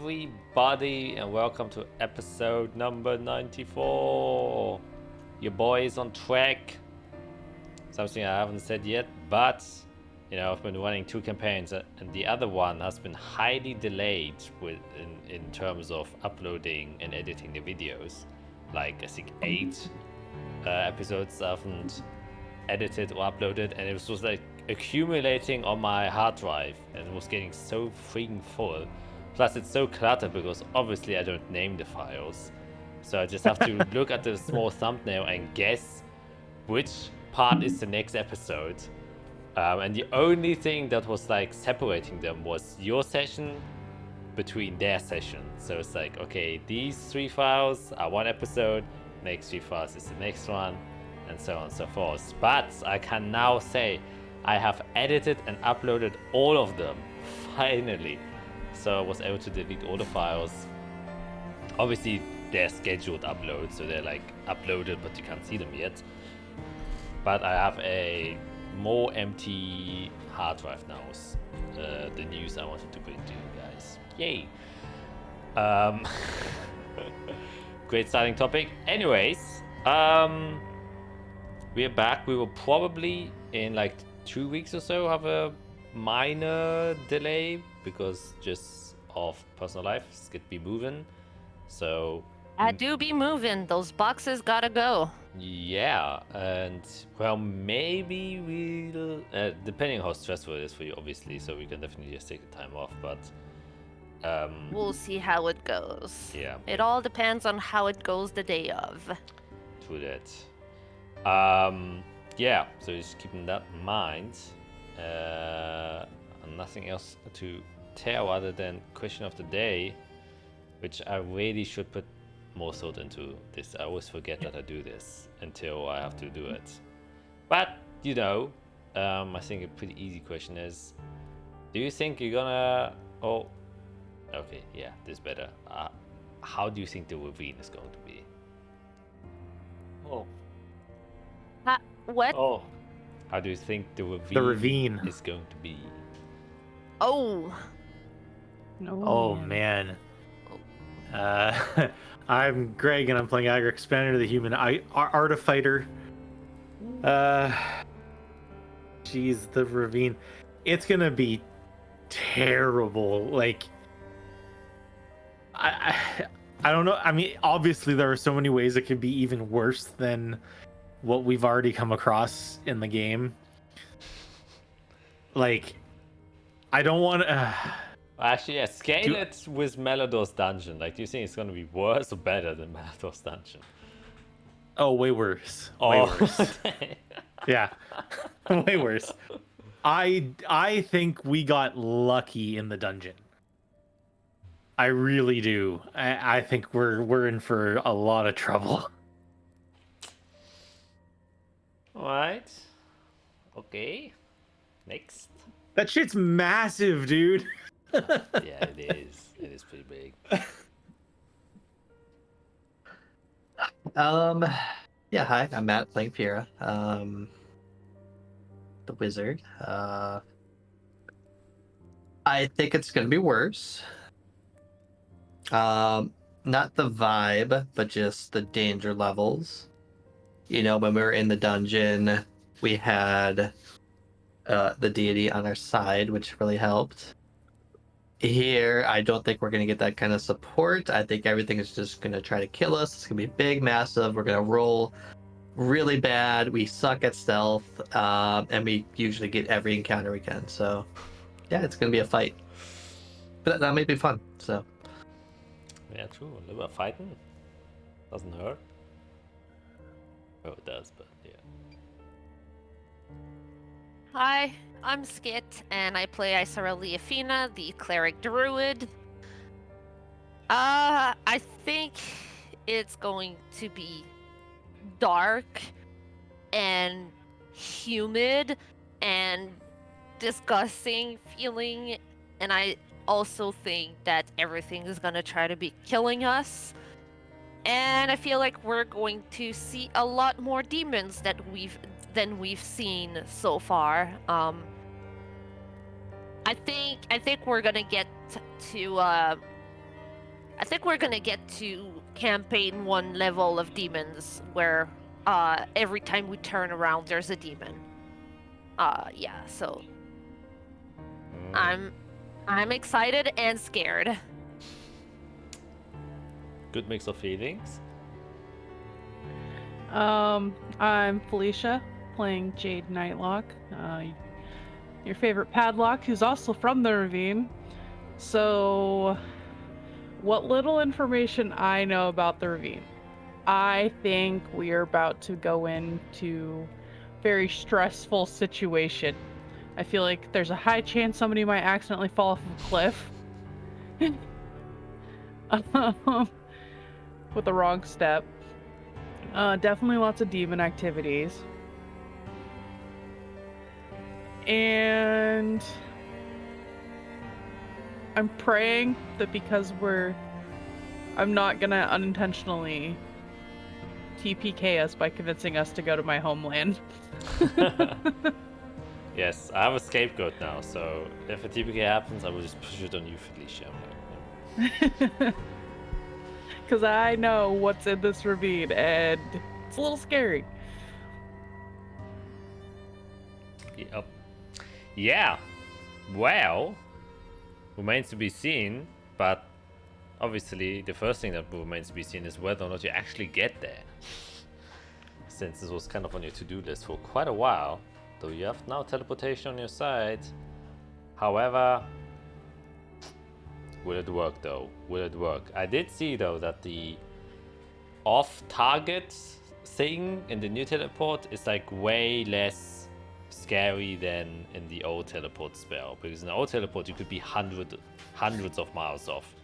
everybody, and welcome to episode number 94. Your boy is on track. Something I haven't said yet, but I've been running 2 campaigns, and the other one has been highly delayed in terms of uploading and editing the videos. Like I think 8 episodes I haven't edited or uploaded, and it was like accumulating on my hard drive, and it was getting so freaking full. Plus it's so cluttered because obviously I don't name the files, so I just have to look at the small thumbnail and guess which part is the next episode. And the only thing that was like separating them was your session between their session. So it's like, okay, these 3 files are 1 episode, next 3 files is the next one, and so on and so forth. But I can now say I have edited and uploaded all of them, finally. So I was able to delete all the files. Obviously, they're scheduled uploads, so they're like uploaded, but you can't see them yet. But I have a more empty hard drive now. The news I wanted to bring to you guys. Yay! Great starting topic. Anyways, we're back. We will probably in like 2 weeks or so have a minor delay because just of personal life. It's gonna be moving. So I do be moving. Those boxes gotta go. yeah, and well, maybe we'll depending on how stressful it is for you, obviously. So we can definitely just take the time off, but we'll see how it goes. Yeah, it all depends on how it goes the day of. True that. Yeah, so just keeping that in mind. Nothing else to tell other than question of the day, which I really should put more thought into this. I always forget that I do this until I have to do it. But I think a pretty easy question is, do you think you're gonna okay, yeah, this is better. How do you think the ravine is going to be? What? Oh. How do you think the ravine is going to be? Oh. No. Oh man. I'm Greg, and I'm playing Agric, Expander the Human Artifighter. Geez, the ravine. It's gonna be terrible. Like, I don't know. I mean, obviously there are so many ways it could be even worse than what we've already come across in the game. Like, I don't want to. Actually, yeah, scale it with Melodor's dungeon. Like, do you think it's gonna be worse or better than Melodor's dungeon? Oh, way worse. Way worse. Yeah, way worse. I think we got lucky in the dungeon. I really do. I think we're in for a lot of trouble. All right. Okay. Next. That shit's massive, dude. Yeah, it is. It is pretty big. Yeah, hi, I'm Matt playing Pyrrha, the wizard. I think it's gonna be worse. Not the vibe, but just the danger levels. When we were in the dungeon, we had the deity on our side, which really helped. Here, I don't think we're going to get that kind of support. I think everything is just going to try to kill us. It's going to be big, massive. We're going to roll really bad. We suck at stealth, and we usually get every encounter we can. So, yeah, it's going to be a fight. But that might be fun, so. Yeah, true. A little bit of fighting. Doesn't hurt. Oh, it does, but yeah. Hi, I'm Skit, and I play Azathia, the cleric druid. I think it's going to be dark and humid and disgusting feeling, and I also think that everything is gonna try to be killing us. And I feel like we're going to see a lot more demons than we've seen so far. I think we're gonna get to I think we're gonna get to campaign 1 level of demons where every time we turn around there's a demon. Yeah, so I'm excited and scared. Good mix of feelings. I'm Felicia, playing Jade Nightlock, your favorite padlock, who's also from the ravine. So, what little information I know about the ravine, I think we are about to go into very stressful situation. I feel like there's a high chance somebody might accidentally fall off a cliff. With the wrong step. Definitely lots of demon activities. And I'm praying that because I'm not gonna unintentionally TPK us by convincing us to go to my homeland. Yes, I have a scapegoat now, so if a TPK happens, I will just push it on you, Felicia. Because I know what's in this ravine, and it's a little scary. Yep. Yeah. Well, remains to be seen, but obviously the first thing that remains to be seen is whether or not you actually get there. Since this was kind of on your to-do list for quite a while, though you have now teleportation on your side. However, will it work though? Will it work? I did see though that the off-target thing in the new teleport is like way less scary than in the old teleport spell, because in the old teleport you could be hundreds of miles off.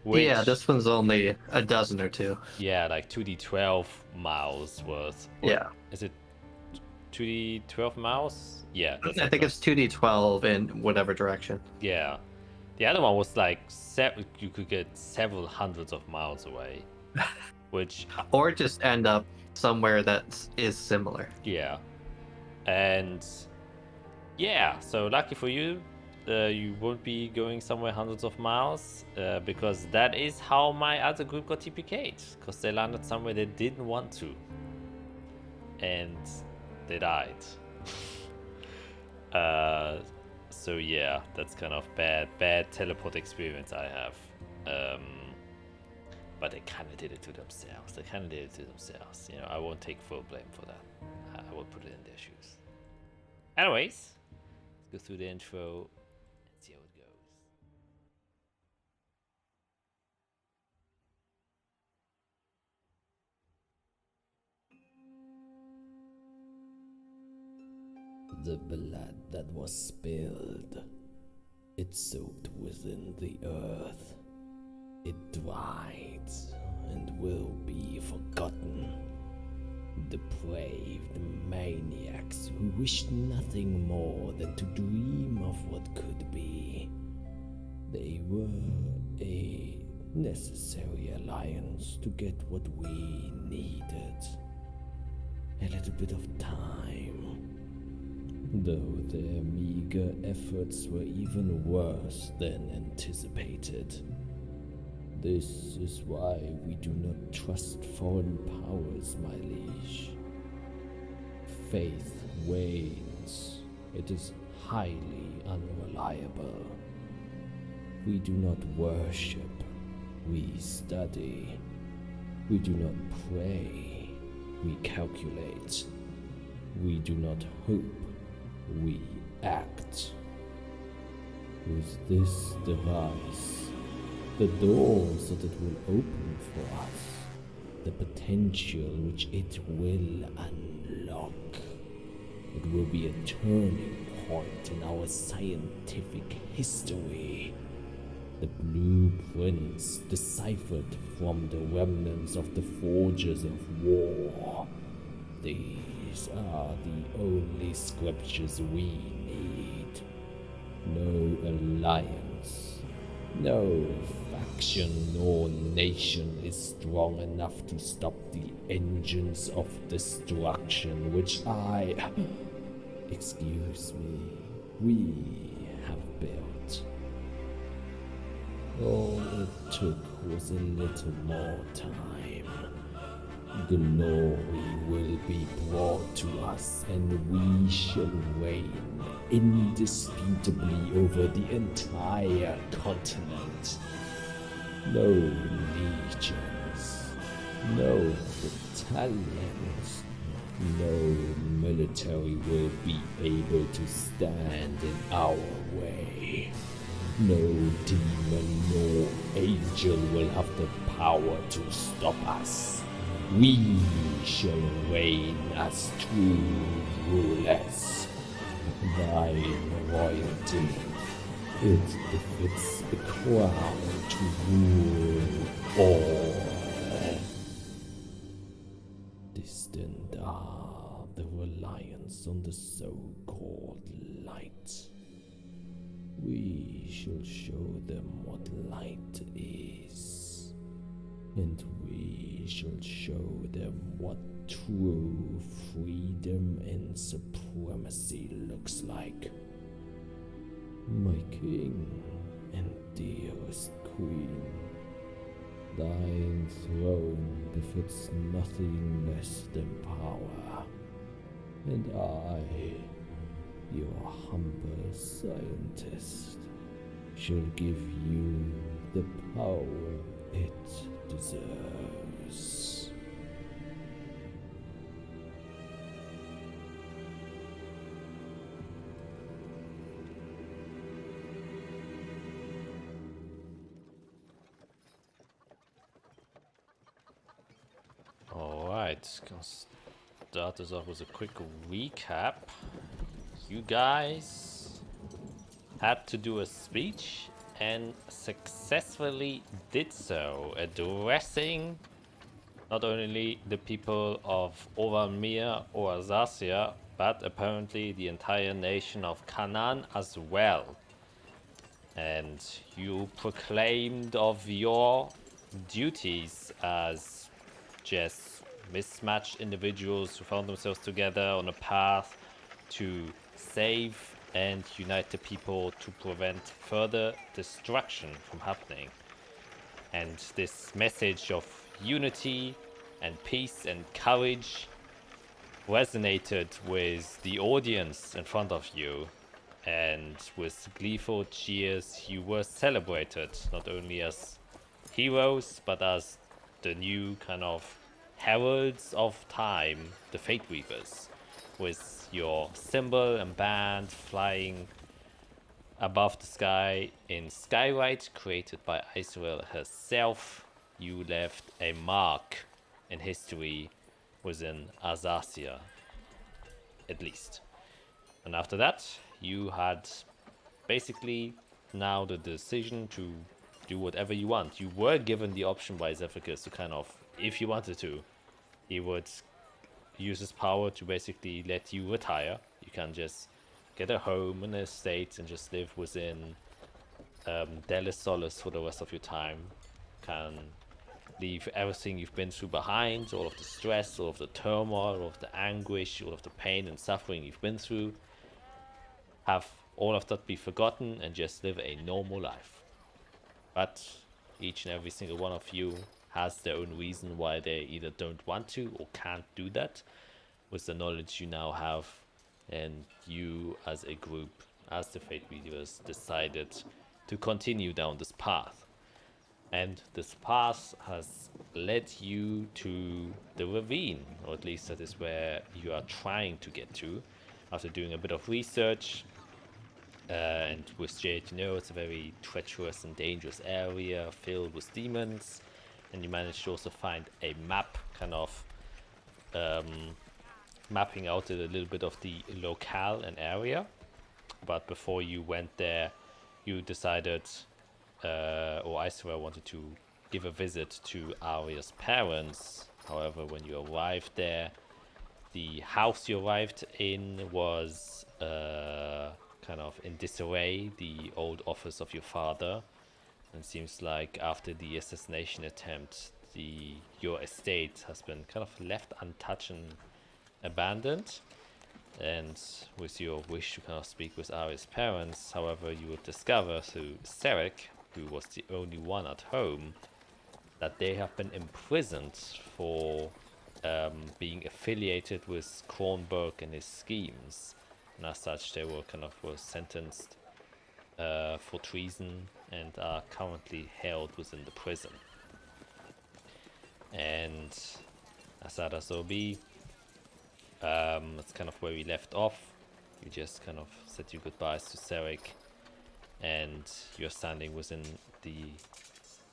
Yeah, this one's only a dozen or two. Yeah, like 2d12 miles worth. Yeah. Is it 2d12 miles? Yeah. I think it's 2d12 in whatever direction. Yeah. The other one was like you could get several hundreds of miles away, which or just end up somewhere that is similar. Yeah. And yeah, so lucky for you, you won't be going somewhere hundreds of miles, because that is how my other group got TPK'd, because they landed somewhere they didn't want to, and they died. So yeah, that's kind of bad teleport experience I have. But they kind of did it to themselves. You know, I won't take full blame for that. I will put it in their shoes. Anyways, let's go through the intro and see how it goes. The blood that was spilled, it soaked within the earth. It dried and will be forgotten. Depraved maniacs who wished nothing more than to dream of what could be. They were a necessary alliance to get what we needed. A little bit of time. Though their meager efforts were even worse than anticipated. This is why we do not trust foreign powers, my liege. Faith wanes. It is highly unreliable. We do not worship. We study. We do not pray. We calculate. We do not hope. We act. With this device, the doors that it will open for us, the potential which it will unlock. It will be a turning point in our scientific history. The blueprints deciphered from the remnants of the forges of war. These are the only scriptures we need. No alliance. No faction nor nation is strong enough to stop the engines of destruction which we have built. All it took was a little more time. Glory will be brought to us, and we shall reign indisputably over the entire continent. No legions, no battalions, no military will be able to stand in our way. No demon nor angel will have the power to stop us. We shall reign as true rulers. Thine royalty, it befits the crown to rule all. Distant are the reliance on the so-called light. We shall show them what light is, and we shall show them what true freedom and supremacy looks like. My king and dearest queen, thine throne befits nothing less than power, and I, your humble scientist, shall give you the power it deserves. Alright, gonna start this off with a quick recap. You guys had to do a speech and successfully did so, addressing not only the people of Overmere or Azathia, but apparently the entire nation of Canaan as well. And you proclaimed of your duties as just mismatched individuals who found themselves together on a path to save and unite the people to prevent further destruction from happening. And this message of unity and peace and courage resonated with the audience in front of you, and with gleeful cheers you were celebrated not only as heroes but as the new kind of heralds of time, the Fate Weavers, with your symbol and band flying above the sky in skyride created by Israel herself. You left a mark in history within Azathia, at least. And after that, you had basically now the decision to do whatever you want. You were given the option by Zephyrus to kind of, if you wanted to, he would use his power to basically let you retire. You can just get a home and an estate and just live within Dallas Solace for the rest of your time. Can leave everything you've been through behind, all of the stress, all of the turmoil, all of the anguish, all of the pain and suffering you've been through. Have all of that be forgotten and just live a normal life. But each and every single one of you has their own reason why they either don't want to or can't do that with the knowledge you now have, and you as a group, as the Fate Weavers, decided to continue down this path. And this path has led you to the ravine, or at least that is where you are trying to get to. After doing a bit of research, and with Jade, you know it's a very treacherous and dangerous area filled with demons, and you managed to also find a map kind of mapping out a little bit of the locale and area. But before you went there, you decided, or Isra wanted to give a visit to Arya's parents. However, when you arrived there, the house you arrived in was kind of in disarray, the old office of your father. And it seems like after the assassination attempt, your estate has been kind of left untouched and abandoned. And with your wish to kind of speak with Arya's parents, however, you would discover through Sarek who was the only one at home, that they have been imprisoned for being affiliated with Kronberg and his schemes. And as such, they were sentenced for treason and are currently held within the prison. And as that so be, that's kind of where we left off. You just kind of said your goodbyes to Sarek, and you're standing within the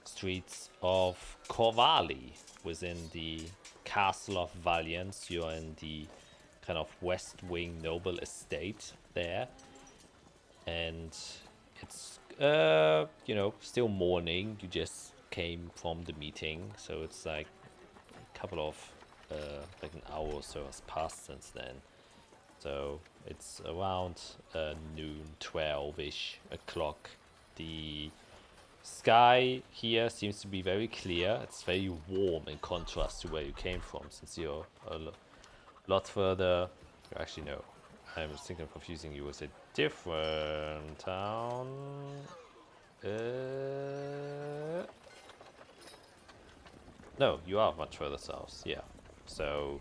streets of Corvali, within the castle of Valiance. You're in the kind of west wing noble estate there, and it's still morning. You just came from the meeting, so it's like a couple of like an hour or so has passed since then. So it's around noon, 12-ish o'clock. The sky here seems to be very clear. It's very warm in contrast to where you came from, since you're a lot further. Actually, no. I'm thinking of confusing you with a different town. No, you are much further south. Yeah. So,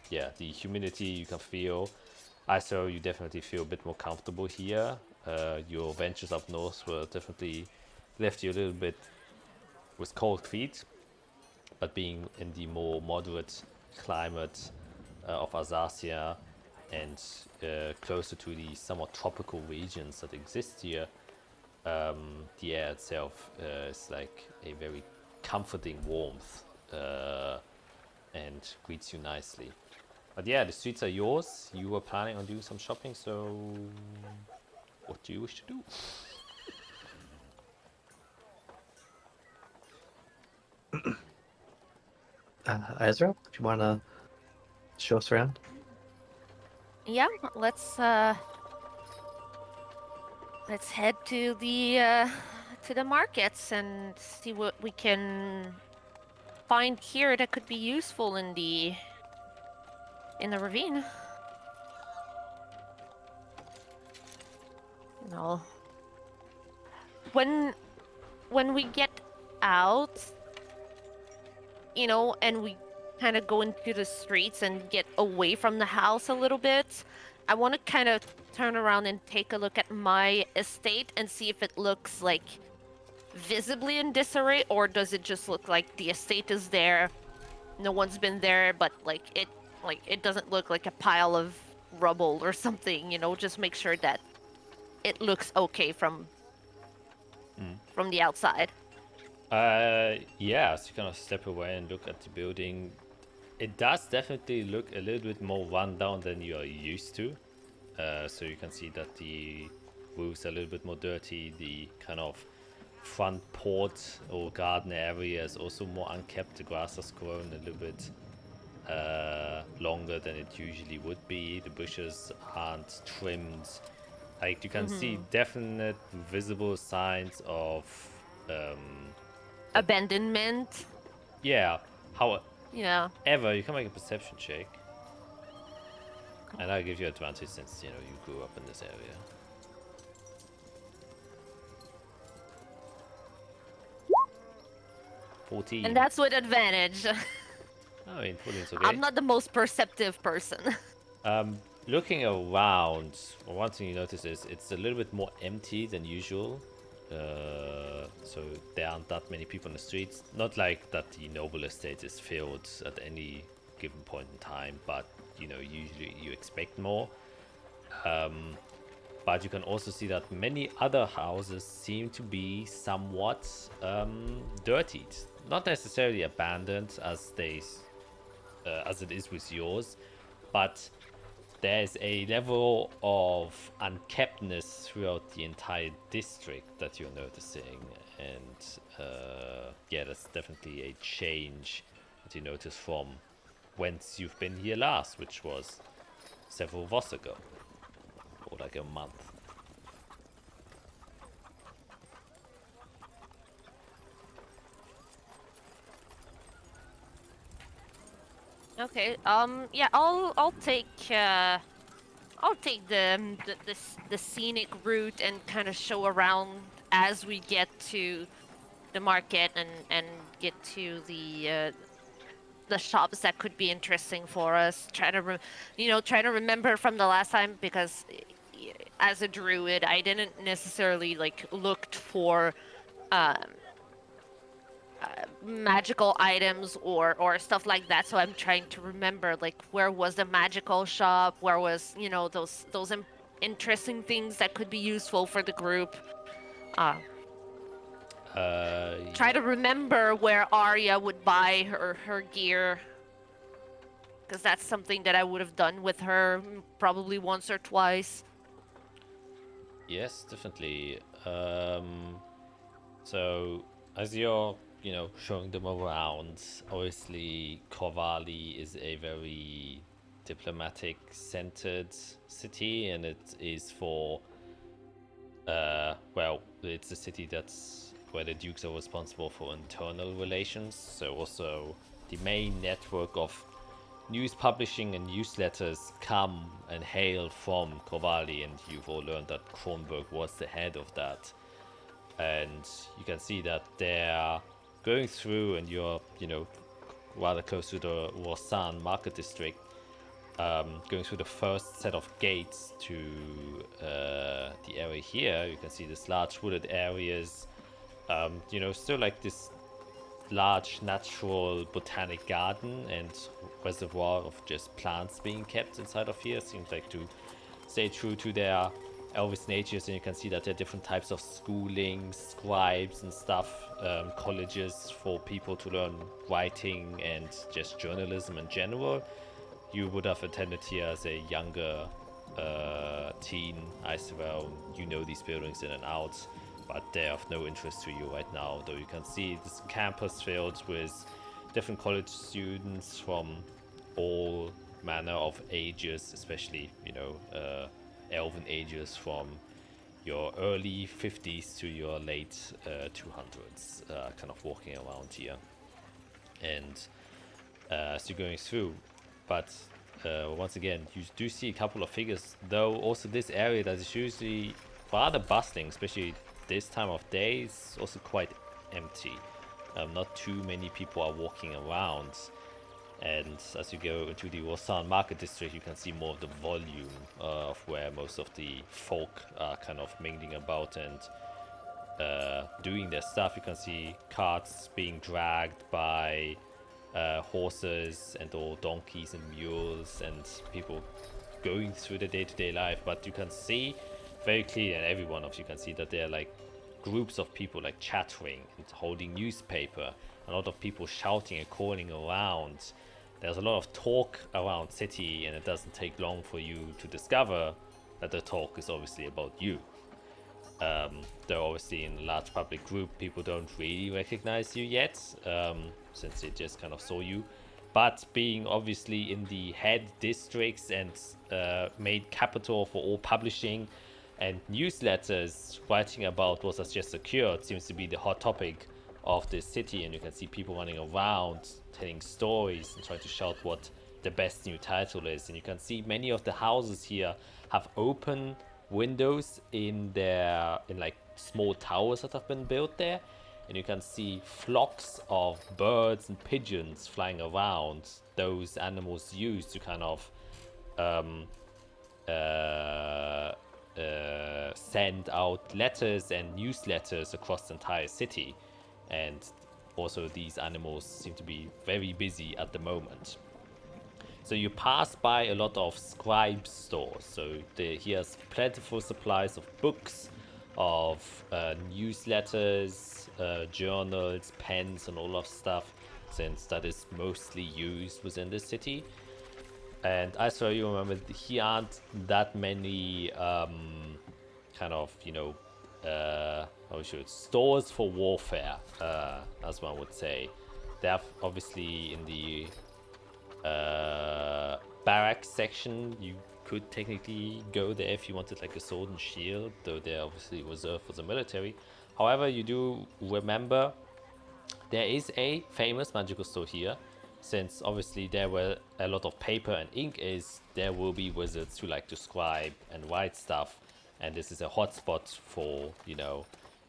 yeah, the humidity you can feel. Also, you definitely feel a bit more comfortable here. Your ventures up north were definitely left you a little bit with cold feet, but being in the more moderate climate of Azathia and closer to the somewhat tropical regions that exist here, the air itself is like a very comforting warmth and greets you nicely. But yeah, the streets are yours. You were planning on doing some shopping, so what do you wish to do? Ezra, do you want to show us around? Yeah, let's head to the markets and see what we can find here that could be useful in the ravine. You know, when we get out, and we kind of go into the streets and get away from the house a little bit, I want to kind of turn around and take a look at my estate and see if it looks like visibly in disarray, or does it just look like the estate is there, no one's been there, but it doesn't look like a pile of rubble or something. Just make sure that it looks okay from the outside. Yeah, so you kind of step away and look at the building. It does definitely look a little bit more run down than you are used to. So you can see that the roofs are a little bit more dirty. The kind of front port or garden area is also more unkept. The grass has grown a little bit longer than it usually would be. The bushes aren't trimmed. Like, you can see definite visible signs of abandonment. Yeah. Yeah. However, you can make a perception check. And I'll give you advantage since, you grew up in this area. $14. And that's with advantage. I mean, 14 is okay. I'm not the most perceptive person. Looking around, one thing you notice is it's a little bit more empty than usual. So there aren't that many people in the streets. Not like that the noble estate is filled at any given point in time, but usually you expect more. But you can also see that many other houses seem to be somewhat dirtied. Not necessarily abandoned as it is with yours, but there's a level of unkeptness throughout the entire district that you're noticing, and yeah, that's definitely a change that you notice from whence you've been here last, which was several voss ago, or like a month. Okay. Yeah. I'll take the scenic route and kind of show around as we get to the market and get to the shops that could be interesting for us. Try to remember from the last time, because as a druid, I didn't necessarily like looked for magical items or stuff like that. So I'm trying to remember like where was the magical shop, where was those interesting things that could be useful for the group. Try to remember where Arya would buy her gear, because that's something that I would have done with her probably once or twice. Yes, definitely. So as you're, showing them around, obviously Corvalli is a very diplomatic-centered city, and it is for, well, it's a city that's where the dukes are responsible for internal relations. So also the main network of news publishing and newsletters come and hail from Corvalli, and you've all learned that Kronberg was the head of that. And you can see that they're going through, and you're, rather close to the Warsan market district, going through the first set of gates to the area here. You can see this large wooded areas, still like this large natural botanic garden and reservoir of just plants being kept inside of here. Seems like to stay true to their Elvis natures, and you can see that there are different types of schooling, scribes and stuff, colleges for people to learn writing and just journalism in general. You would have attended here as a younger teen, I swear. You know these buildings in and out, but they're of no interest to you right now, though you can see this campus filled with different college students from all manner of ages, especially, elven ages from your early 50s to your late 200s, kind of walking around here. And as you're going through, but once again, you do see a couple of figures, though also this area that is usually rather bustling, especially this time of day, is also quite empty. Not too many people are walking around. And as you go into the Warsan market district, you can see more of the volume of where most of the folk are kind of mingling about and doing their stuff. You can see carts being dragged by horses and all donkeys and mules, and people going through the day-to-day life. But you can see very clearly, and every one of you can see, that there are like groups of people like chattering and holding newspaper, a lot of people shouting and calling around. There's a lot of talk around city, and it doesn't take long for you to discover that the talk is obviously about you. Though obviously in a large public group, people don't really recognize you yet, since they just kind of saw you. But being obviously in the head districts and made capital for all publishing and newsletters, writing about what has just occurred seems to be the hot topic of this city. And you can see people running around telling stories and trying to shout what the best new title is. And you can see many of the houses here have open windows in like small towers that have been built there, and you can see flocks of birds and pigeons flying around. Those animals used to kind of send out letters and newsletters across the entire city. And also these animals seem to be very busy at the moment. So you pass by a lot of scribe stores. So he has plentiful supplies of books, of newsletters, journals, pens, and all of stuff, since that is mostly used within the city. And I saw you remember here aren't that many kind of, stores for warfare, as one would say. They have obviously in the barracks section, you could technically go there if you wanted like a sword and shield, though they're obviously reserved for the military. However, you do remember there is a famous magical store here, since obviously there were a lot of paper and ink is, there will be wizards who like to scribe and write stuff, and this is a hotspot for,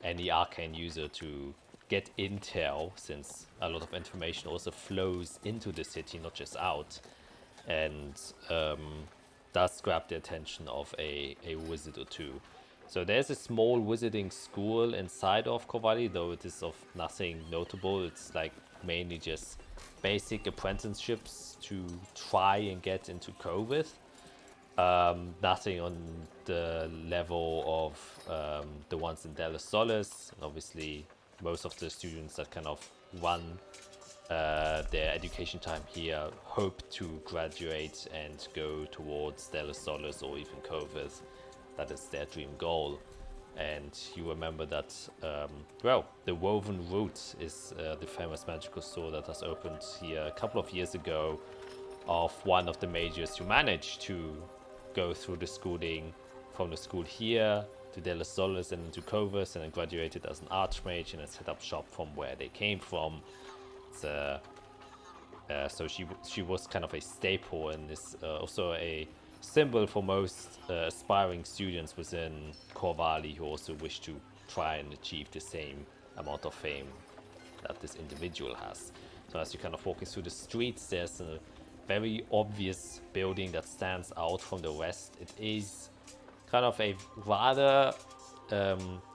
any arcane user to get intel, since a lot of information also flows into the city, not just out, and does grab the attention of a wizard or two. So there's a small wizarding school inside of Corvallis, though it is of nothing notable. It's like mainly just basic apprenticeships to try and get into Coveth. Nothing on the level of the ones in Delos Solis. Obviously, most of the students that kind of run their education time here hope to graduate and go towards Delos Solis or even Coveth. That is their dream goal. And you remember that, well, the Woven Root is the famous magical store that has opened here a couple of years ago, of one of the majors who managed to go through the schooling from the school here to Delos Solis and into Coveth, and then graduated as an archmage and then set up shop from where they came from. So she was kind of a staple and is also a symbol for most aspiring students within Corvallis who also wish to try and achieve the same amount of fame that this individual has. So as you're kind of walking through the streets, there's a very obvious building that stands out from the rest. It is kind of a rather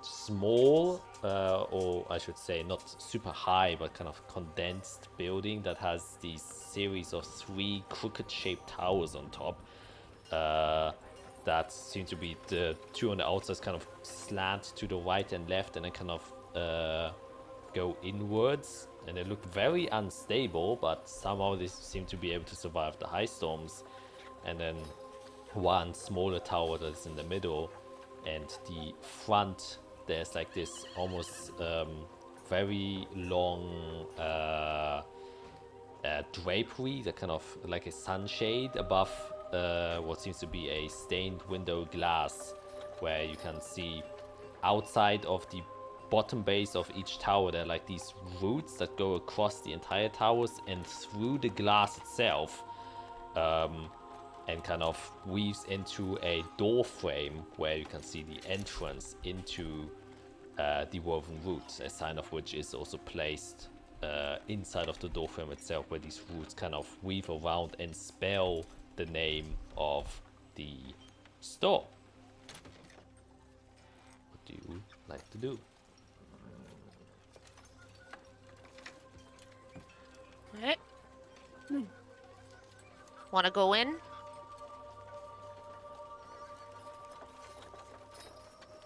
small, or I should say not super high, but kind of condensed building that has these series of 3 crooked shaped towers on top. That seem to be the 2 on the outside kind of slant to the right and left, and then kind of go inwards, and they look very unstable, but somehow they seem to be able to survive the high storms. And then one smaller tower that's in the middle, and the front there's like this almost very long drapery that kind of like a sunshade above what seems to be a stained window glass, where you can see outside of the bottom base of each tower there are like these roots that go across the entire towers and through the glass itself, and kind of weaves into a door frame where you can see the entrance into the woven roots, a sign of which is also placed inside of the door frame itself, where these roots kind of weave around and spell the name of the store. What do you like to do? Alright. Wanna go in?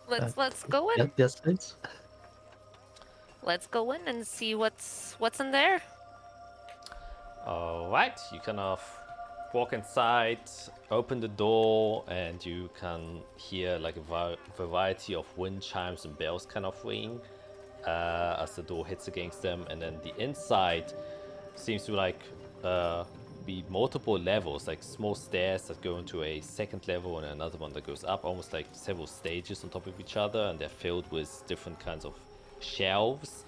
Let's go in. Yes, please. Let's go in and see what's in there. Alright, you kind of walk inside, open the door, and you can hear like a variety of wind chimes and bells kind of ring as the door hits against them. And then the inside seems to like be multiple levels, like small stairs that go into a second level and another one that goes up, almost like several stages on top of each other, and they're filled with different kinds of shelves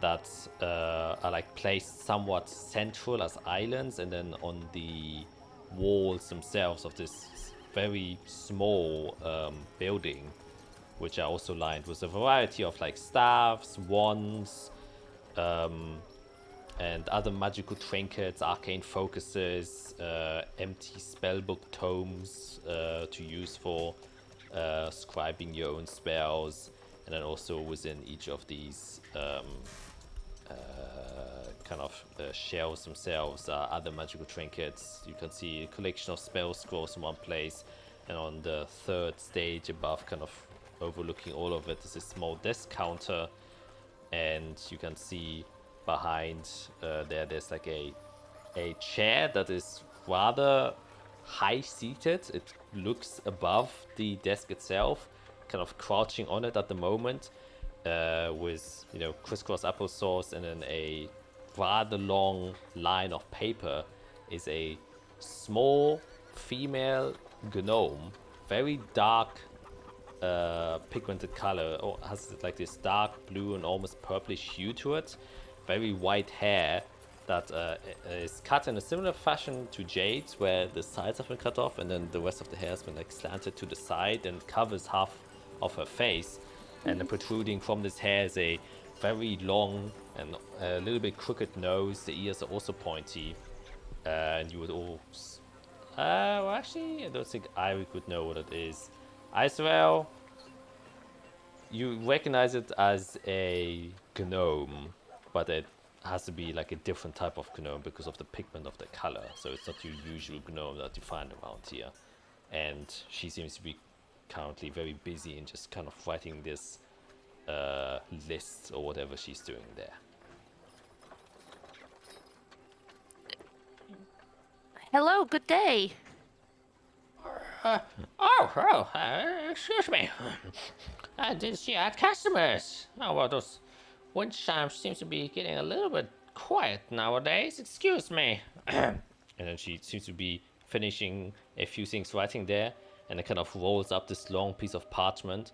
that are like placed somewhat central as islands, and then on the walls themselves of this very small building, which are also lined with a variety of like staffs, wands, and other magical trinkets, arcane focuses, empty spellbook tomes to use for scribing your own spells. And then also within each of these kind of shells themselves are other magical trinkets. You can see a collection of spell scrolls in one place, and on the third stage above, kind of overlooking all of it, is a small desk counter, and you can see behind there's like a chair that is rather high seated. It looks above the desk itself, kind of crouching on it at the moment, with crisscross applesauce, and then a rather long line of paper is a small female gnome, very dark pigmented color, or has like this dark blue and almost purplish hue to it, very white hair that is cut in a similar fashion to Jade's, where the sides have been cut off and then the rest of the hair has been like slanted to the side and covers half of her face. And then protruding from this hair is a very long and a little bit crooked nose. The ears are also pointy. And you would all... well, actually, I don't think I would know what it is. Israel, you recognize it as a gnome, but it has to be like a different type of gnome because of the pigment of the color. So it's not your usual gnome that you find around here. And she seems to be currently very busy in just kind of writing this list or whatever she's doing there. Hello, good day. Excuse me. I didn't see I had customers. Oh, well, those wind chimes seems to be getting a little bit quiet nowadays. Excuse me. And then she seems to be finishing a few things writing there, and it kind of rolls up this long piece of parchment,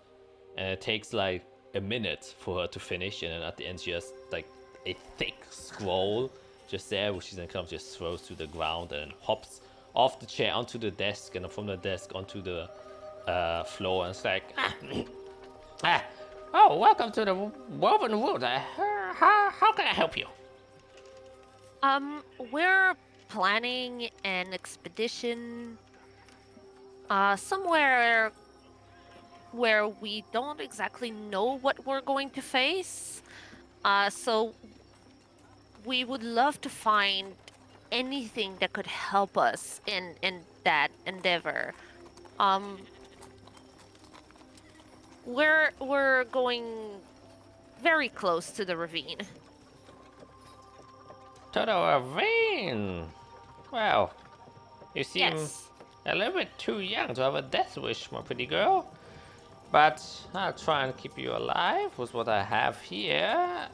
and it takes like a minute for her to finish, and then at the end she has like a thick scroll just there, which she then kind of just throws to the ground and hops off the chair onto the desk, and then from the desk onto the floor, and it's like, oh, welcome to the Woven Wood. How can I help you? We're planning an expedition somewhere where we don't exactly know what we're going to face. So we would love to find anything that could help us in that endeavor. We're going very close to the ravine. To the ravine. Well, you seem Yes. a little bit too young to have a death wish, my pretty girl. But I'll try and keep you alive with what I have here.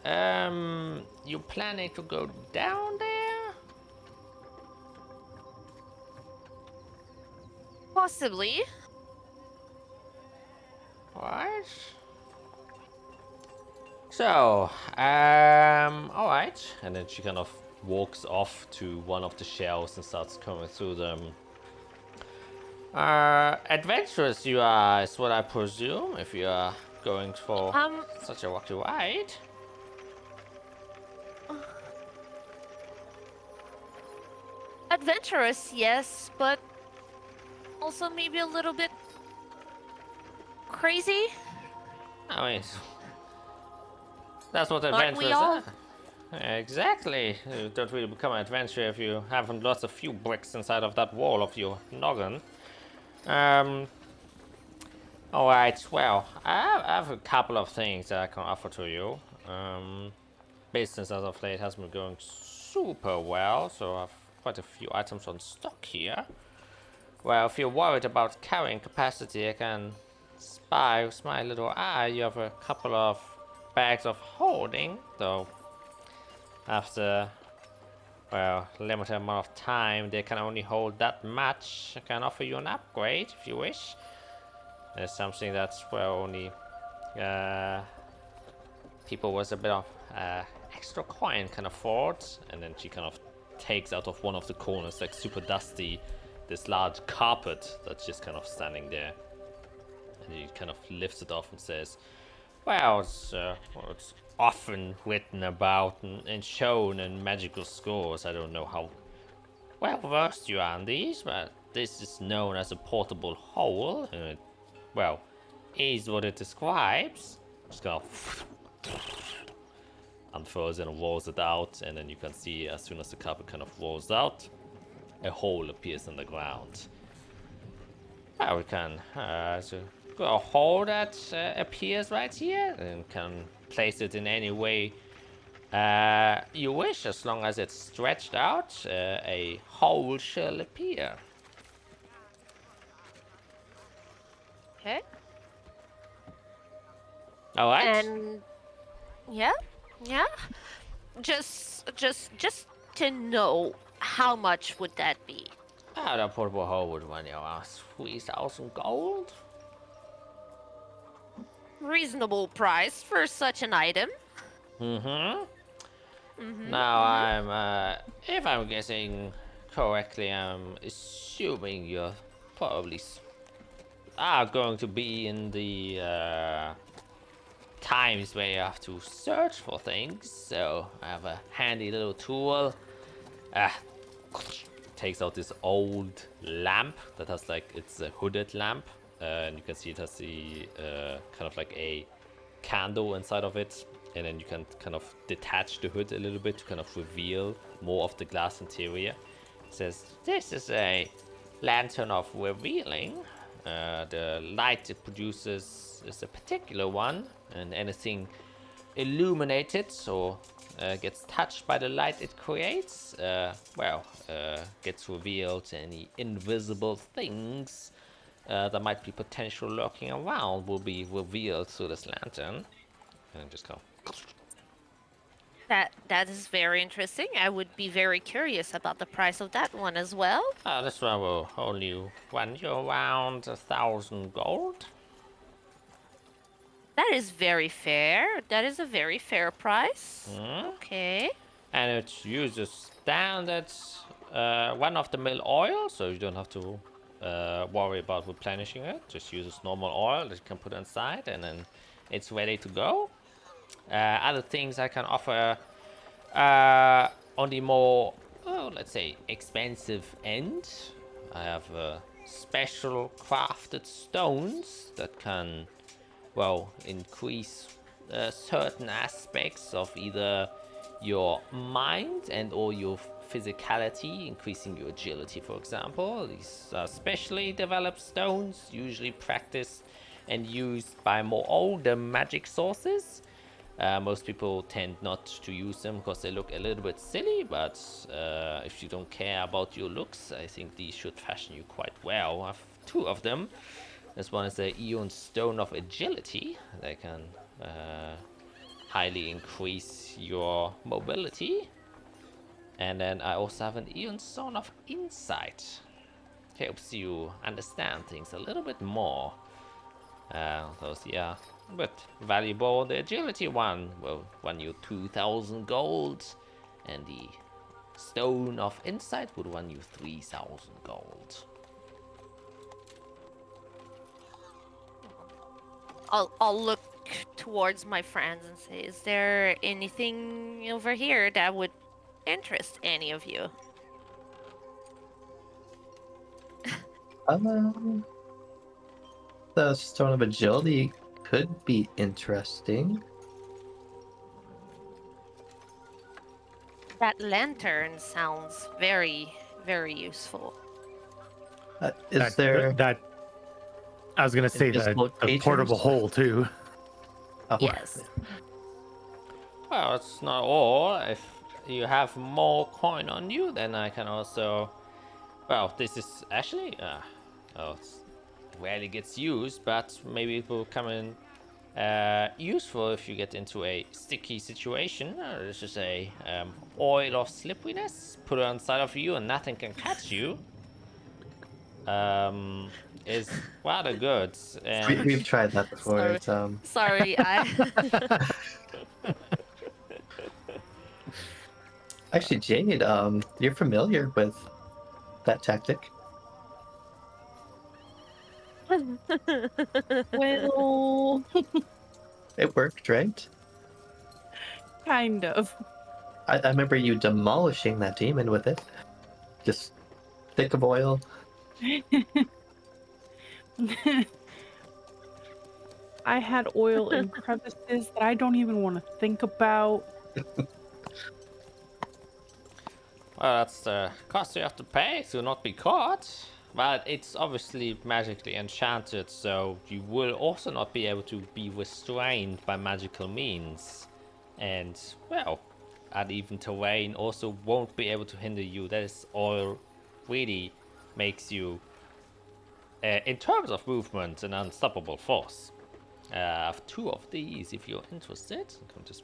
You planning to go down there? Possibly. What? So, alright. and then she kind of walks off to one of the shelves and starts coming through them. Adventurous you are, is what I presume, if you are going for such a rocky ride. Adventurous, yes, but also maybe a little bit crazy. I mean, that's what Aren't we adventurers all? are. Exactly. You don't really become an adventurer if you haven't lost a few bricks inside of that wall of your noggin. Alright, well, I have a couple of things that I can offer to you. Business as of late hasn't been going super well, so I have quite a few items on stock here. Well, if you're worried about carrying capacity, I can spy with my little eye. You have a couple of bags of holding, though after, well, limited amount of time, they can only hold that much. I can offer you an upgrade if you wish. It's something that's, well, only people with a bit of extra coin can afford. And then she kind of takes out of one of the corners, like super dusty, this large carpet that's just kind of standing there. And he kind of lifts it off and says, well, it's often written about and shown in magical scrolls. I don't know how well versed you are in these, but this is known as a portable hole. And it, well, is what it describes. Just kind of unfurls and rolls it out, and then you can see as soon as the carpet kind of rolls out, a hole appears in the ground. Well, we can so a hole that appears right here, and can place it in any way you wish, as long as it's stretched out. A hole shall appear. Okay. All right. And yeah. Just to know, how much would that be? The portable hole would run you around 3,000 gold. Reasonable price for such an item. Now I'm, if I'm guessing correctly, I'm assuming you're probably are going to be in the times where you have to search for things, so I have a handy little tool. Takes out this old lamp that has like, it's a hooded lamp, and you can see it has the kind of like a candle inside of it, and then you can kind of detach the hood a little bit to kind of reveal more of the glass interior. It says, this is a lantern of revealing. The light it produces is a particular one, and anything illuminated or gets touched by the light it creates, gets revealed. Any invisible things that might be potential lurking around will be revealed through this lantern. And just go. That is very interesting. I would be very curious about the price of that one as well. This one will only run you around 1,000 gold. That is very fair. That is a very fair price. Okay. And it uses standard run-of-the-mill oil, so you don't have to worry about replenishing it. Just uses normal oil that you can put inside, and then it's ready to go. Other things I can offer on the more, let's say, expensive end. I have special crafted stones that can, increase certain aspects of either your mind and or your physicality, increasing your agility, for example. These are specially developed stones, usually practiced and used by more older magic sources. Most people tend not to use them because they look a little bit silly, but if you don't care about your looks, I think these should fashion you quite well. I have two of them. This one is the Eon Stone of Agility. They can highly increase your mobility. And then I also have an Eon Stone of Insight. Helps you understand things a little bit more. Those, yeah, but valuable. The Agility one will run you 2,000 gold, and the Stone of Insight would run you 3,000 gold. I'll look towards my friends and say, is there anything over here that would interest any of you? The Stone of Agility could be interesting. That lantern sounds very, very useful. Is there that? I was gonna say the portable hole too. Oh, Yes. Well, it's not all. If you have more coin on you, then I can also... Well, this is actually... it rarely gets used, but maybe it will come in useful if you get into a sticky situation. This is a oil of slipperiness. Put it on side of you and nothing can catch you. Is rather good. And we've tried that before. Sorry. It's Actually, Jade, you're familiar with that tactic. Well, It worked, right? kind of. I remember you demolishing that demon with it. Just thick of oil. I had oil in crevices that I don't even want to think about. well, that's the cost you have to pay to not be caught. But it's obviously magically enchanted, so you will also not be able to be restrained by magical means. And, well, uneven terrain also won't be able to hinder you. This oil really makes you, in terms of movement, an unstoppable force. I have two of these if you're interested. I can just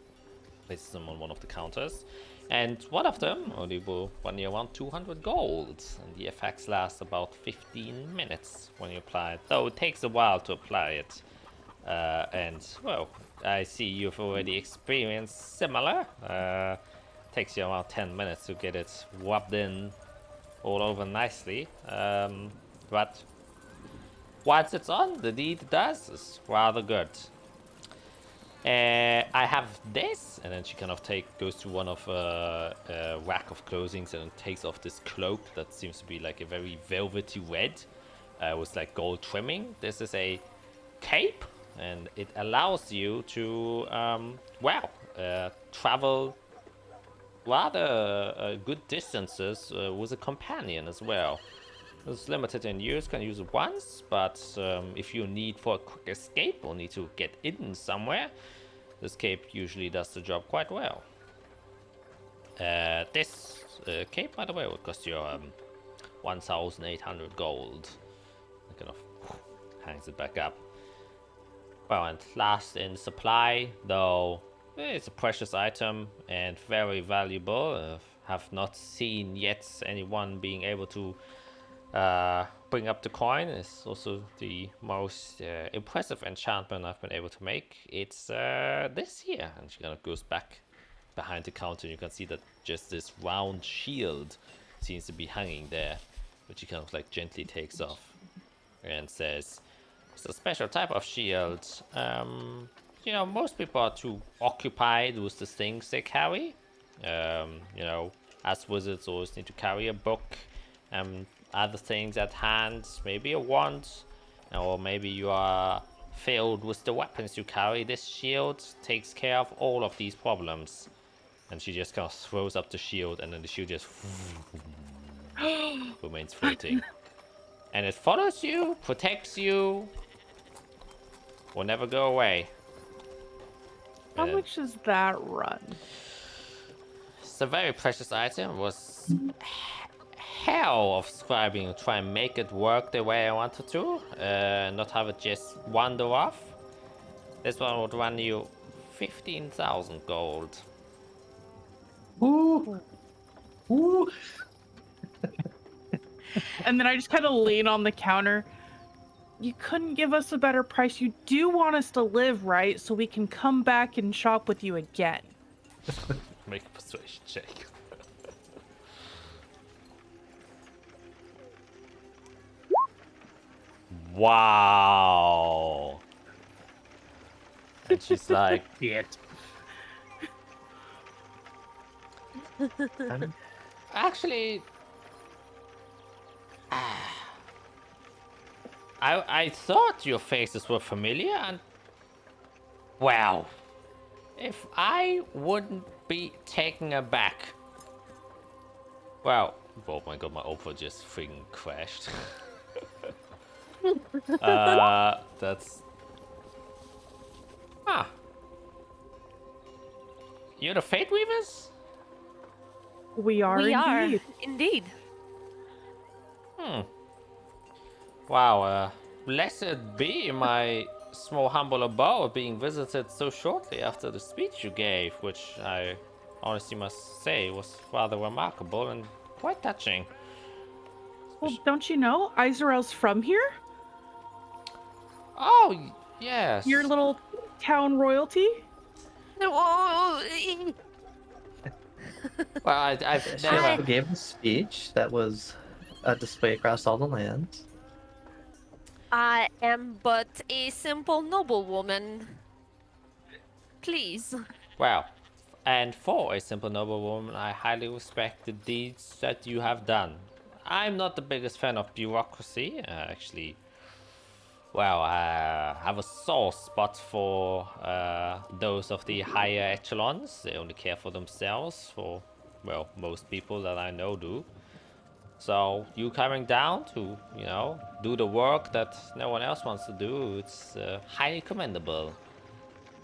place them on one of the counters. And one of them only will run you around 200 gold. And the effects last about 15 minutes when you apply it. Though it takes a while to apply it. And, well, I see you've already experienced similar. Takes you around 10 minutes to get it rubbed in all over nicely. But once it's on, the deed it does is rather good. I have this, and then she kind of goes to one of a rack of clothings and takes off this cloak that seems to be like a very velvety red with like gold trimming. This is a cape, and it allows you to travel rather good distances with a companion as well. It's limited in use, can use it once, but if you need for a quick escape or need to get in somewhere, this cape usually does the job quite well. This cape, by the way, would cost you 1,800 gold. It kind of hangs it back up. Well, and last in supply, though, it's a precious item and very valuable. Have not seen yet anyone being able to bring up the coin. It's also the most impressive enchantment I've been able to make. It's this here, and she kind of goes back behind the counter. And you can see that just this round shield seems to be hanging there, which she kind of like gently takes off and says, "It's a special type of shield. You know, most people are too occupied with the things they carry. You know, as wizards always need to carry a book and other things at hand, maybe a wand, or maybe you are filled with the weapons you carry. This shield takes care of all of these problems." And she just kind of throws up the shield, and then the shield just remains floating. And it follows you, protects you, will never go away. How much does that run? It's a very precious item. It was hell of scribing to try and make it work the way I wanted to, not have it just wander off. This one would run you 15,000 gold. Ooh. Ooh. And then I just kind of lean on the counter. You couldn't give us a better price. You do want us to live, right? So we can come back and shop with you again. Make a persuasion check. Wow. And she's like, Shit. actually, I thought your faces were familiar, and wow, if I wouldn't be taken aback. Wow, oh my god, my opera just freaking crashed. That's you're the Fate Weavers? We are We are indeed. indeed. Wow, blessed be my small humble abode being visited so shortly after the speech you gave, which I honestly must say was rather remarkable and quite touching. Well, don't you know Izrael's from here? Oh, yes. Your little town royalty? Oh, Well, I've She never... also gave a speech that was a display across all the lands. I am but a simple noblewoman. Please. Well, and for a simple noblewoman, I highly respect the deeds that you have done. I'm not the biggest fan of bureaucracy, actually. Well, I have a sore spot for those of the higher echelons. They only care for themselves, for, well, most people that I know do. So you coming down to, you know, do the work that no one else wants to do, it's highly commendable.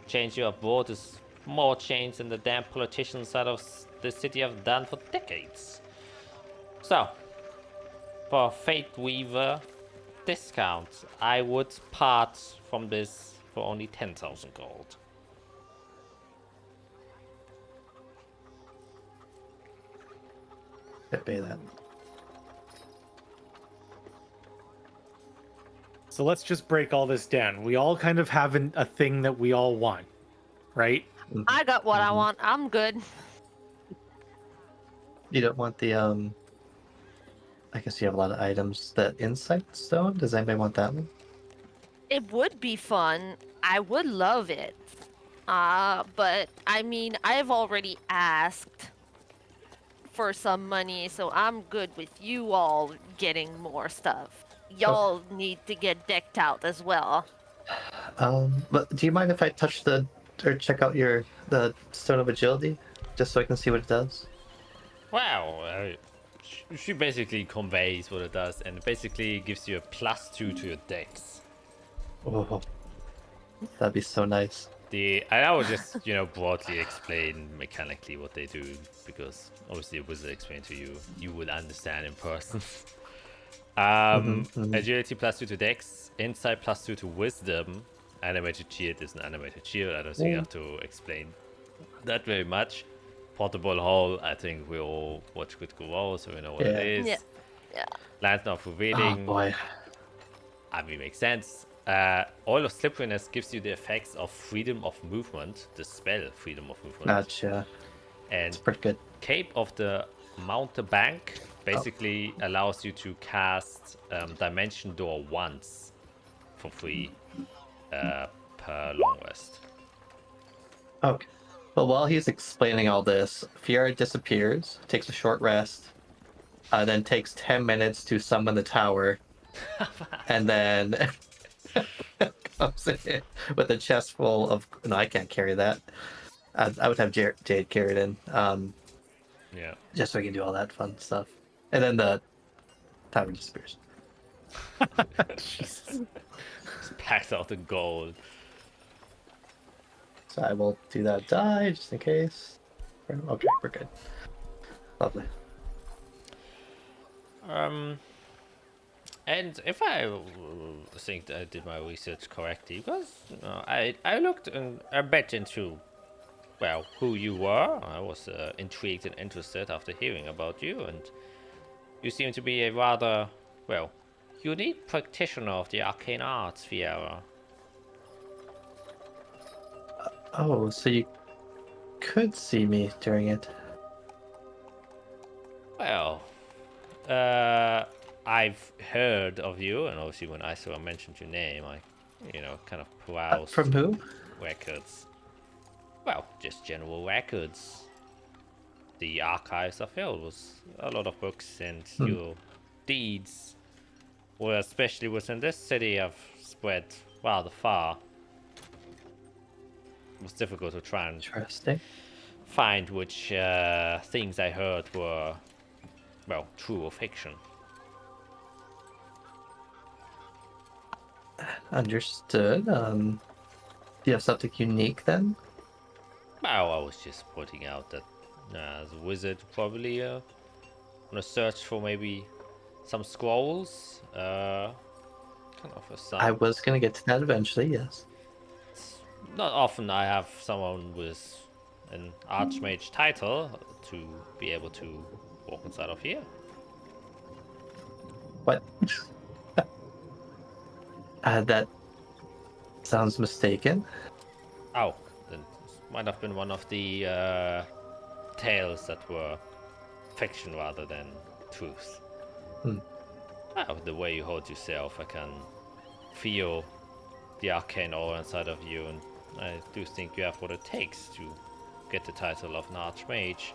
Change you abroad is more change than the damn politicians out of the city have done for decades. So, for Fate Weaver discount, I would part from this for only 10,000 gold. Can't pay that. So let's just break all this down. We all kind of have a thing that we all want, right? I got what I want. I'm good. You don't want the I guess you have a lot of items. The Insight Stone? Does anybody want that one? It would be fun. I would love it. But I mean, I've already asked for some money, so I'm good with you all getting more stuff. Y'all need to get decked out as well. But do you mind if I touch or check out the Stone of Agility, just so I can see what it does? Wow, she basically conveys what it does, and it basically gives you a +2 to your dex. Oh, that'd be so nice. I will just, broadly explain mechanically what they do, because obviously a wizard explained to you, you would understand in person. Agility +2 to dex, insight +2 to wisdom, animated shield is an animated shield. I don't think I have to explain that very much. Portable hole, I think we all watch Critical Role, so we know what it is. Yeah. Lantern of Revealing. Oh boy. I mean, makes sense. All of Slipperiness gives you the effects of freedom of movement, the spell freedom of movement. Gotcha. And It's pretty good. Cape of the Mountebank basically allows you to cast Dimension Door once for free per long rest. Okay. But while he's explaining all this, Fiora disappears, takes a short rest, then takes 10 minutes to summon the tower, and then comes in with a chest full of... No, I can't carry that. I would have Jade carry it in, Yeah. just so we can do all that fun stuff. And then the tower disappears. Jesus. Just packed out the gold. So I will do that die, just in case. Okay, we're good. Lovely. And if I think that I did my research correctly, because I looked a bit into, well, who you were. I was intrigued and interested after hearing about you, and you seem to be a rather, well, unique practitioner of the arcane arts, Fiora. Oh, so you could see me during it. Well, I've heard of you, and obviously when Isora mentioned your name, I, kind of browsed From who? records. Well, just general records. The archives are filled with a lot of books, and your deeds, well, especially within this city, have spread rather far. It was difficult to try and Interesting. find which things I heard were, well, true or fiction. Understood. Do you have something unique then? Well, I was just pointing out that as a wizard, probably on a search for maybe some scrolls. Can offer some. I was gonna get to that eventually, yes. Not often I have someone with an archmage title to be able to walk inside of here. What? That sounds mistaken. Oh, then it might have been one of the tales that were fiction rather than truth. Well, the way you hold yourself, I can feel the arcane aura inside of you, and I do think you have what it takes to get the title of an archmage.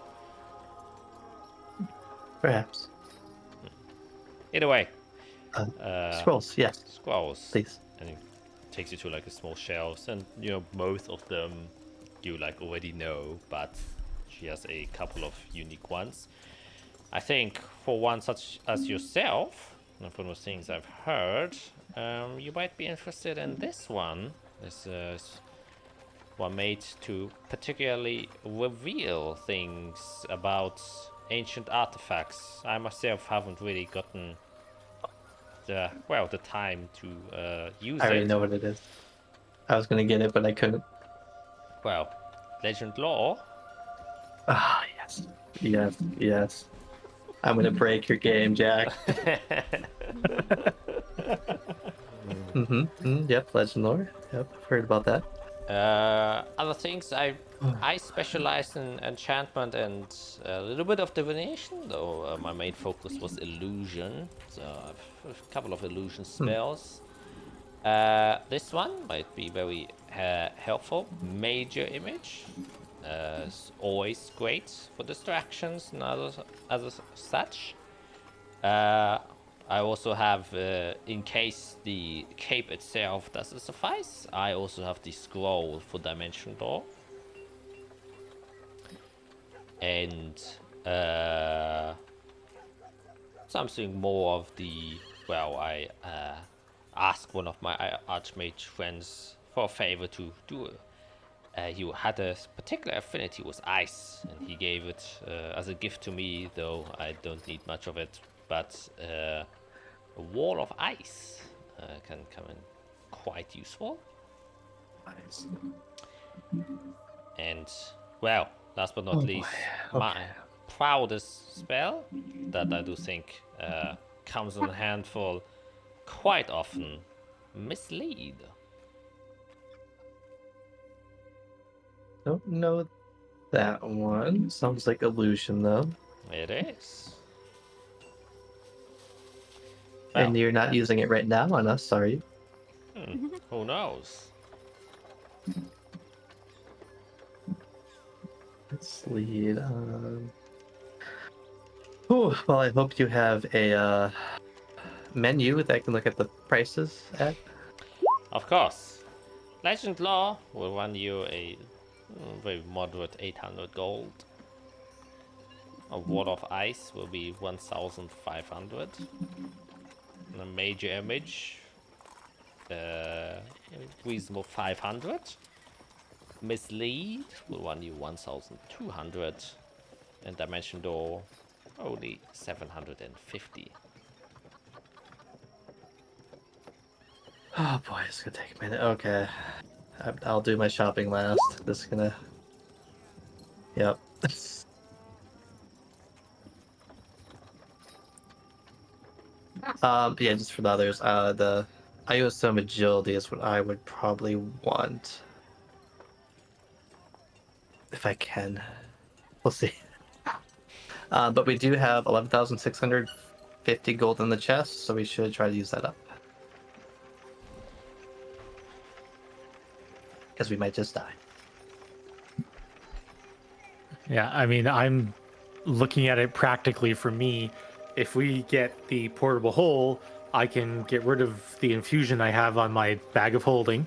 Perhaps. Either way, Scrolls, yes, scrolls. please. And it takes you to like a small shelves, and most of them you like already know, but she has a couple of unique ones. I think for one such as yourself, and from the things I've heard, you might be interested in this one. This is one made to particularly reveal things about ancient artifacts. I myself haven't really gotten the time to use it. I already know what it is. I was gonna get it, but I couldn't. Well, legend lore. Ah, yes. Yes, yes. I'm gonna break your game, Jack. Yep, legend lore. Yep, I've heard about that. Other things, I specialize in enchantment and a little bit of divination, though my main focus was illusion. So I've a couple of illusion spells. This one might be very helpful. Major image. Is always great for distractions and other such. I also have, in case the cape itself doesn't suffice, I also have the scroll for Dimension Door. And something more of the, well, I asked one of my archmage friends for a favor to do. He had a particular affinity with ice, and he gave it as a gift to me, though I don't need much of it. But a wall of ice can come in quite useful. Nice. And, well, last but not least, my proudest spell that I do think comes in a handful quite often, Mislead. Don't know that one. Sounds like illusion though. It is. And Well, you're not using it right now on us, are you? who knows? Let's lead. Well, I hope you have a menu that I can look at the prices at. Of course. Legend Law will run you a very moderate 800 gold. A Wall of Ice will be 1,500. And a major image, reasonable 500. Mislead will run you 1,200. And Dimension Door, only 750. Oh boy, it's gonna take a minute. Okay. I'll do my shopping last. This is gonna... Yep. Yeah, just for the others. The Iosome Agility is what I would probably want. If I can. We'll see. But we do have 11,650 gold in the chest, so we should try to use that up. Because we might just die. Yeah, I mean, I'm looking at it practically for me. If we get the portable hole, I can get rid of the infusion I have on my bag of holding.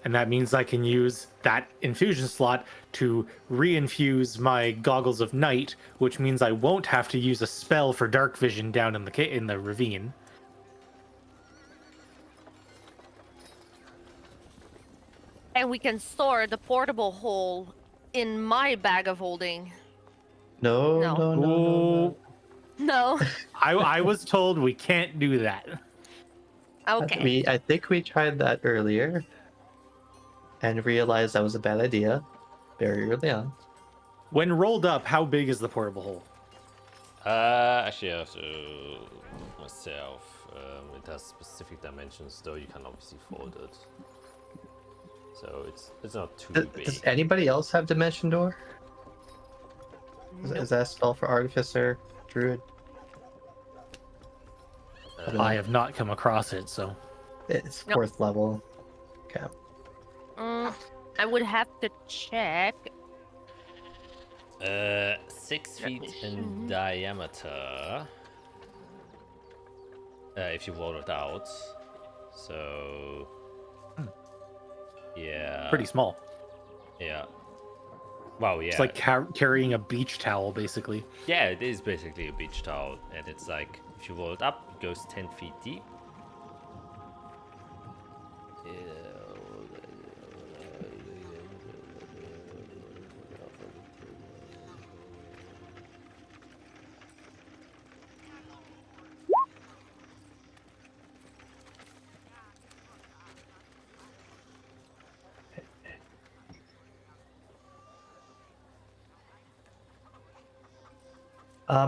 And that means I can use that infusion slot to re-infuse my goggles of night, which means I won't have to use a spell for dark vision down in the ravine. And we can store the portable hole in my bag of holding. No, No. no, no, no, no. No. I was told we can't do that. Okay. I think we tried that earlier and realized that was a bad idea very early on. When rolled up, how big is the portable hole? Actually, I have to myself. It has specific dimensions, though you can obviously fold it. So it's not too big. Does anybody else have Dimension Door? Is that a spell for Artificer, Druid? I have not come across it, so. It's Nope. 4th level. Okay. I would have to check. 6 feet in diameter. If you roll it out. So. Yeah. Pretty small. Yeah. Wow, yeah. It's like carrying a beach towel, basically. Yeah, it is basically a beach towel. And it's like, if you roll it up, it goes 10 feet deep.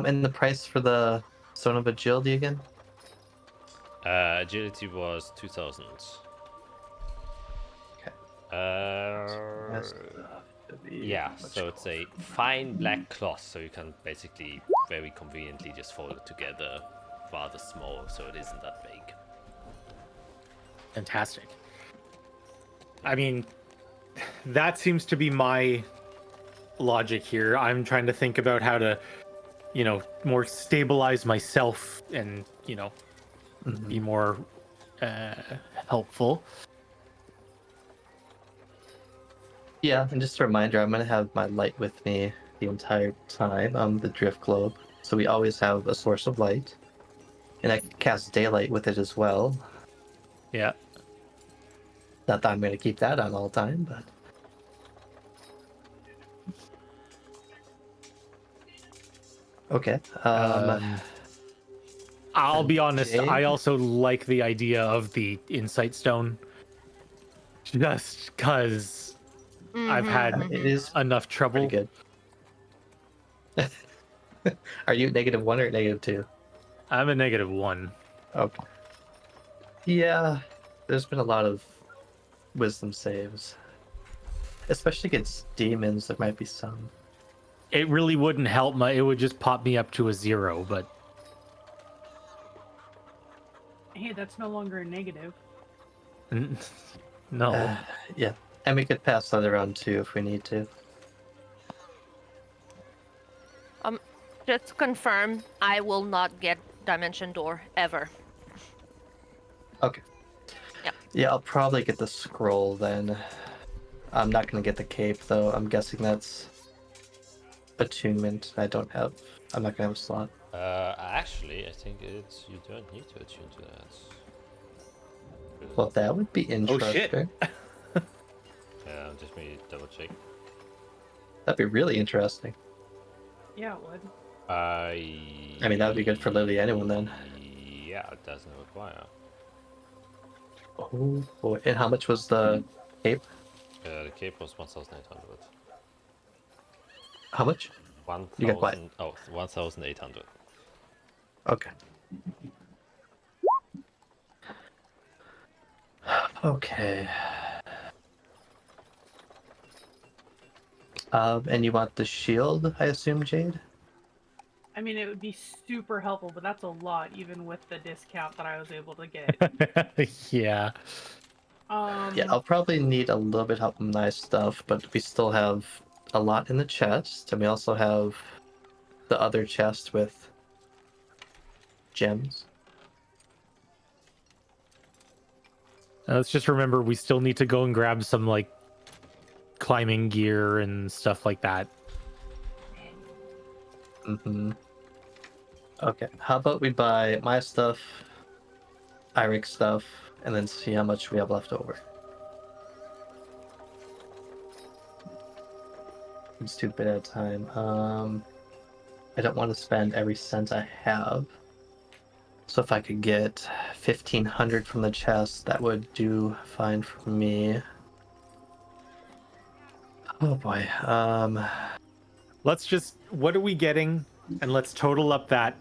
And the price for the Stone of Agility again? Agility was 2,000. Okay. Yeah, so it's a fine black cloth, so you can basically very conveniently just fold it together, rather small, so it isn't that big. Fantastic. I mean, that seems to be my logic here. I'm trying to think about how to, more stabilize myself and, be more helpful. Yeah, and just a reminder, I'm gonna have my light with me the entire time, the drift globe. So we always have a source of light. And I can cast daylight with it as well. Yeah. Not that I'm gonna keep that on all the time, but okay. I'll be honest, Jade? I also like the idea of the insight stone. Just because I've had It is enough trouble. pretty good. Are you -1 or -2? I'm a -1. Okay. Yeah, there's been a lot of wisdom saves. Especially against demons, there might be some. It really wouldn't help it would just pop me up to a 0, but Hey, that's no longer a negative. no. Yeah, and we could pass that around too if we need to. Just to confirm, I will not get Dimension Door ever. Okay. Yep. Yeah, I'll probably get the scroll then. I'm not gonna get the cape though. I'm guessing that's attunement. I'm not gonna have a slot. Actually, I think you don't need to attune to that. Well, that would be Oh interesting. shit. Just me double check. That'd be really interesting. Yeah, it would. I mean, that would be good for literally anyone then. Yeah, it doesn't require. Oh boy. And how much was the cape? The cape was 1,800. How much? You got what? 1,800. Okay. Okay. And you want the shield, I assume, Jade? I mean, it would be super helpful, but that's a lot, even with the discount that I was able to get. Yeah. Yeah, I'll probably need a little bit help with nice stuff, but we still have a lot in the chest, and we also have the other chest with gems. Let's just remember we still need to go and grab some like climbing gear and stuff like that. Okay, how about we buy my stuff, Irik's stuff, and then see how much we have left over. It's 2 bit at a time. I don't want to spend every cent I have. So if I could get 1,500 from the chest, that would do fine for me. Oh boy. Let's just, what are we getting? And let's total up that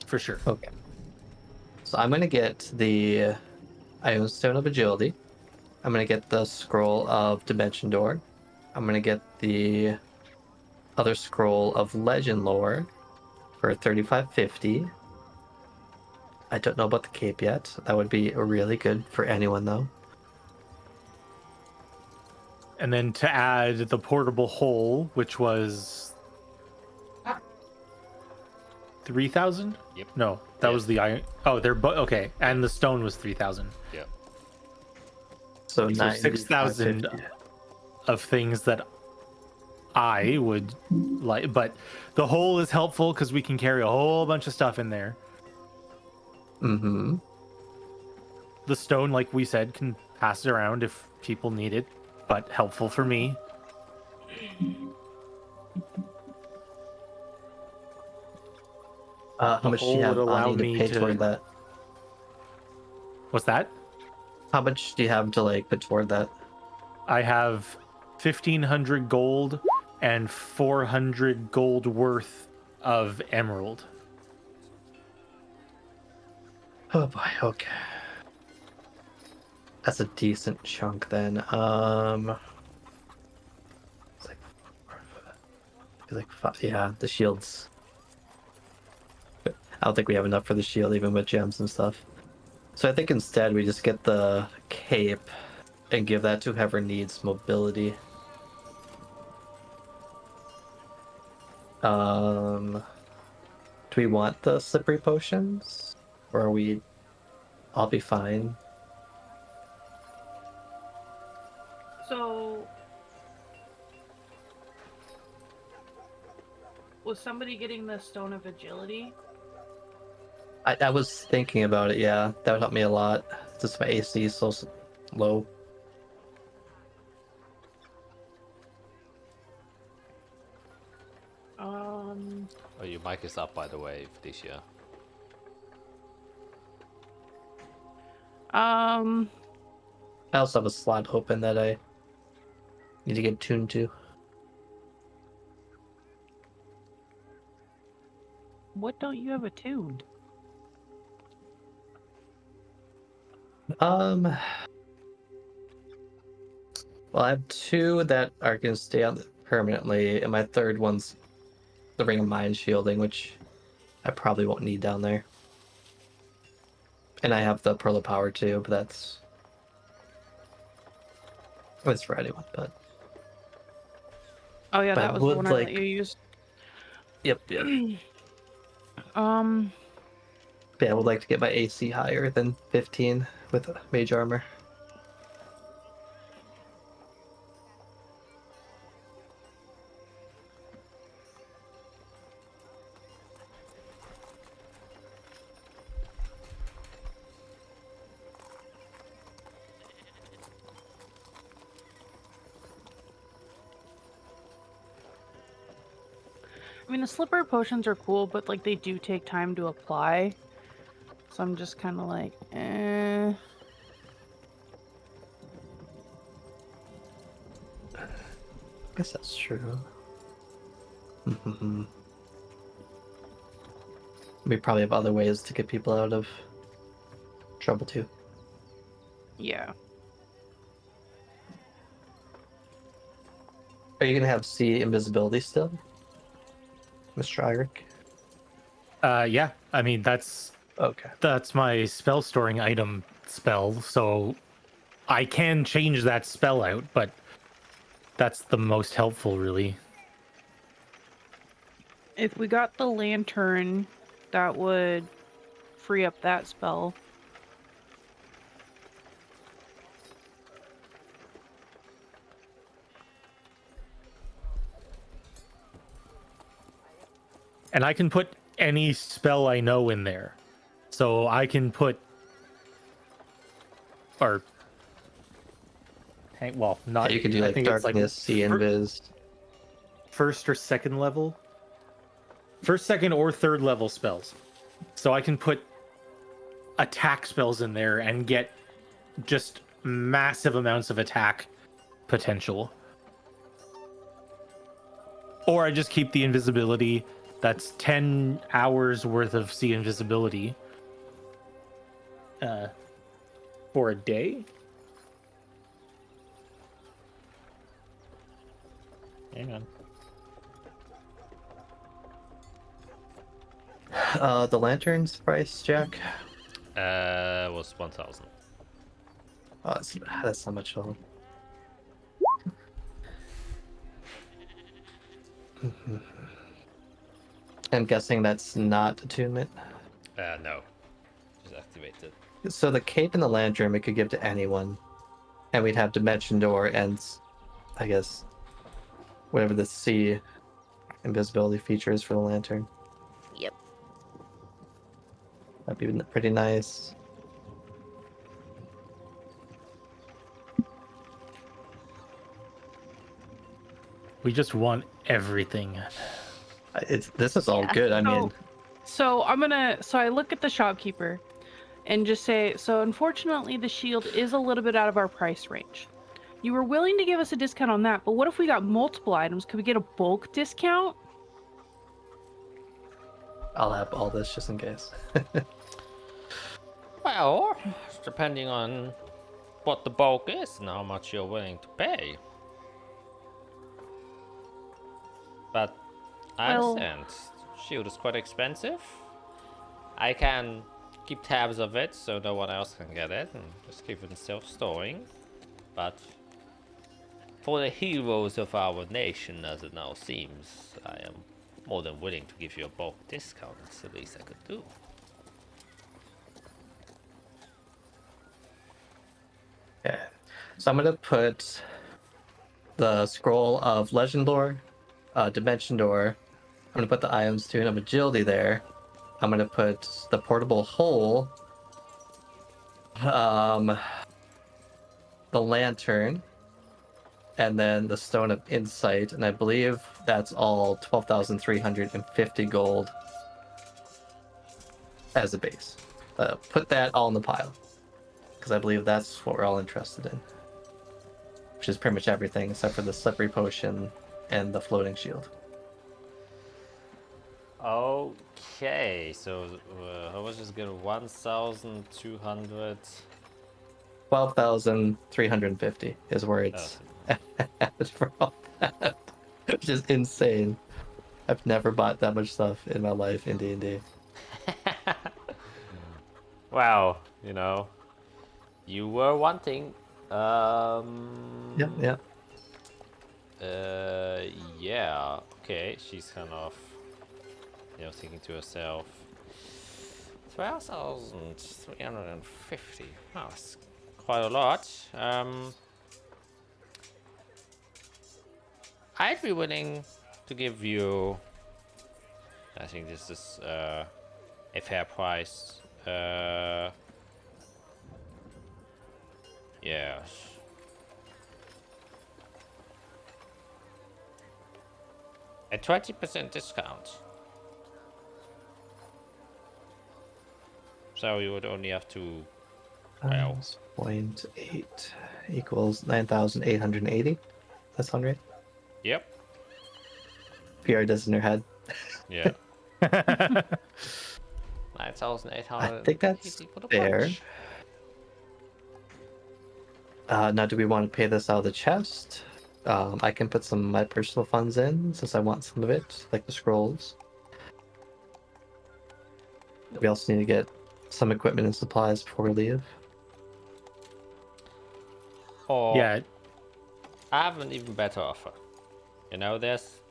for sure. Okay. So I'm going to get the Ion Stone of Agility. I'm going to get the Scroll of Dimension Door. I'm going to get the other Scroll of Legend Lore for 3550. I don't know about the cape yet. That would be really good for anyone though. And then to add the portable hole, which was 3,000? Yep. No, that was the iron. Oh, they're okay. And the stone was 3,000. Yeah. So, So 6,000 of things that I would like, but the hole is helpful because we can carry a whole bunch of stuff in there. Mm-hmm. The stone, like we said, can pass it around if people need it, but helpful for me. How much do you hole have would allow on you me to pay to- toward that? What's that? How much do you have to like put toward that? I have 1,500 gold and 400 gold worth of emerald. Oh boy, okay. That's a decent chunk then. It's like five, yeah, the shields. I don't think we have enough for the shield, even with gems and stuff. So I think instead we just get the cape and give that to whoever needs mobility. Do we want the slippery potions? Or are we... I'll be fine. So, was somebody getting the Stone of Agility? I was thinking about it, yeah. That would help me a lot. Since my AC is so low. Oh, your mic is up, by the way, Felicia. I also have a slot open that I need to get tuned to. What don't you have attuned? Well, I have 2 that are going to stay on permanently, and my third one's the Ring of Mind Shielding, which I probably won't need down there. And I have the Pearl of Power too, but that's for anyone. But Oh yeah, But that I was the would one I let like- you use. yep. Yeah, I would like to get my AC higher than 15 with Mage Armor. I mean, the slippery potions are cool, but like they do take time to apply. So I'm just kind of like, eh. I guess that's true. We probably have other ways to get people out of trouble too. Yeah. Are you gonna have SIE invisibility still, Mr. Irick? Yeah. I mean, that's Okay. my spell storing item spell, so I can change that spell out, but that's the most helpful, really. If we got the lantern, that would free up that spell. And I can put any spell I know in there. So I can put... Or... Well, not... Yeah, you could do I like think it's darkness, SIE invis. First or second level? First, second, or third level spells. So I can put attack spells in there and get just massive amounts of attack potential. Or I just keep the invisibility. That's 10 hours worth of SIE invisibility. For a day? Hang on. The lantern's price, Jack? Was 1,000. Oh, that's not much at all. I'm guessing that's not attunement. No. Just activate it. So the cape and the lantern we could give to anyone, and we'd have Dimension Door and, I guess, whatever the SIE invisibility feature is for the lantern. Yep. That'd be pretty nice. We just want everything. This is all Yeah. good. I mean, So I look at the shopkeeper and just say, so unfortunately the shield is a little bit out of our price range. You were willing to give us a discount on that, but what if we got multiple items? Could we get a bulk discount? I'll have all this just in case. Well, depending on what the bulk is and how much you're willing to pay. But I Well- understand. Shield is quite expensive. I can keep tabs of it so no one else can get it and just keep it self-storing. but for the heroes of our nation, as it now seems, I am more than willing to give you a bulk discount. That's the least I could do. Okay. So I'm gonna put the scroll of legend lore, dimension door. I'm gonna put the Ion's Tune of Agility there. I'm gonna put the portable hole, the lantern, and then the Stone of Insight, and I believe that's all 12,350 gold as a base. Put that all in the pile, because I believe that's what we're all interested in, which is pretty much everything except for the slippery potion and the floating shield. Okay, so how much is good? 1,200. 12,350 is where it's at for all that, which is insane. I've never bought that much stuff in my life in D&D. Wow, you know, you were wanting. Yeah. Yeah. Okay, she's kind of, thinking to herself. 12,350. Wow, that's quite a lot. I'd be willing to give you. I think this is a fair price. Yes. A 20% discount. So you would only have to. Well, 0.8 equals 9,880. That sound right? Yep. PR does in her head. Yeah. 9,800. I think that's fair. Now, do we want to pay this out of the chest? I can put some of my personal funds in since I want some of it, like the scrolls. We also need to get some equipment and supplies before we leave. Or Yeah. I have an even better offer. There's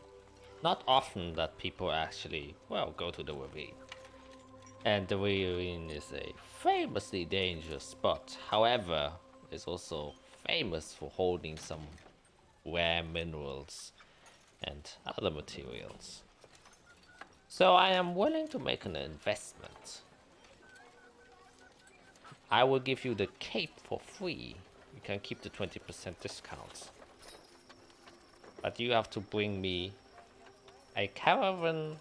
not often that people actually, go to the ravine. And the ravine is a famously dangerous spot. However, it's also famous for holding some rare minerals and other materials. So I am willing to make an investment. I will give you the cape for free. You can keep the 20% discount. But you have to bring me a caravan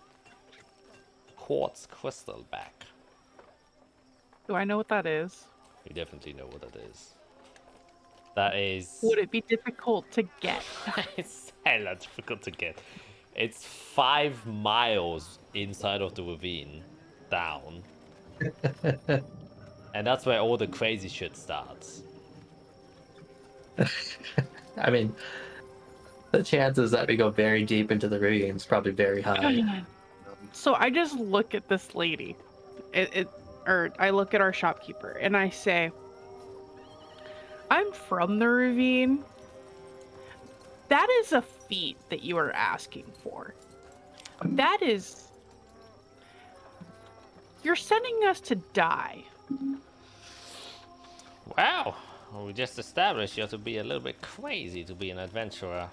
quartz crystal back. Do I know what that is? You definitely know what it is. That is... Would it be difficult to get? It's hella difficult to get. It's 5 miles inside of the ravine, down. And that's where all the crazy shit starts. I mean, the chances that we go very deep into the ravine is probably very high. So I just look at this lady, or I look at our shopkeeper, and I say, I'm from the ravine. That is a feat that you are asking for. That is... You're sending us to die. Wow, we just established you have to be a little bit crazy to be an adventurer.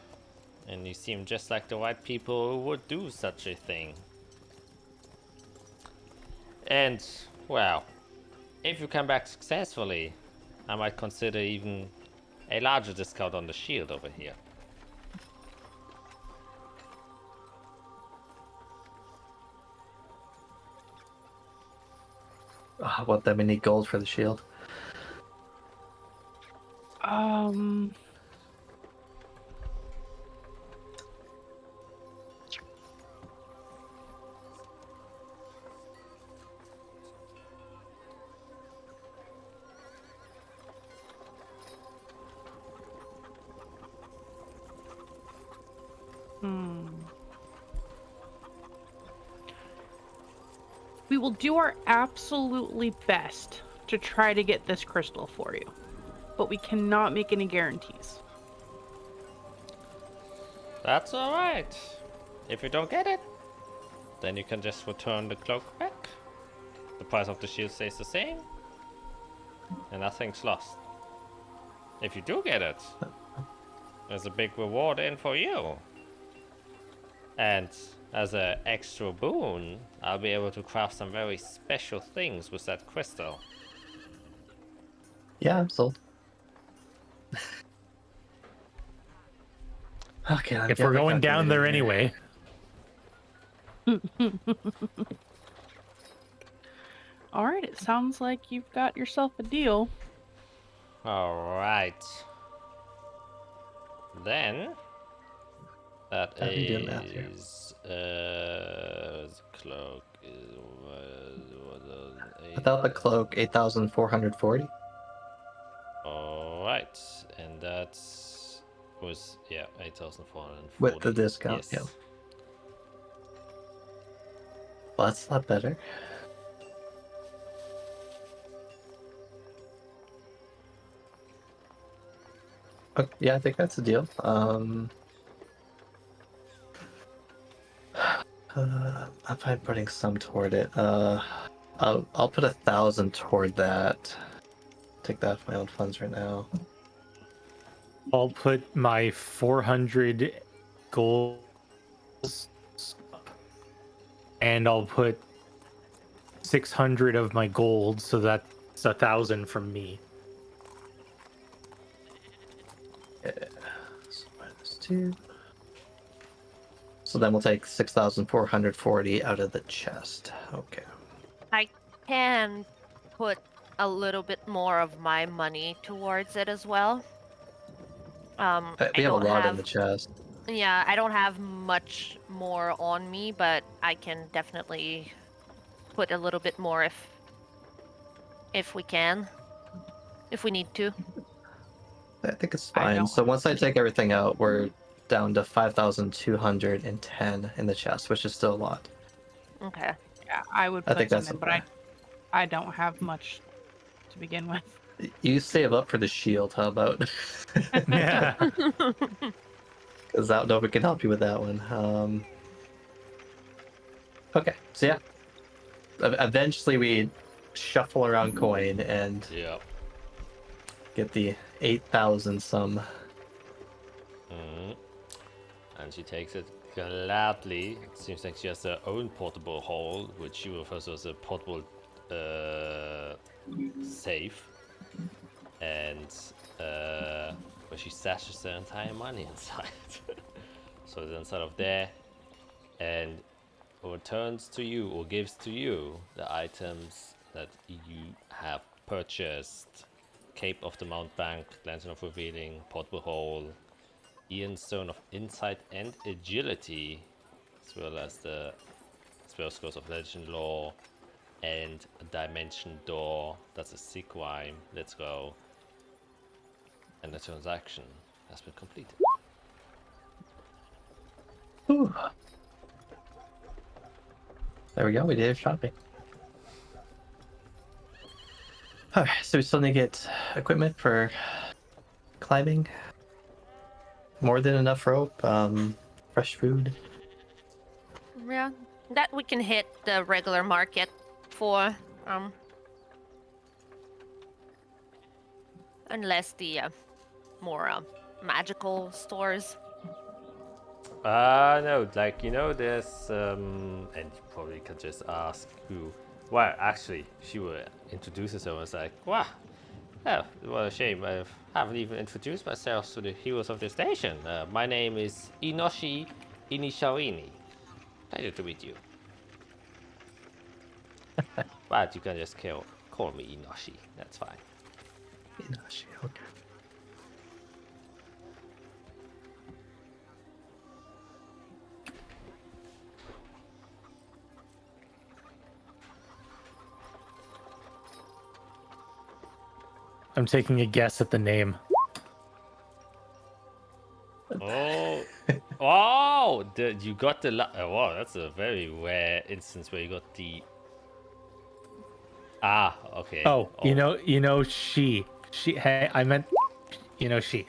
And you seem just like the right people who would do such a thing. And, well, if you come back successfully, I might consider even a larger discount on the shield over here. What, then we need gold for the shield? We will do our absolutely best to try to get this crystal for you. but we cannot make any guarantees. That's alright. If you don't get it, then you can just return the cloak back. The price of the shield stays the same, and nothing's lost. If you do get it, there's a big reward in for you. And as an extra boon, I'll be able to craft some very special things with that crystal. Yeah, I'm sold. Okay, If we're going down there anyway. All right, it sounds like you've got yourself a deal. Alright. Then that I've been doing math here. is cloak is Without the cloak, 8,440. Alright, and that was 8,440 With the discount, yes. yeah. Well, that's a lot better. Okay, yeah, I think that's the deal. I'm fine putting some toward it. I'll put 1,000 toward that. Take that off my own funds right now. I'll put my 400 gold, and I'll put 600 of my gold, so that's 1,000 from me. Yeah. So minus 2. So then we'll take 6,440 out of the chest. Okay. I can put a little bit more of my money towards it as well. We have a lot in the chest. Yeah, I don't have much more on me, but I can definitely put a little bit more if we can. If we need to. I think it's fine. So once I take everything out, we're down to 5,210 in the chest, which is still a lot. Okay. Yeah, I would I put think some that's in, but okay. I don't have much to begin with. You save up for the shield, how about? Yeah. Because I don't know if we can help you with that one. Okay, so yeah. Eventually we shuffle around coin and Yeah. get the 8,000 some. And she takes it gladly. It seems like she has her own portable hole, which she refers to as a portable safe. And where she stashes her entire money inside. So it's inside of there. And returns to you, or gives to you, the items that you have purchased. Cape of the Mountebank, Lantern of Revealing, Portable Hole, Ian Stone of Insight and Agility, as well as the Spell Scrolls of Legend Lore, and a Dimension Door. That's a sick rhyme. Let's go. And the transaction has been completed. Whew. There we go, we did shopping. Alright, so we still need to get equipment for climbing. More than enough rope, fresh food. Yeah, that we can hit the regular market for. Unless the more magical stores. No, like, there's, and you probably can just ask who. Well, actually, she will introduce herself and was like, wow, oh, what a shame. I haven't even introduced myself to the heroes of this nation. My name is Inoshi Inisharini. Pleasure to meet you. But you can just call me Inoshi. That's fine. Inoshi, okay. I'm taking a guess at the name. Oh, oh! You got the. Wow, that's a very rare instance where you got the. Ah, okay. Oh, she Hey, I meant, she.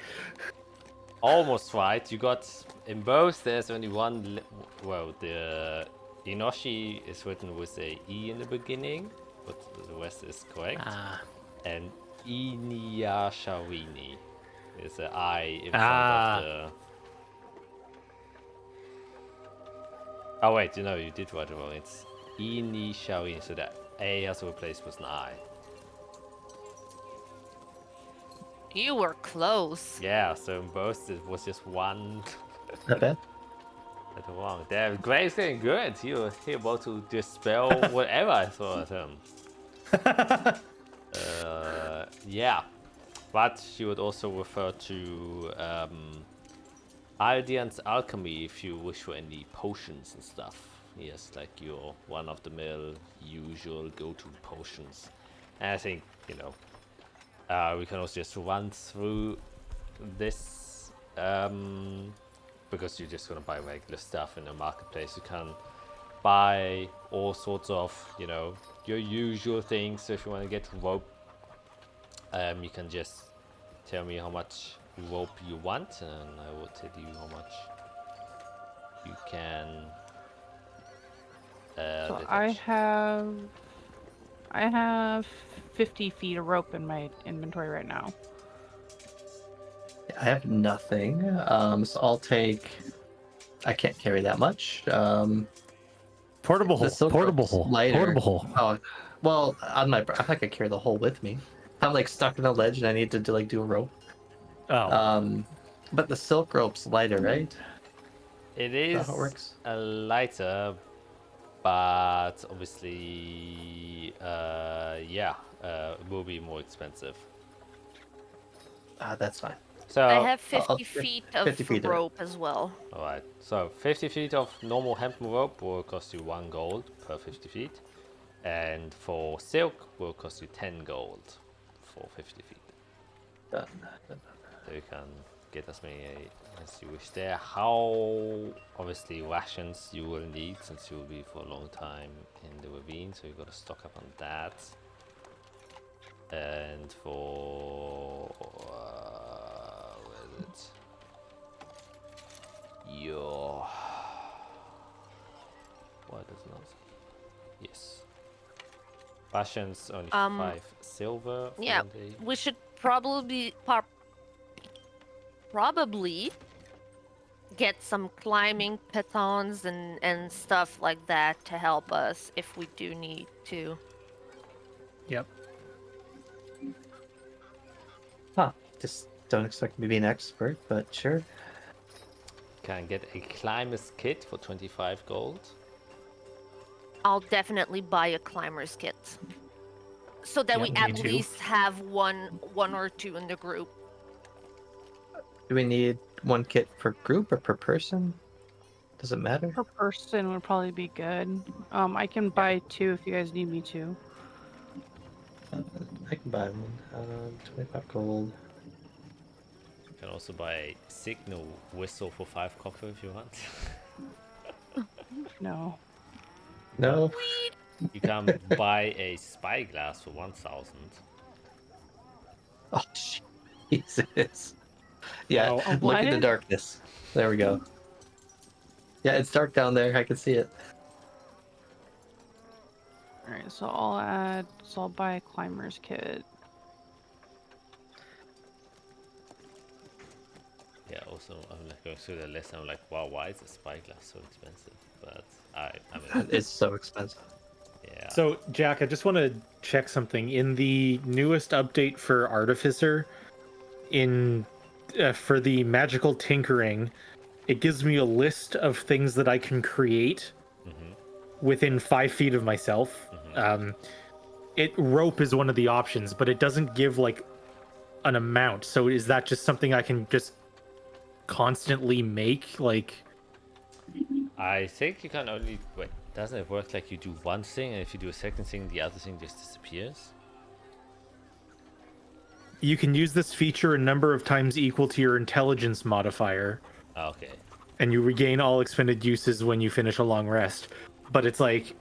Almost right. You got in both. There's only one. Well, the Inoshi is written with a E in the beginning, but the rest is correct. Ah. And Iniyashawini is an I in front Ah. of the. Oh wait, you did write it wrong. It's Inishawini, so that A has to replace with an I. You were close. Yeah, so in both it was just one. Not bad. That's wrong. Damn, Gray's getting good. He about to dispel whatever I throw at him. Yeah, but she would also refer to Aldian's alchemy if you wish for any potions and stuff. Yes, like your one-of-the-mill usual go-to potions. And I think we can also just run through this because you're just gonna buy regular stuff in the marketplace. You can buy all sorts of your usual things. So if you want to get rope, you can just tell me how much rope you want, and I will tell you how much you can. So detach. I have 50 feet of rope in my inventory right now. I have nothing. So I'll take. I can't carry that much. Portable The hole. silk Portable rope's hole. lighter. Portable hole. Oh, well, on my. I think I could carry the hole with me. I'm like stuck in a ledge and I need to do a rope. Oh. But the silk rope's lighter, right? It Is that is how it works? a lighter, but obviously, it will be more expensive. That's fine. So I have I'll- 50 feet of 50 feet of it. rope as well. Alright, so 50 feet of normal hemp rope will cost you 1 gold per 50 feet. And for silk will cost you 10 gold for 50 feet. Done. So you can get as many as you wish there. How, obviously rations you will need since you will be for a long time in the ravine. So you got to stock up on that. And for, where is it? Why does it not? Yes. Rations only 5 silver. For Yeah, 1 day. we should probably get some climbing pitons and stuff like that to help us if we do need to. Yep. Huh. Just don't expect me to be an expert, but sure. Can get a climber's kit for 25 gold. I'll definitely buy a climber's kit. So that we Yep, me at too. least have one or two in the group. Do we need one kit per group or per person? Does it matter? Per person would probably be good. I can buy 2 if you guys need me to. I can buy one. 25 gold. You can also buy a signal whistle for 5 copper if you want. No. No. You can buy a spyglass for 1,000. Oh, Jesus. Yeah, Oh, look what? into darkness. There we go. Yeah, it's dark down there. I can see it. Alright, so I'll buy a climber's kit. Yeah, also I'm like going through the list. I'm like, wow, why is a spyglass so expensive? But I mean, It's so expensive. yeah. So, Jack, I just want to check something. In the newest update for Artificer, for the magical tinkering, it gives me a list of things that I can create within 5 feet of myself. Rope is one of the options, but it doesn't give like an amount. So is that just something I can just constantly make? Like, I think you can only wait. Doesn't it work like you do one thing, and if you do a second thing, the other thing just disappears? you can use this feature a number of times equal to your intelligence modifier, Okay. and you regain all expended uses when you finish a long rest. But it's like,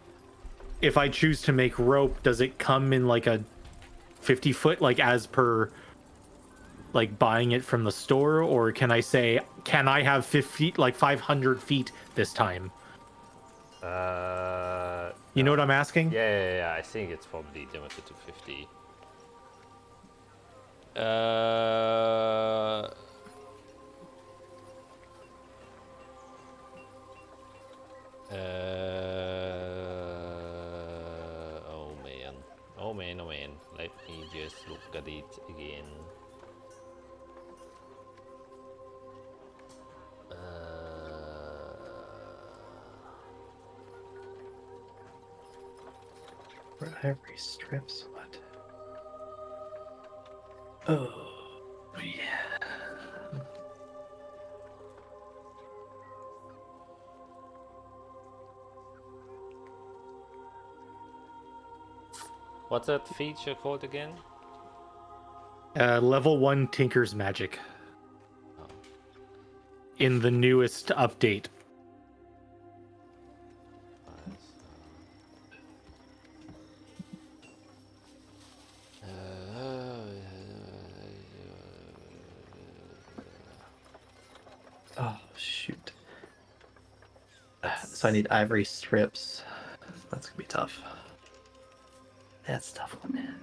if I choose to make rope, does it come in like a 50 foot, like as per like buying it from the store, or can I say, can I have 500 feet this time? You know what I'm asking? Yeah. I think it's probably limited to 50. Oh man. Let me just look at it again. Every strips. What? Oh, yeah. What's that feature called again? Level 1 Tinker's Magic. In the newest update. Oh, shoot. So I need ivory strips. That's gonna be tough. That's a tough one, man.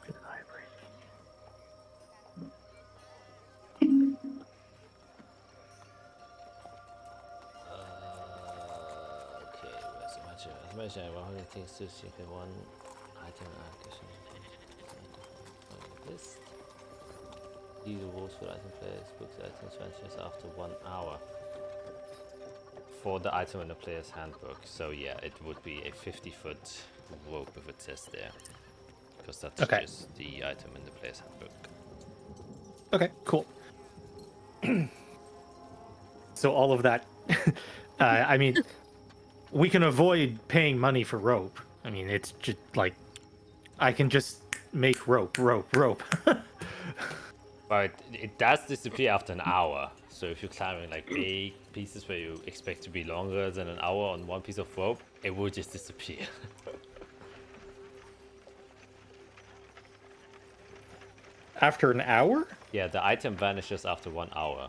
Good ivory. Okay, where's the match? As much as I want to think to see if one item list. These rules for item players books items vanishes after 1 hour. For the item in the player's handbook, so yeah, it would be a 50-foot rope if it says there, because that's just the item in the player's handbook. Okay, cool. So all of that, I mean, we can avoid paying money for rope. I mean, it's just like, I can just make rope. But it does disappear after an hour. So if you're climbing like big pieces where you expect to be longer than an hour on one piece of rope, it will just disappear. After an hour? Yeah, the item vanishes after 1 hour.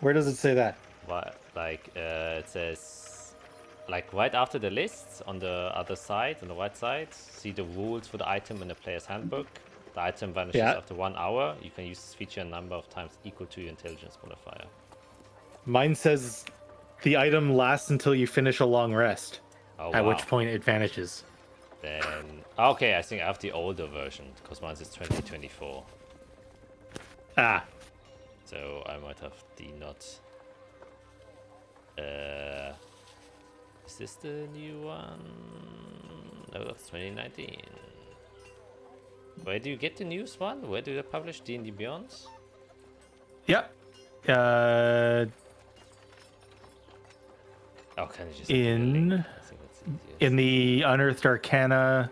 Where does it say that? But like it says, like right after the lists on the other side, on the right side, see the rules for the item in the player's handbook. The item vanishes after 1 hour. You can use this feature a number of times equal to your intelligence modifier. Mine says the item lasts until you finish a long rest, at which point it vanishes. Then, okay, I think I have the older version, because mine is 2024. Ah. So I might have the not... is this the new one? No, that's 2019. Where do you get the newest one? Where do they publish D&D Beyond? Yep. Oh, can you just in the Unearthed Arcana,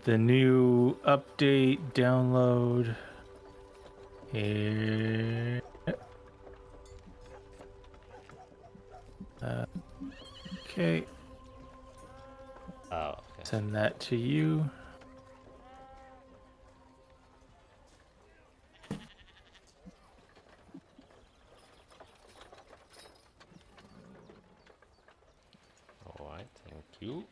the new update download. Here. Okay. Oh, okay. Send that to you. Alright, thank you.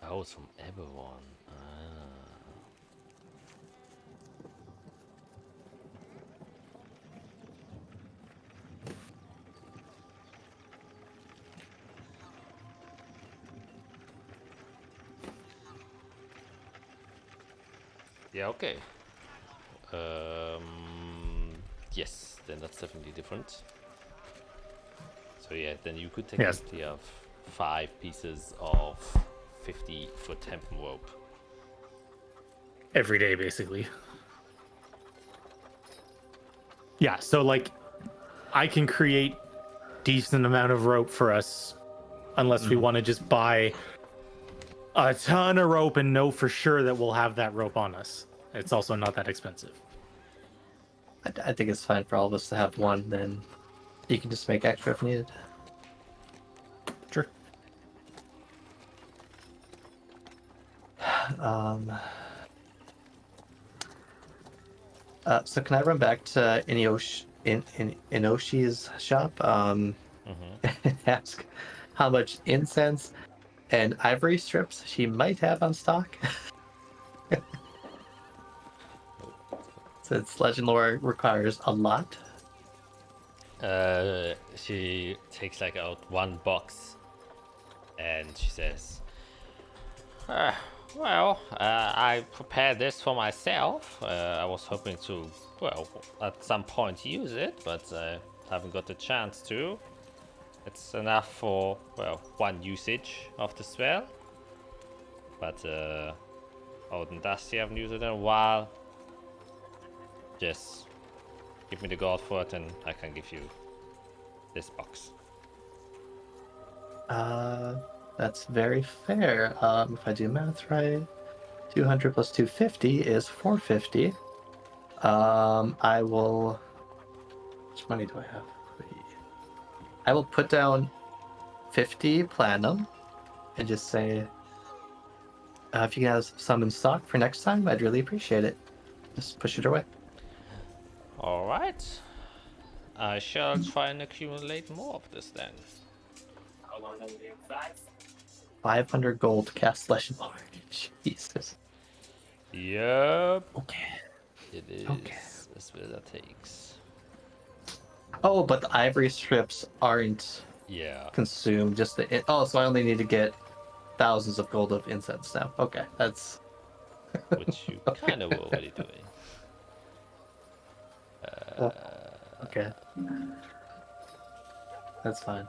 Oh, it's from everyone. Yeah, okay. Yes, then that's definitely different. So yeah, then you could technically have 5 pieces of 50-foot hempen rope. Every day, basically. Yeah, so like, I can create decent amount of rope for us, unless we want to just buy a ton of rope and know for sure that we'll have that rope on us. It's also not that expensive. I think it's fine for all of us to have one then. You can just make extra if needed. Sure. So can I run back to Inoshi's shop and ask how much incense and ivory strips she might have on stock? Since legend lore requires a lot. She takes like out one box, and she says, "Well, I prepared this for myself. I was hoping to, well, at some point use it, but I haven't got the chance to. It's enough for, well, one usage of the spell. But other than that, I haven't used it in a while. Just give me the gold for it, and I can give you this box." That's very fair. If I do math right, 200 plus 250 is 450. I will. How much money do I have? I will put down 50 platinum and just say, if you can have some in stock for next time, I'd really appreciate it. Just push it away. All right. I shall try and accumulate more of this then. 500 gold to cast Legend Lore. Jesus. Yep. Okay. It is. Okay. That's what that takes. Oh, but the ivory strips aren't Yeah. consumed. Just the. Oh, so I only need to get thousands of gold of incense now. Okay, that's. Which you kind of were already doing. Okay. That's fine.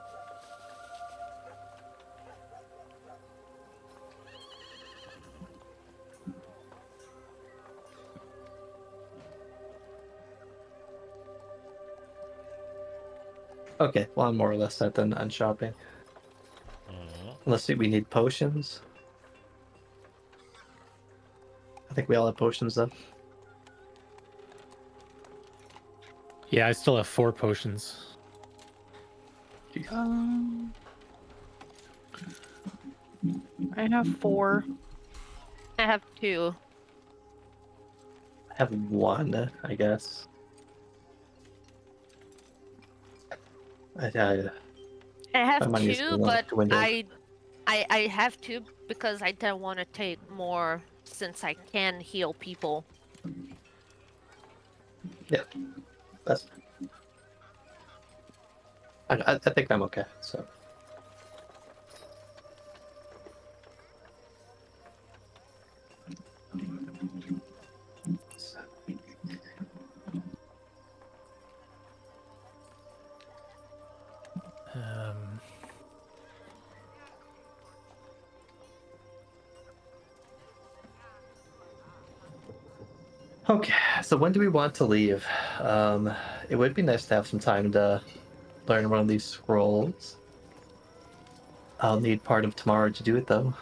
Okay, well, I'm more or less set then on shopping. Unless we need potions. I think we all have potions though. Yeah, I still have 4 potions. I have 4. I have 2. I have 1, I guess. I have My money is 2, going out but the window. I have 2 because I don't want to take more since I can heal people. Yeah, that's. I think I'm okay. So. Okay, so when do we want to leave? It would be nice to have some time to learn one of these scrolls. I'll need part of tomorrow to do it, though.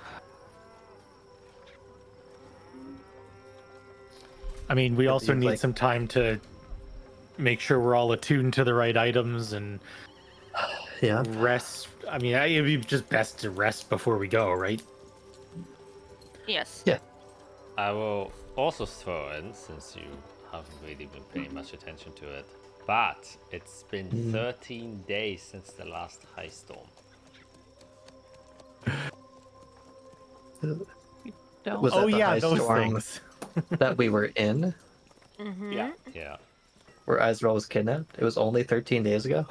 I mean, we But also you, need like- some time to make sure we're all attuned to the right items and Yeah. rest. I mean, it'd be just best to rest before we go, right? Yes. Yeah. I will also throw in, since you haven't really been paying much attention to it, but it's been 13 days since the last high storm. Don't. Was that Oh the yeah, high those storm things. that we were in, Mm-hmm. Yeah. Yeah. where Azrael was kidnapped? It was only 13 days ago.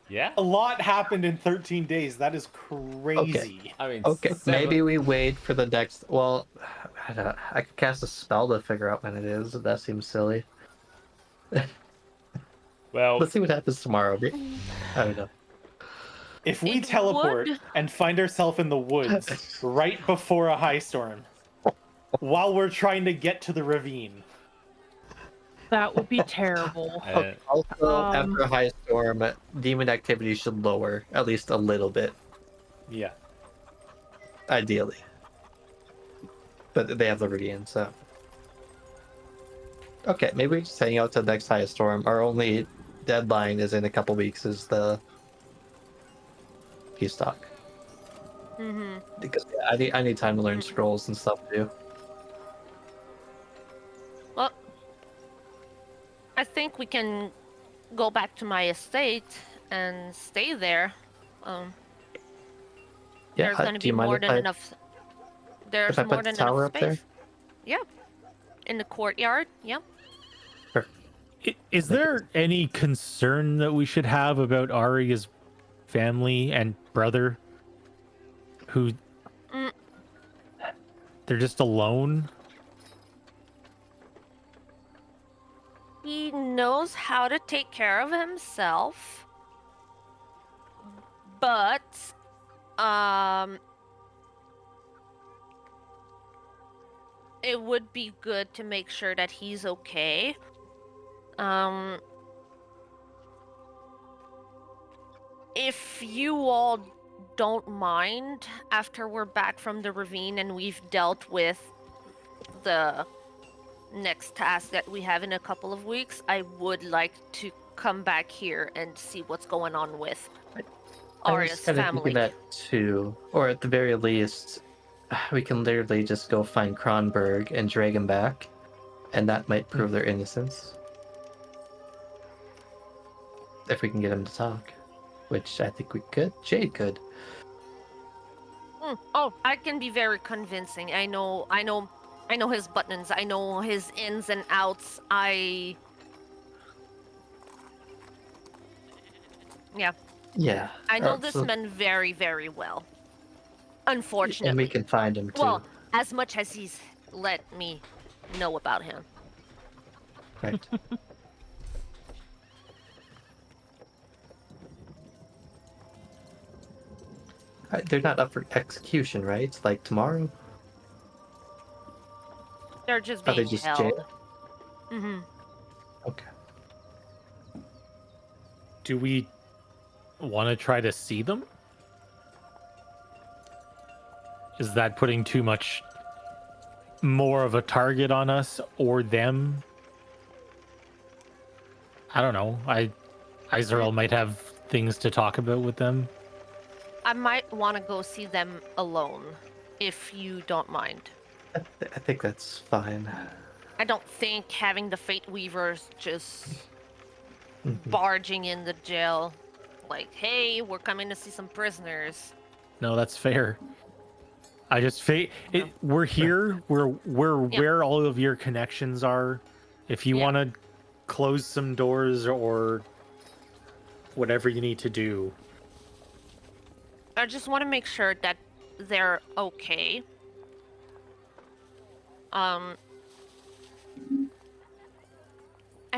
Yeah? A lot happened in 13 days. That is crazy. I mean, Okay, 7 maybe we wait for the next. Well, I could cast a spell to figure out when it is. That seems silly. Well, Let's see what happens tomorrow. I don't know. If we It teleport would. and find ourselves in the woods right before a high storm, while we're trying to get to the ravine, That would be terrible. Also, Um, after a high storm, demon activity should lower at least a little bit, yeah. ideally. But they have the ravine, so. Okay, maybe we just hang out till next highest storm. Our only deadline is in a couple weeks. Is the peace talk. Mm-hmm. Because I need time to learn scrolls and stuff too. Well, I think we can go back to my estate and stay there. Um, Yeah, there's gonna do be you mind more if than I enough. There's put more the than tower enough up there? space. Yeah. In the courtyard. Yep. Is there any concern that we should have about Aria's family and brother? Who Mm. they're just alone? He knows how to take care of himself, but it would be good to make sure that he's okay. If you all don't mind, after we're back from the ravine and we've dealt with the next task that we have in a couple of weeks, I would like to come back here and see what's going on with I was Arya's kind of family. thinking that too. Or at the very least, we can literally just go find Kronberg and drag him back, and that might prove their innocence. If we can get him to talk, which I think we could. Jade could. Oh, I can be very convincing. I know his buttons. I know his ins and outs. Yeah, Yeah. I know this man very, very well. Unfortunately. And we can find him too. Well, as much as he's let me know about him. Right. They're not up for execution, right? It's like tomorrow. They're just Are being they just held. jailed? Mm-hmm. Okay. Do we want to try to see them? Is that putting too much more of a target on us or them? I don't know. Israel might have things to talk about with them. I might want to go see them alone, if you don't mind. I think that's fine. I don't think having the Fate Weavers just Mhm. barging in the jail, like, hey, we're coming to see some prisoners. No, that's fair. I just we're here. We're where all of your connections are. If you want to close some doors or whatever you need to do. I just want to make sure that they're okay. I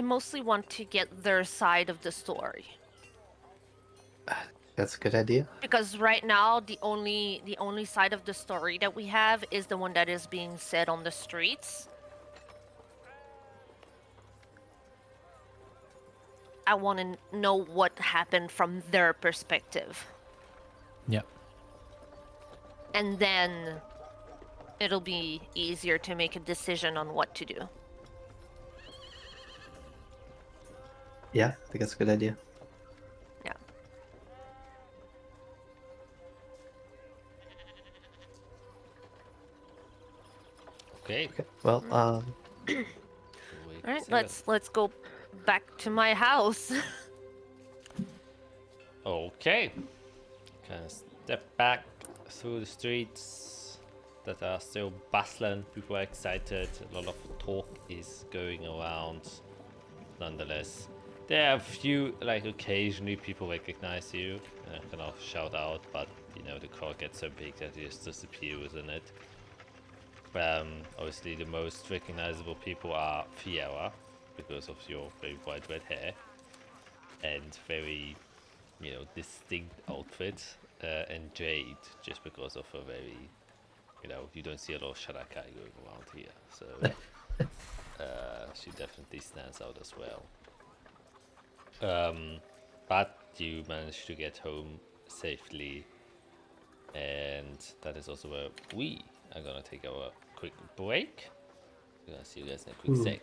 mostly want to get their side of the story. That's a good idea. Because right now the only side of the story that we have is the one that is being said on the streets. I want to know what happened from their perspective. Yep. And then it'll be easier to make a decision on what to do. Yeah, I think that's a good idea. Yeah. Okay. Well, All right, let's go back to my house. Okay. Kind of step back through the streets that are still bustling. People are excited. A lot of talk is going around. Nonetheless, there are a few, like occasionally people recognize you and kind of shout out, but you know the crowd gets so big that you just disappear within it. Obviously, the most recognizable people are Fiera because of your very bright red hair and very, you know, distinct outfit, and Jade just because of her very, you know, you don't see a lot of Sharakai going around here, so she definitely stands out as well. But you managed to get home safely, and that is also where we are gonna take our quick break. We're gonna see you guys in a quick sec.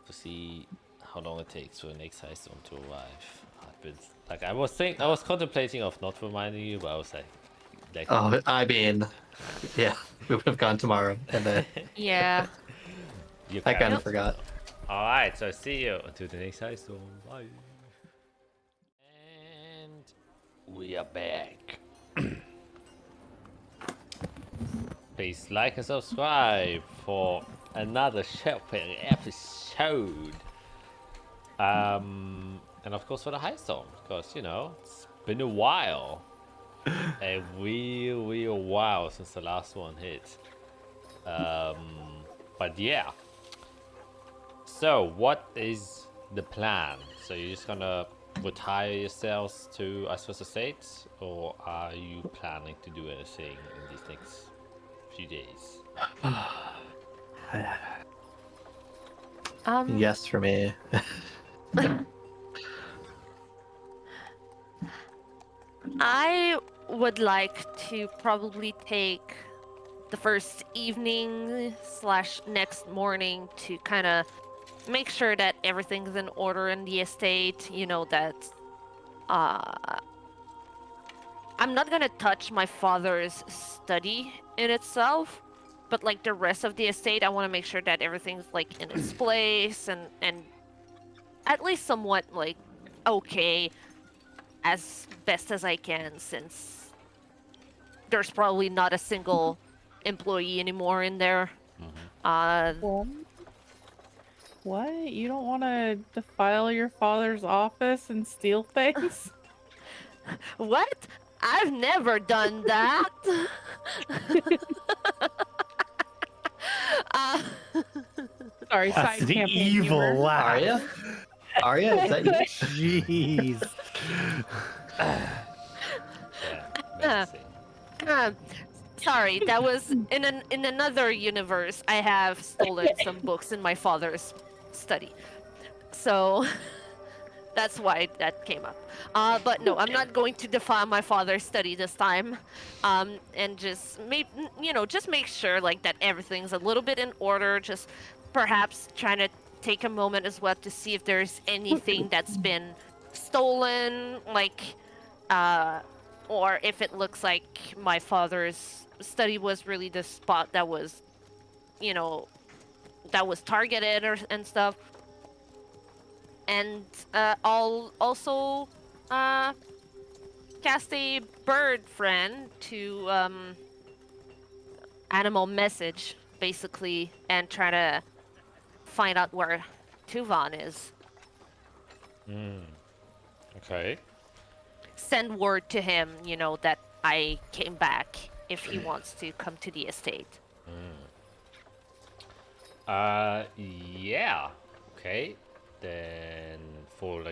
to see how long it takes for the next high storm to arrive. I was contemplating of not reminding you, but I was like Oh, I mean, yeah, we would have gone tomorrow, and then Yeah. I kind of forgot. All right, so see you until the next high storm. Bye. And we are back. Please like and subscribe for another Roleplaying episode. And of course for the high storm, because it's been a while. A real while since the last one hit. But yeah. So what is the plan? So you're just gonna retire yourselves to Iceverse Estate, or are you planning to do anything in these next few days? Yes, for me. I would like to probably take the first evening / next morning to kind of make sure that everything's in order in the estate. That I'm not gonna touch my father's study in itself, but like the rest of the estate, I want to make sure that everything's like in its place and at least somewhat like okay, as best as I can, since there's probably not a single employee anymore in there. What? You don't want to defile your father's office and steal things? What? I've never done that. Sorry, That's side the campaign evil humor. laugh. Arya, is that you? Jeez. Sorry, that was in another universe. I have stolen some books in my father's study, so that's why that came up. But no, I'm not going to defile my father's study this time, and just make sure like that everything's a little bit in order. Just perhaps trying to take a moment as well to see if there's anything that's been stolen, or if it looks like my father's study was really the spot that was, that was targeted and stuff. And I'll also cast a bird friend to animal message, basically, and try to find out where Tuvan is. Okay. Send word to him, that I came back if he wants to come to the estate. Yeah. Okay. Then for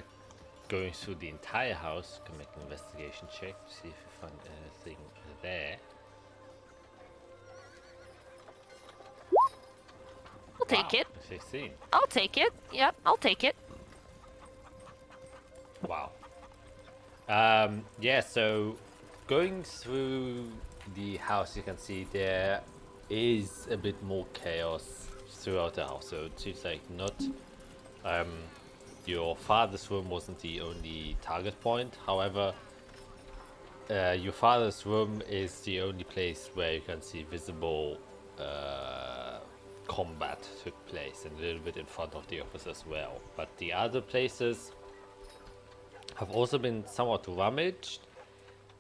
going through the entire house, you can make an investigation check to see if you find anything there. I'll take it. 16. I'll take it. Yep, I'll take it. Wow. Yeah, so going through the house, you can see there is a bit more chaos throughout the house. So it seems like not your father's room wasn't the only target point. However, your father's room is the only place where you can see visible combat took place, and a little bit in front of the office as well. But the other places have also been somewhat rummaged,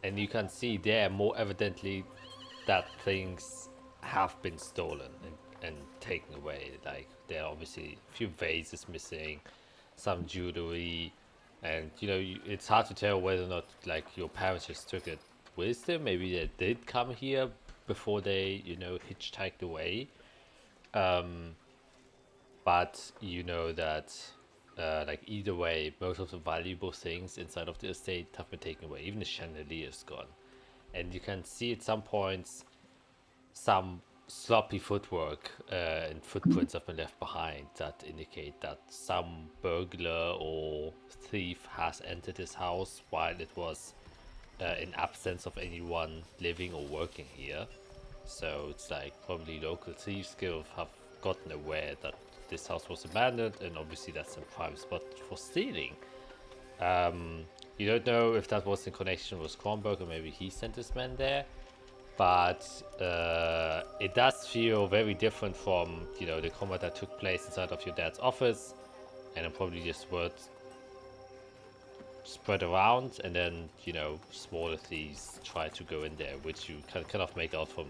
and you can see there more evidently that things have been stolen and taken away. Like there are obviously a few vases missing, some jewelry, and it's hard to tell whether or not like your parents just took it with them. Maybe they did come here before they hitchhiked away. But that like either way, most of the valuable things inside of the estate have been taken away. Even the chandelier is gone, and you can see at some points some sloppy footwork and footprints have been left behind that indicate that some burglar or thief has entered this house while it was in absence of anyone living or working here. So it's like probably local thieves guild have gotten aware that this house was abandoned, and obviously that's a prime spot for stealing. You don't know if that was in connection with Kronberg, or maybe he sent his men there, but it does feel very different from, you know, the combat that took place inside of your dad's office, and then probably just word spread around, and then, you know, smaller thieves try to go in there, which you can kind of make out from,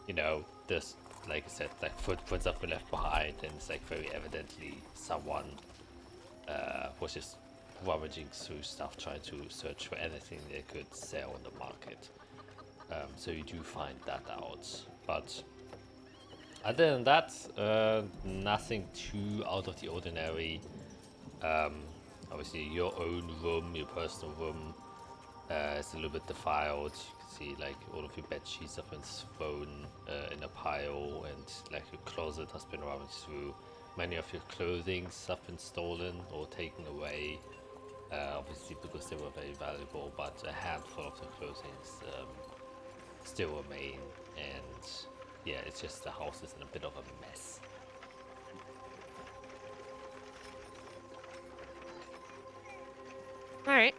you know, this, like I said, like footprints have been left behind, and it's like very evidently someone was just ravaging through stuff, trying to search for anything they could sell on the market. So you do find that out, but other than that, nothing too out of the ordinary. Obviously your own room, your personal room, is a little bit defiled. You can see like all of your bed sheets have been thrown in a pile, and like your closet has been rummaged through. Many of your clothing have been stolen or taken away, obviously because they were very valuable, but a handful of the clothing still remain, and yeah, it's just the house is in a bit of a mess. All right.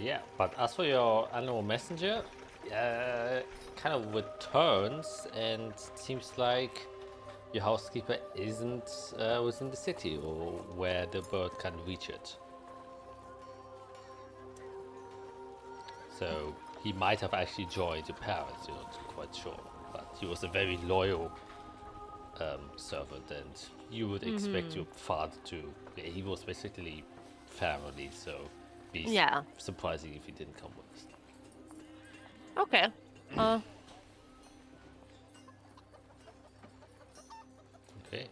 Yeah, but as for your animal messenger, kind of returns, and it seems like your housekeeper isn't within the city or where the bird can reach it. So he might have actually joined the parents, you're not quite sure, but he was a very loyal servant, and you would expect your father to. He was basically family, so be surprising if he didn't come with us. Okay. Okay.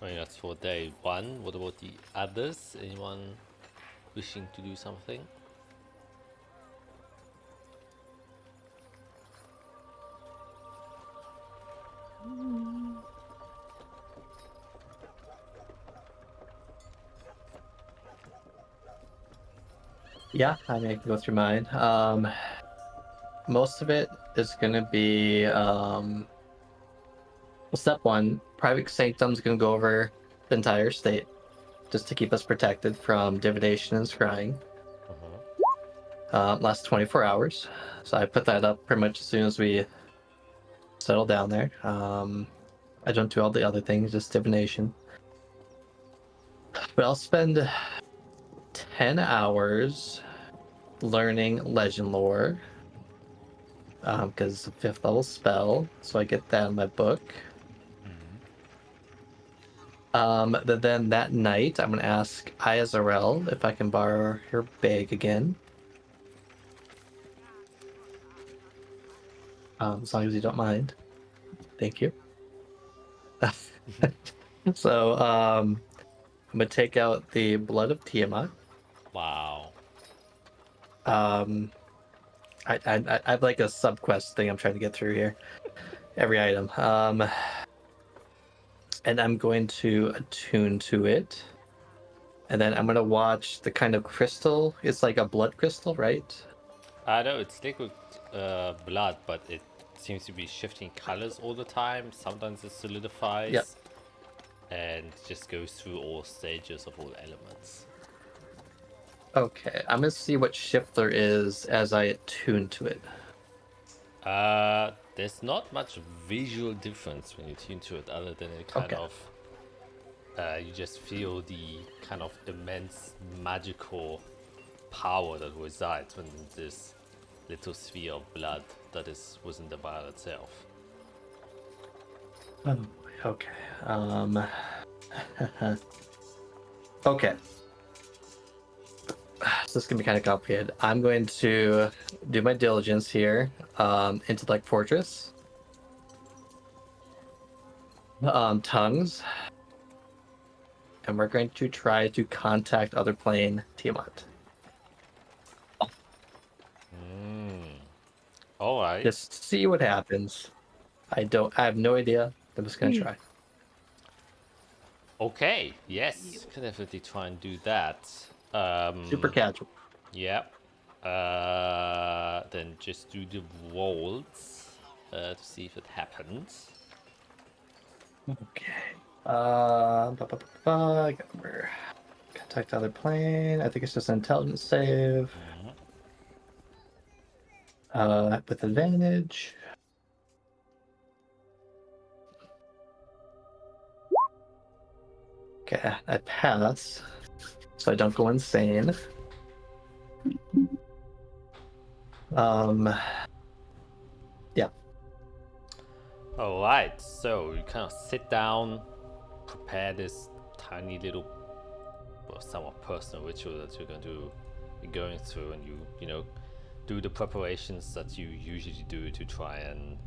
I mean, that's for day one. What about the others? Anyone wishing to do something? Yeah, I mean, I can go through mine. Most of it is gonna be well, step one, private sanctum's gonna go over the entire state, just to keep us protected from divination and scrying. Lasts 24 hours, so I put that up pretty much as soon as we settle down there. I don't do all the other things, just divination. But I'll spend 10 hours learning legend lore, because it's a 5th level spell, so I get that in my book. Then that night, I'm gonna ask Iazarel if I can borrow her bag again. As long as you don't mind. Thank you. So, I'm gonna take out the Blood of Tiamat. Wow. I have like a sub-quest thing I'm trying to get through here. Every item. And I'm going to attune to it. And then I'm going to watch the kind of crystal. It's like a blood crystal, right? I know it's liquid blood, but it seems to be shifting colors all the time. Sometimes it solidifies. Yep. And just goes through all stages of all elements. Okay, I'm going to see what shift there is as I attune to it. There's not much visual difference when you tune to it, other than it kind of you just feel the kind of immense magical power that resides within this little sphere of blood that is within the vial itself. Oh, okay. Okay. So this is gonna be kind of complicated. I'm going to do my diligence here. Intellect Fortress. Tongues. And we're going to try to contact other plane Tiamat. All right. Just see what happens. I have no idea. I'm just gonna try. Okay. Yes. Can definitely try and do that. Super casual. Yep. Then just do the rolls. to see if it happens. Okay. We're contact other plane. I think it's just an intelligence save. With advantage. Okay, I pass, so I don't go insane. Yeah. Alright, so you kind of sit down, prepare this tiny little, well, somewhat personal ritual that you're going to be going through, and you know, do the preparations that you usually do to try and,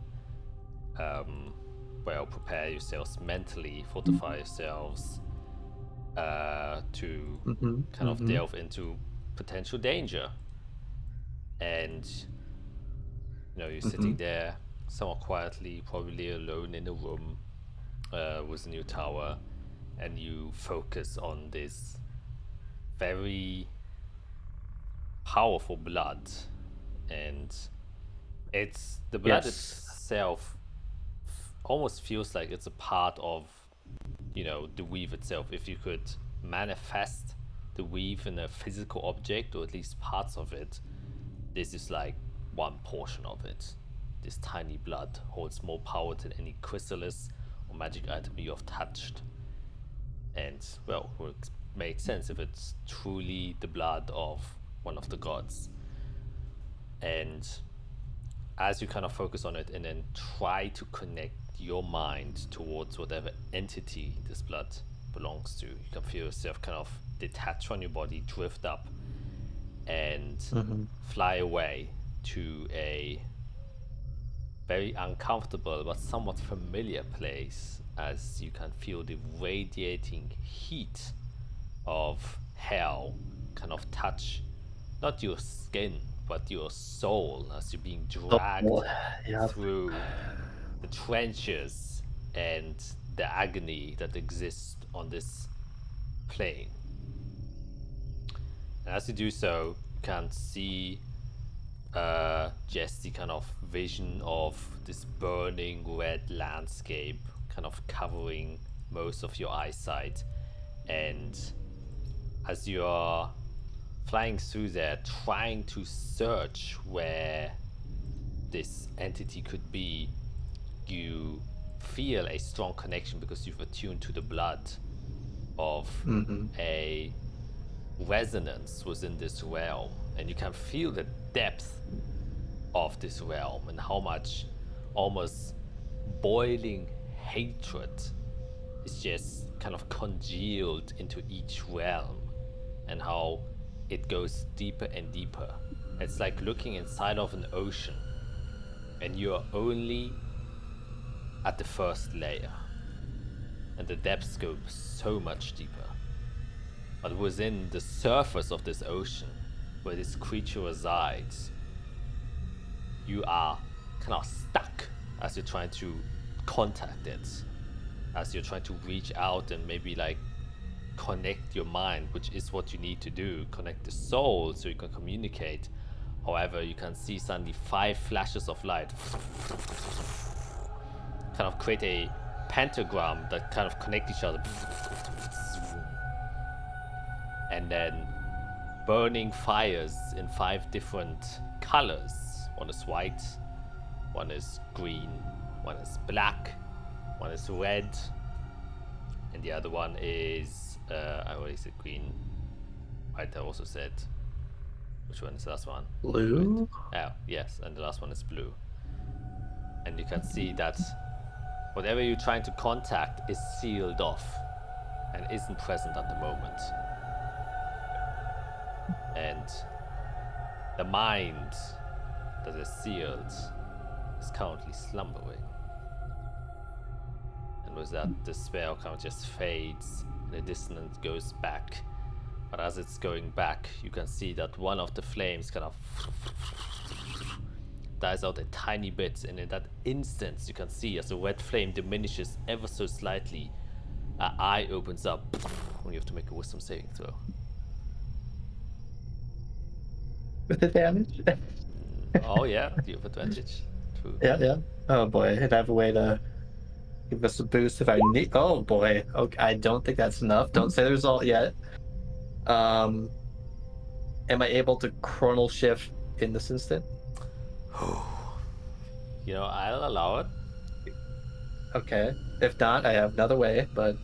well, prepare yourselves mentally, fortify yourselves, to kind of delve into potential danger. And you know, you're sitting there somewhat quietly, probably alone in a room with a new tower, and you focus on this very powerful blood. And it's the blood itself almost feels like it's a part of, you know, the weave itself. If you could manifest the weave in a physical object, or at least parts of it, this is like one portion of it. This tiny blood holds more power than any chrysalis or magic item you have touched. And, well, it would make sense if it's truly the blood of one of the gods. And as you kind of focus on it and then try to connect your mind towards whatever entity this blood belongs to, you can feel yourself kind of detach from your body, drift up, and fly away to a very uncomfortable but somewhat familiar place, as you can feel the radiating heat of hell kind of touch not your skin but your soul as you're being dragged through the trenches and the agony that exists on this plane. And as you do so, you can see just the kind of vision of this burning red landscape kind of covering most of your eyesight. And as you are flying through there, trying to search where this entity could be, you feel a strong connection because you've attuned to the blood of a resonance within this realm, and you can feel the depth of this realm and how much almost boiling hatred is just kind of congealed into each realm, and how it goes deeper and deeper. It's like looking inside of an ocean and you're only at the first layer, and the depths go so much deeper. But within the surface of this ocean, where this creature resides, you are kind of stuck as you're trying to contact it, as you're trying to reach out and maybe like connect your mind, which is what you need to do, connect the soul so you can communicate. However, you can see suddenly 5 flashes of light kind of create a pentagram that kind of connect each other, and then burning fires in 5 different colors. One is white, one is green, one is black, one is red, and the other one is I already said green. White I also said. Which one is the last one? Blue? Oh, yes, and the last one is blue. And you can see that whatever you're trying to contact is sealed off and isn't present at the moment. And the mind that is sealed is currently slumbering. And with that, the spell kind of just fades and the dissonance goes back. But as it's going back, you can see that one of the flames kind of dies out a tiny bit, and in that instant you can see as the red flame diminishes ever so slightly, an eye opens up when you have to make a wisdom saving throw. With advantage? Oh yeah, you have advantage. Yeah. Oh boy, and I have a way to give us a boost if I need. Oh boy. Okay, I don't think that's enough. Don't say the result yet. Am I able to chronal shift in this instant? You know, I'll allow it. Okay. If not, I have another way, but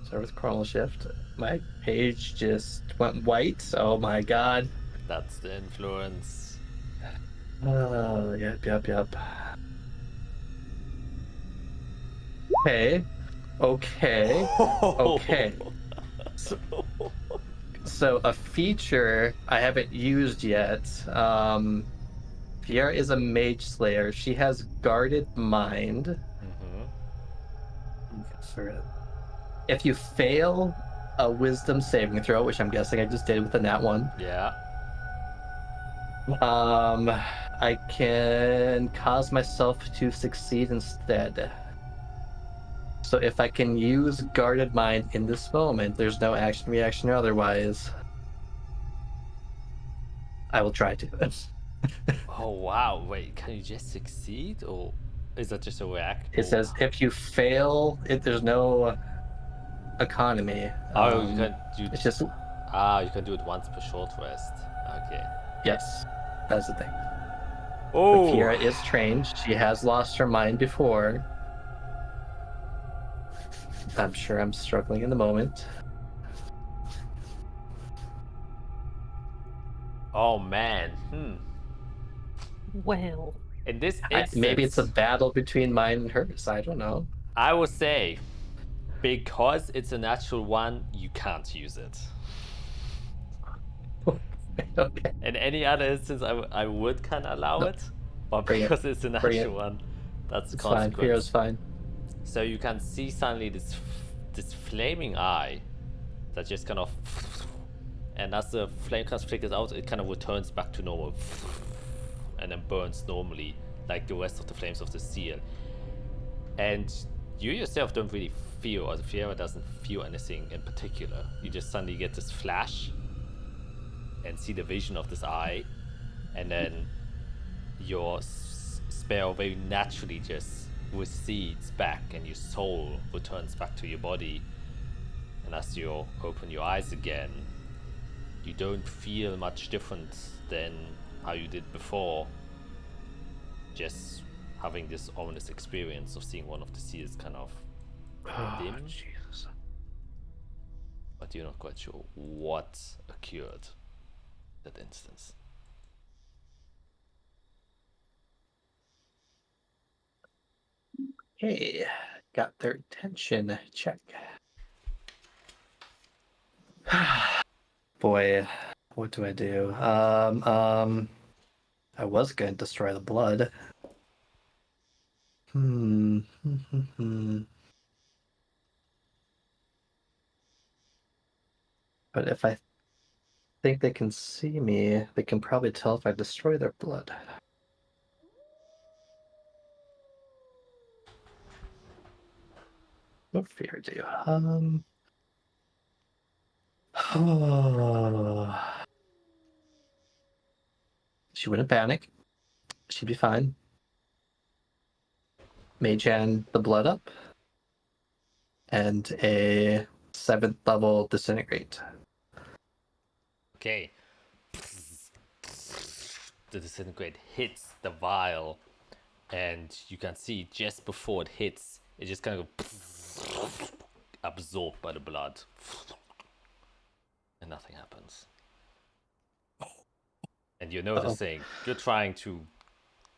start with chronal shift. My page just went white. Oh my god. That's the influence. Oh, yep. Okay. So a feature I haven't used yet. Fiera is a mage slayer. She has guarded mind. If you fail a wisdom saving throw, which I'm guessing I just did with the nat 1. Yeah. I can cause myself to succeed instead. So if I can use guarded mind in this moment, there's no action, reaction, or otherwise, I will try to. Oh wow! Wait, can you just succeed, or is that just a react? It says if you fail, there's no economy. Oh, you can do. It's just you can do it once per short rest. Okay. yes, that's the thing. Oh. But Fiera is trained. She has lost her mind before. I'm sure I'm struggling in the moment. Oh man. Well, In this instance, Maybe it's a battle between mine and hers. I don't know. I would say, because it's a natural one, you can't use it. Okay. In any other instance, I would kind of allow it, but Bring it. because it's a Bring it. natural one, that's the It's fine. consequence. Fieра's fine. So you can see suddenly this flaming eye that just kind of, and as the flame kind of flickers out, it kind of returns back to normal, and then burns normally like the rest of the flames of the seal. And you yourself don't really feel, or the Fiera doesn't feel anything in particular. You just suddenly get this flash and see the vision of this eye, and then your spell very naturally just recedes back and your soul returns back to your body. And as you open your eyes again, you don't feel much different than how you did before, just having this ominous experience of seeing one of the seals kind of dim. Jesus. But you're not quite sure what occurred that instance. Hey, got their attention. Check. Boy, what do I do? I was going to destroy the blood. But if I think they can see me, they can probably tell if I destroy their blood. What fear do? She wouldn't panic. She'd be fine. Mage hand the blood up. And a 7th level disintegrate. Okay. The disintegrate hits the vial, and you can see just before it hits, it just kind of absorbed by the blood, and nothing happens. And you're noticing you're trying to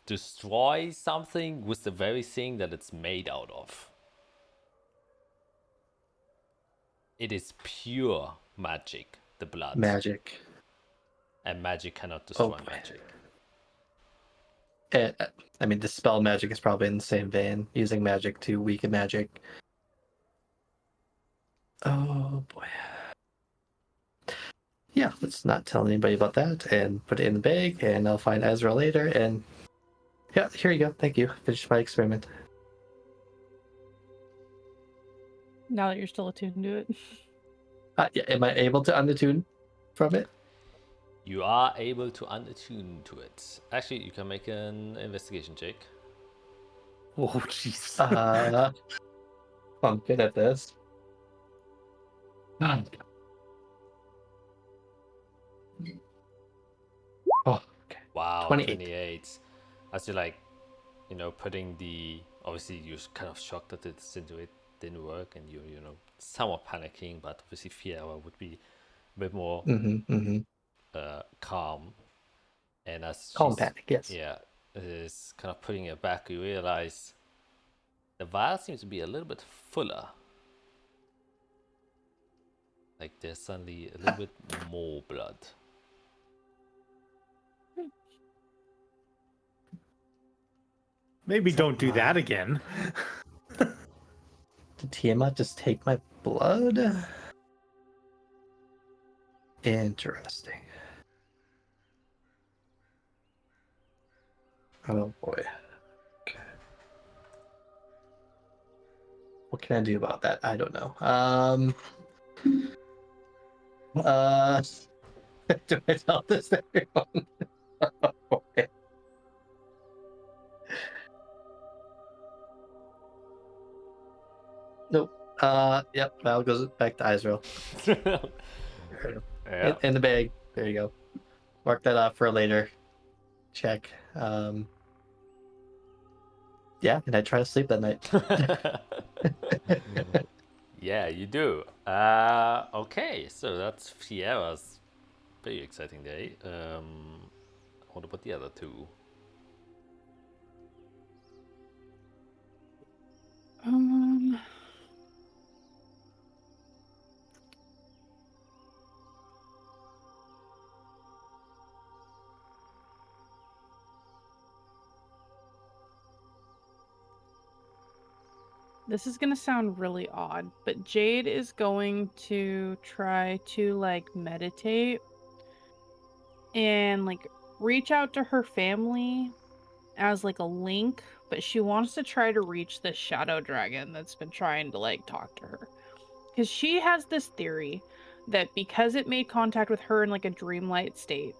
destroy something with the very thing that it's made out of. It is pure magic, the blood. Magic. And magic cannot destroy Okay. magic. I mean, dispel magic is probably in the same vein, using magic to weaken magic. Oh boy. Yeah, let's not tell anybody about that and put it in the bag, and I'll find Ezra later. And yeah, here you go. Thank you. Finished my experiment. now that you're still attuned to it. Yeah, am I able to unattune from it? You are able to unattune to it. Actually, you can make an investigation check. Oh, jeez. I'm good at this. Oh, okay. Wow, 28. 28. As you're like, putting the, obviously you're kind of shocked that it didn't work, and you're, somewhat panicking, but obviously Fiera would be a bit more calm. And as Calm panic, yes. Yeah, is kind of putting it back, you realize the vial seems to be a little bit fuller. Like there's suddenly a little bit more blood. Maybe don't do that again. Did Tiamat just take my blood? Interesting. Oh boy. Okay. What can I do about that? I don't know. Do I tell this to everyone? Oh boy. Nope. Yep. Val goes back to Israel. Yeah. In the bag. There you go. Mark that off for a later check. Yeah, and I try to sleep that night. Yeah, you do. Okay, so that's Fiera's very exciting day. What about the other two? This is gonna sound really odd, but Jade is going to try to meditate and reach out to her family as a link, but she wants to try to reach this shadow dragon that's been trying to talk to her. Because she has this theory that because it made contact with her in a dreamlight state,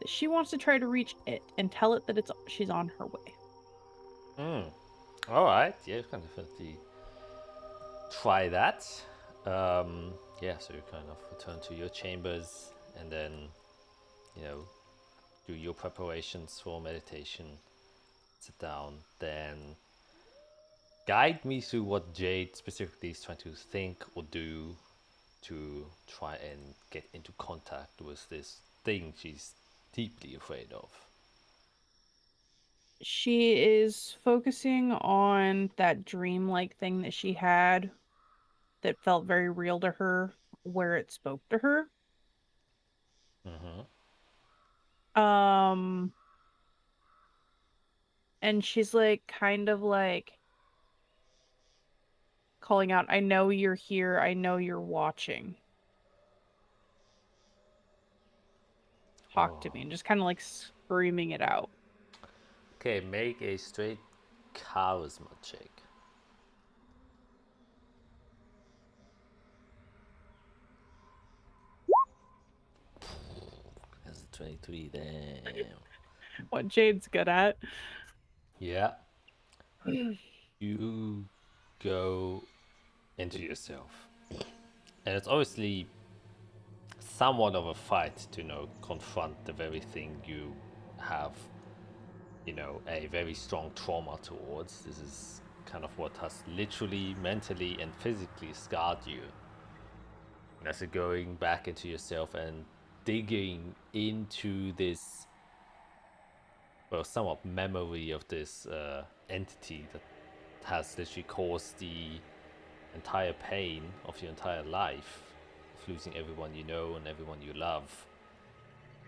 that she wants to try to reach it and tell it that she's on her way. All right, yeah, you can definitely try that. Yeah, so you kind of return to your chambers and then, do your preparations for meditation, sit down, then guide me through what Jade specifically is trying to think or do to try and get into contact with this thing she's deeply afraid of. She is focusing on that dream-like thing that she had that felt very real to her, where it spoke to her. And she's kind of calling out, I know you're here, I know you're watching. Talk to me, and just kind of screaming it out. Okay, make a straight charisma check. That's a 23, damn. What Jade's good at. Yeah. You go into yourself. And it's obviously somewhat of a fight to confront the very thing you have a very strong trauma towards. This is kind of what has literally, mentally, and physically scarred you. And as you're going back into yourself and digging into this, well, somewhat memory of this entity that has literally caused the entire pain of your entire life, of losing everyone you know and everyone you love.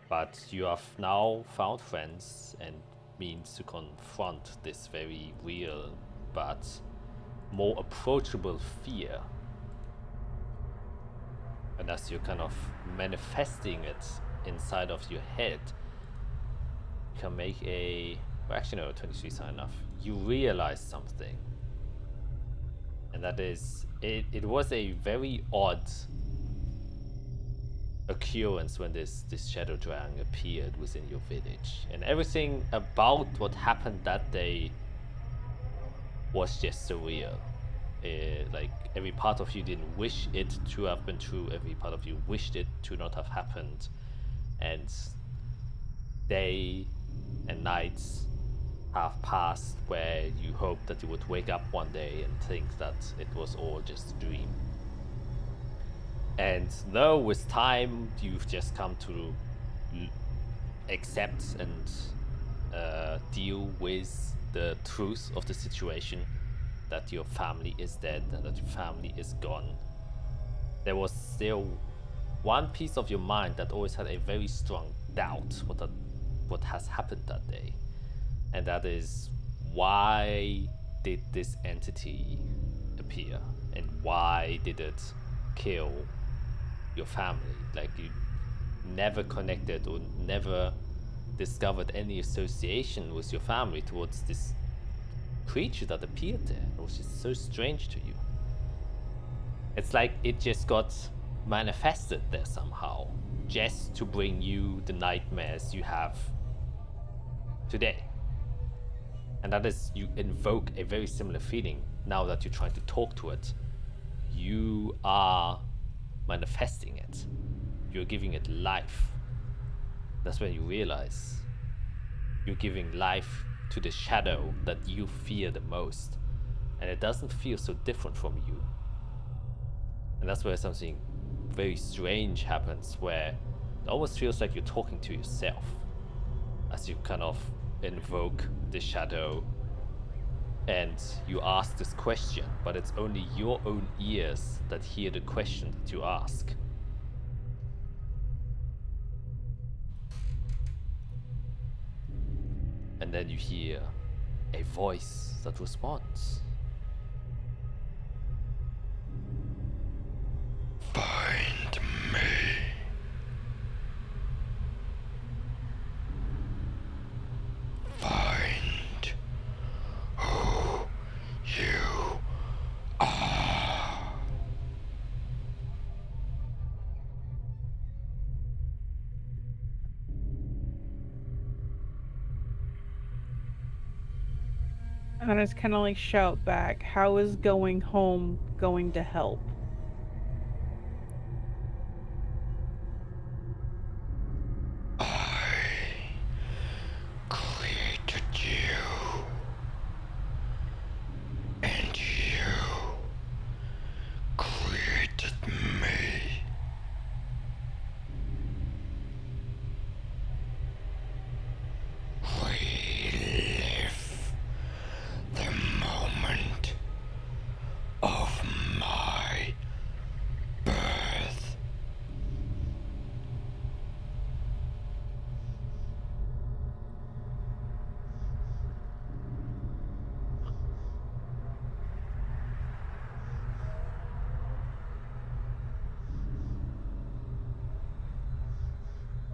But you have now found friends and means to confront this very real but more approachable fear. And as you're kind of manifesting it inside of your head, you can make well, actually no, 23 is not enough. You realize something. And that is, it was a very odd occurrence when this shadow dragon appeared within your village, and everything about what happened that day was just surreal. Like every part of you didn't wish it to have been true, every part of you wished it to not have happened, and day and nights have passed where you hoped that you would wake up one day and think that it was all just a dream. And though with time you've just come to accept and deal with the truth of the situation, that your family is dead and that your family is gone, there was still one piece of your mind that always had a very strong doubt what has happened that day. And that is, why did this entity appear? And why did it kill your family? Like, you never connected or never discovered any association with your family towards this creature that appeared there. It was just so strange to you. It's like it just got manifested there somehow, just to bring you the nightmares you have today. And that is, you invoke a very similar feeling now that you're trying to talk to it. You are manifesting it. You're giving it life. That's when you realize you're giving life to the shadow that you fear the most. And it doesn't feel so different from you. And that's where something very strange happens, where it almost feels like you're talking to yourself as you kind of invoke the shadow and you ask this question, but it's only your own ears that hear the question that you ask. And then you hear a voice that responds. Find me. Find who you are. And I just kind of like shout back, how is going home going to help? I created you, and you created me. Relive the moment of my birth.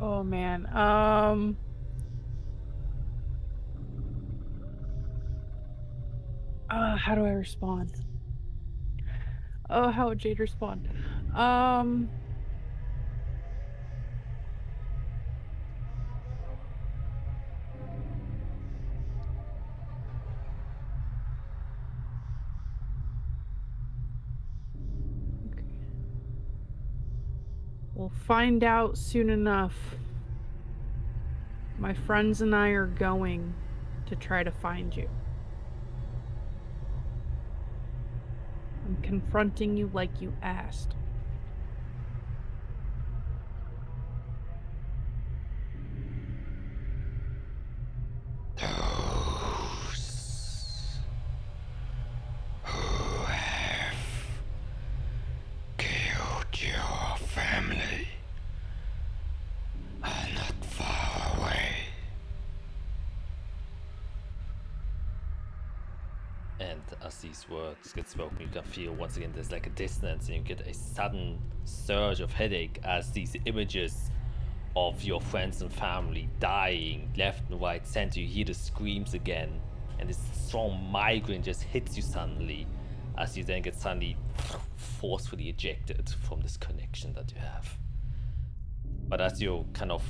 Oh man. How do I respond? Oh, how would Jade respond? Okay. We'll find out soon enough. My friends and I are going to try to find you. I'm confronting you like you asked. Those who have killed your family are not far away. And as these words get spoken, you can feel once again there's like a dissonance, and you get a sudden surge of headache as these images of your friends and family dying left and right center. You hear the screams again, and this strong migraine just hits you suddenly as you then get suddenly forcefully ejected from this connection that you have. But as you kind of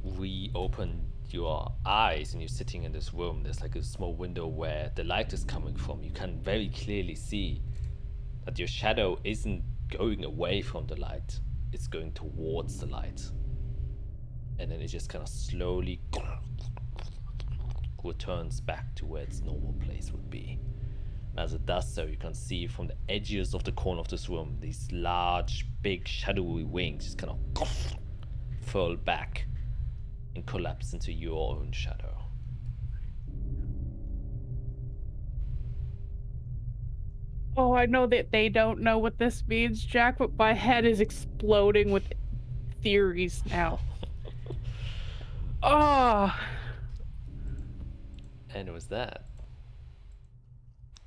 reopen your eyes and you're sitting in this room, there's like a small window where the light is coming from. You can very clearly see that your shadow isn't going away from the light, it's going towards the light. And then it just kind of slowly returns back to where its normal place would be. And as it does so, you can see from the edges of the corner of this room, these large, big, shadowy wings just kind of furl back and collapse into your own shadow. Oh, I know that they don't know what this means, Jack, but my head is exploding with theories now. Oh. And with that,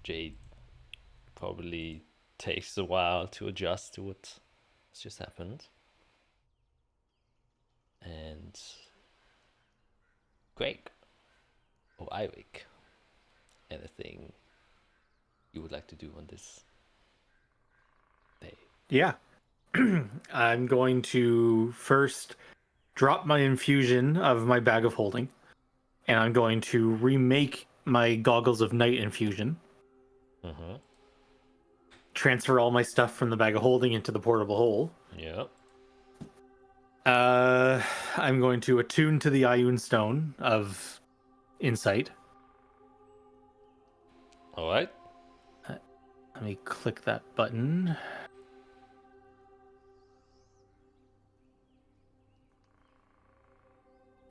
Jade probably takes a while to adjust to what has just happened. And Greg or Eirik, anything you would like to do on this day? Yeah. I'm going to first drop my infusion of my bag of holding, and I'm going to remake my goggles of night infusion. Mm-hmm. Transfer all my stuff from the bag of holding into the portable hole. Yep. I'm going to attune to the Ioun Stone of Insight. All right. Let me click that button.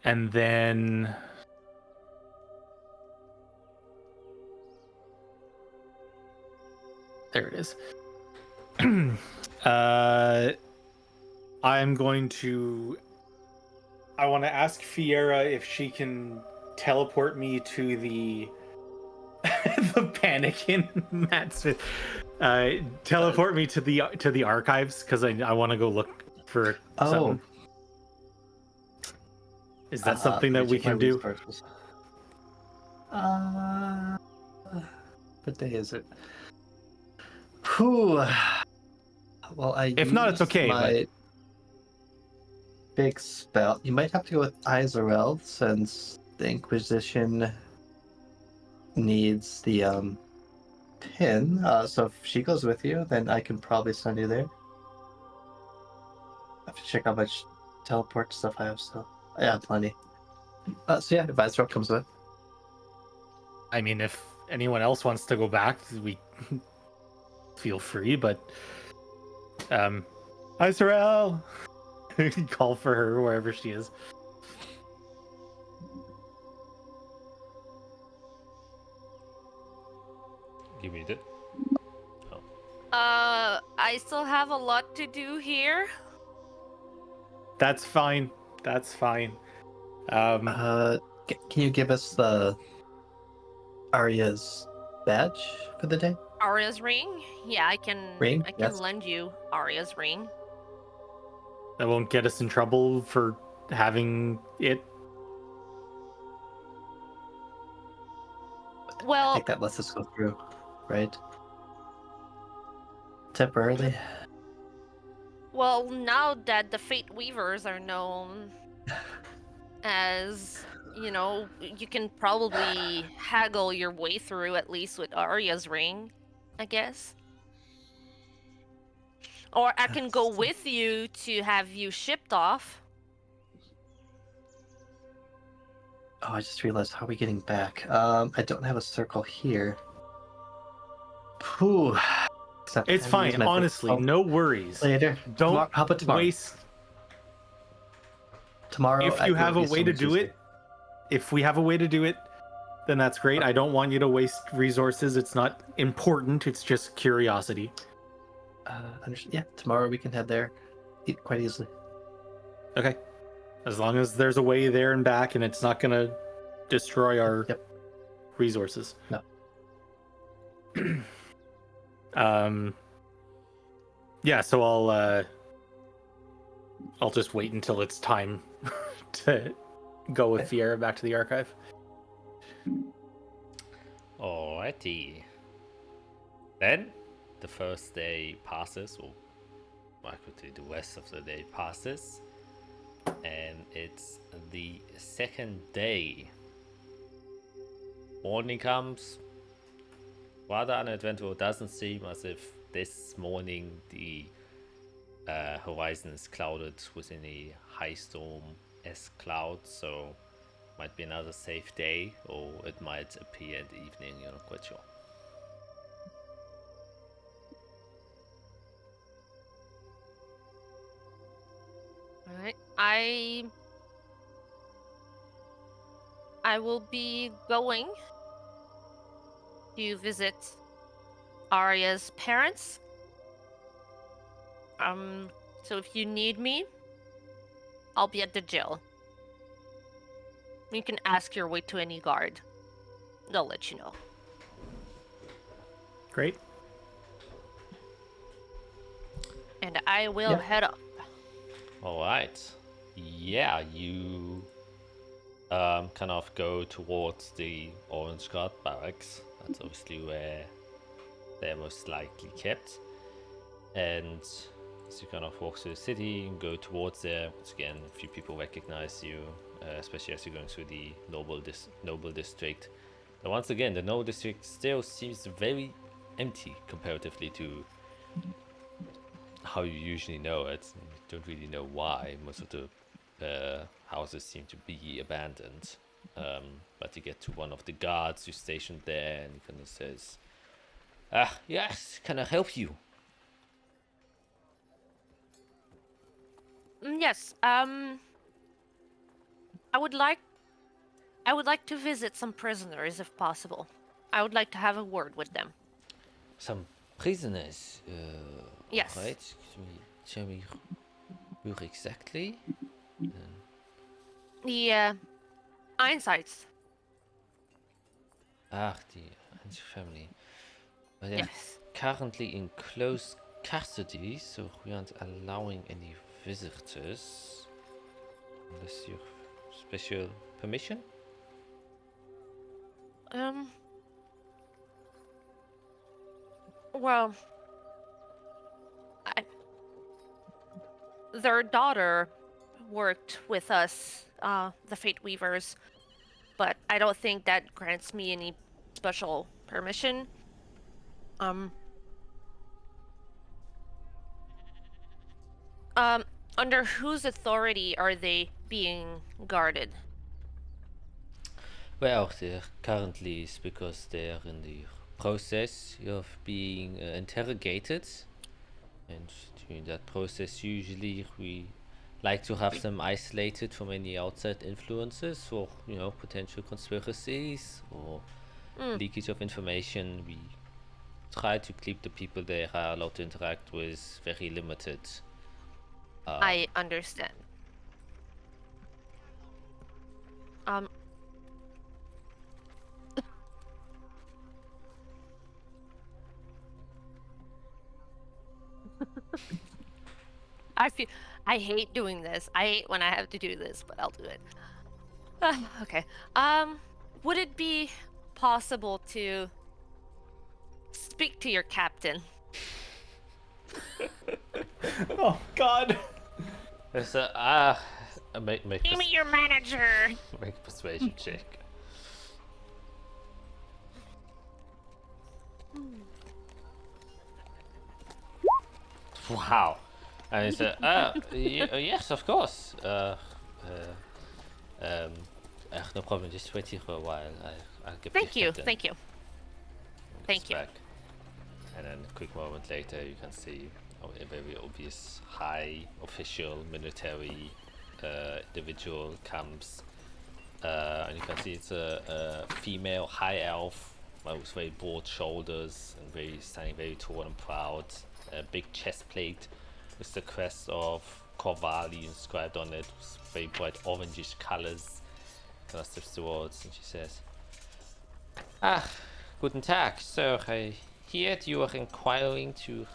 And then there it is. I'm going to. I want to ask Fiera if she can teleport me to the the panic in Matt Smith. Teleport me to the archives because I want to go look for something. Is that something that we can do? What day is it? Whew. Well, If not, it's okay. My big spell. You might have to go with Izarel since the Inquisition needs the pin. So if she goes with you, then I can probably send you there. I have to check how much teleport stuff I have still. Yeah, plenty. So yeah, if Izarel comes with. I mean, if anyone else wants to go back, we feel free, but hi Sorel. Call for her wherever she is. You read it. I still have a lot to do here. That's fine. That's fine. Can you give us the Arya's badge for the day? Arya's ring? Yeah, I can. Ring? I can Yes. lend you Arya's ring. That won't get us in trouble for having it. I Well, think that lets us go through, right? Temporarily. well, now that the Fate Weavers are known as, you know, you can probably haggle your way through at least with Arya's ring, I guess. Or I can go with you to have you shipped off. Oh, I just realized, how are we getting back? I don't have a circle here. Whew. Except It's I use fine. my big Honestly, phone no worries. later. Don't How about tomorrow? waste. Tomorrow. If you have a way to do it, if we have a way to do it, then that's great. I don't want you to waste resources. It's not important. It's just curiosity. Yeah, tomorrow we can head there quite easily. Okay. As long as there's a way there and back and it's not going to destroy our resources. No. Yeah, so I'll just wait until it's time to go with Fiera back to the archive. Alrighty. Then the first day passes, or more quickly the rest of the day passes, and it's the second day. Morning comes, rather uneventful. Doesn't seem as if this morning the horizon is clouded with any high storm-esque clouds, so might be another safe day, or it might appear in the evening, you're not quite sure. Alright. I will be going to visit Arya's parents. So if you need me, I'll be at the jail. You can ask your way to any guard. They'll let you know. Great. And I will head up. All right. Yeah, you kind of go towards the Orange Guard barracks. That's obviously where they're most likely kept. And as you kind of walk through the city and go towards there, once again, a few people recognize you, especially as you're going through the Noble District. And once again, the Noble District still seems very empty comparatively to how you usually know it. You don't really know why. Most of the houses seem to be abandoned. But you get to one of the guards who's stationed there, and he kind of says, yes, can I help you? Yes. I would like to visit some prisoners if possible. I would like to have a word with them. Some prisoners. Yes. Right. Tell me who exactly? The Einsights. The Einsicht family. But they're Yes. currently in close custody, so we aren't allowing any visitors unless you have special permission. Well, their daughter worked with us, the Fate Weavers, but I don't think that grants me any special permission. Under whose authority are they being guarded? Well, they're currently, it's because they're in the process of being interrogated, and during that process usually we like to have them isolated from any outside influences or potential conspiracies or leakage of information. We try to keep the people they are allowed to interact with very limited. I understand. I hate doing this. I hate when I have to do this, but I'll do it. Okay. Would it be possible to speak to your captain? Oh God. It's make Give me your manager. make a persuasion check. Wow. And he said, yes, of course. No problem. Just wait here for a while. I'll get Thank you. captain. Thank you. Thank you. Back. And then a quick moment later, you can see a very obvious high official military individual comes. And you can see it's a female high elf with very broad shoulders and standing very tall and proud. A big chest plate with the crest of Corvali inscribed on it, with very bright orangish colors. Kind of steps towards and she says, guten Tag. So I heard you are inquiring to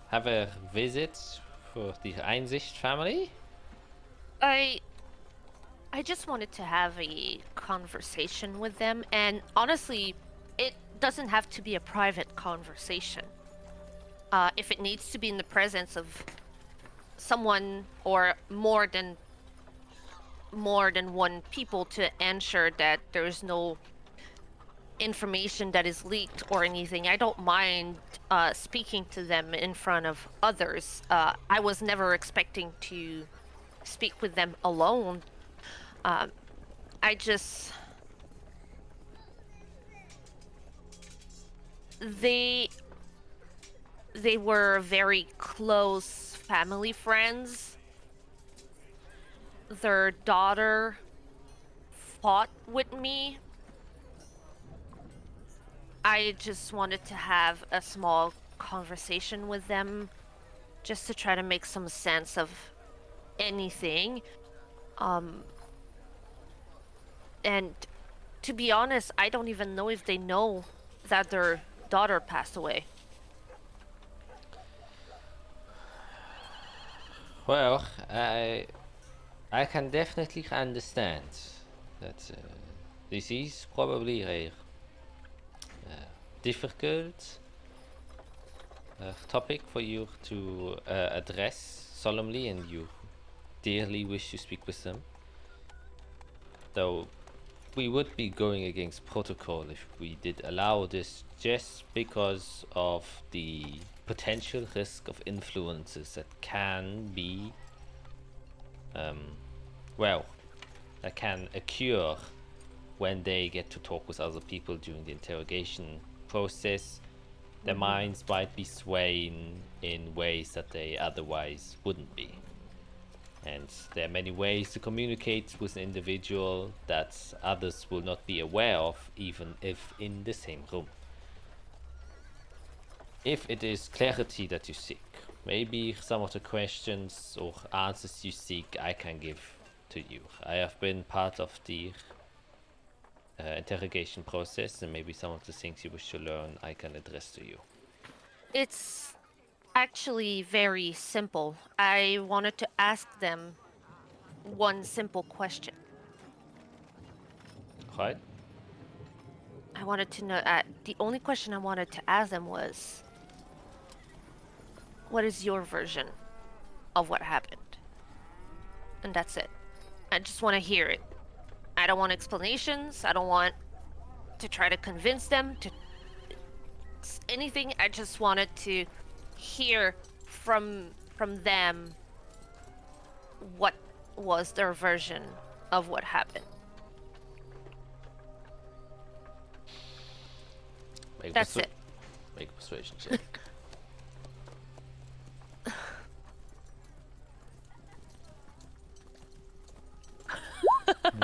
have a visit for the Einsicht family? I just wanted to have a conversation with them, and honestly, it doesn't have to be a private conversation. If it needs to be in the presence of someone or more than more than one people to ensure that there is no information that is leaked or anything. I don't mind speaking to them in front of others. I was never expecting to speak with them alone. I just... They were very close family friends. Their daughter fought with me. I just wanted to have a small conversation with them just to try to make some sense of anything. And to be honest, I don't even know if they know that their daughter passed away. Well, I can definitely understand that this is probably a difficult topic for you to address solemnly, and you dearly wish to speak with them. Though we would be going against protocol if we did allow this, just because of the potential risk of influences that can be that can occur when they get to talk with other people during the interrogation process. Their minds might be swaying in ways that they otherwise wouldn't be. And there are many ways to communicate with an individual that others will not be aware of, even if in the same room. If it is clarity that you seek, maybe some of the questions or answers you seek I can give to you. I have been part of the interrogation process, and maybe some of the things you wish to learn I can address to you. It's actually very simple. I wanted to ask them one simple question. Right? I wanted to know, the only question I wanted to ask them was, what is your version of what happened? And that's it. I just want to hear it. I don't want explanations. I don't want to try to convince them to anything. I just wanted to hear from them what was their version of what happened. That's it. Make a persuasion check.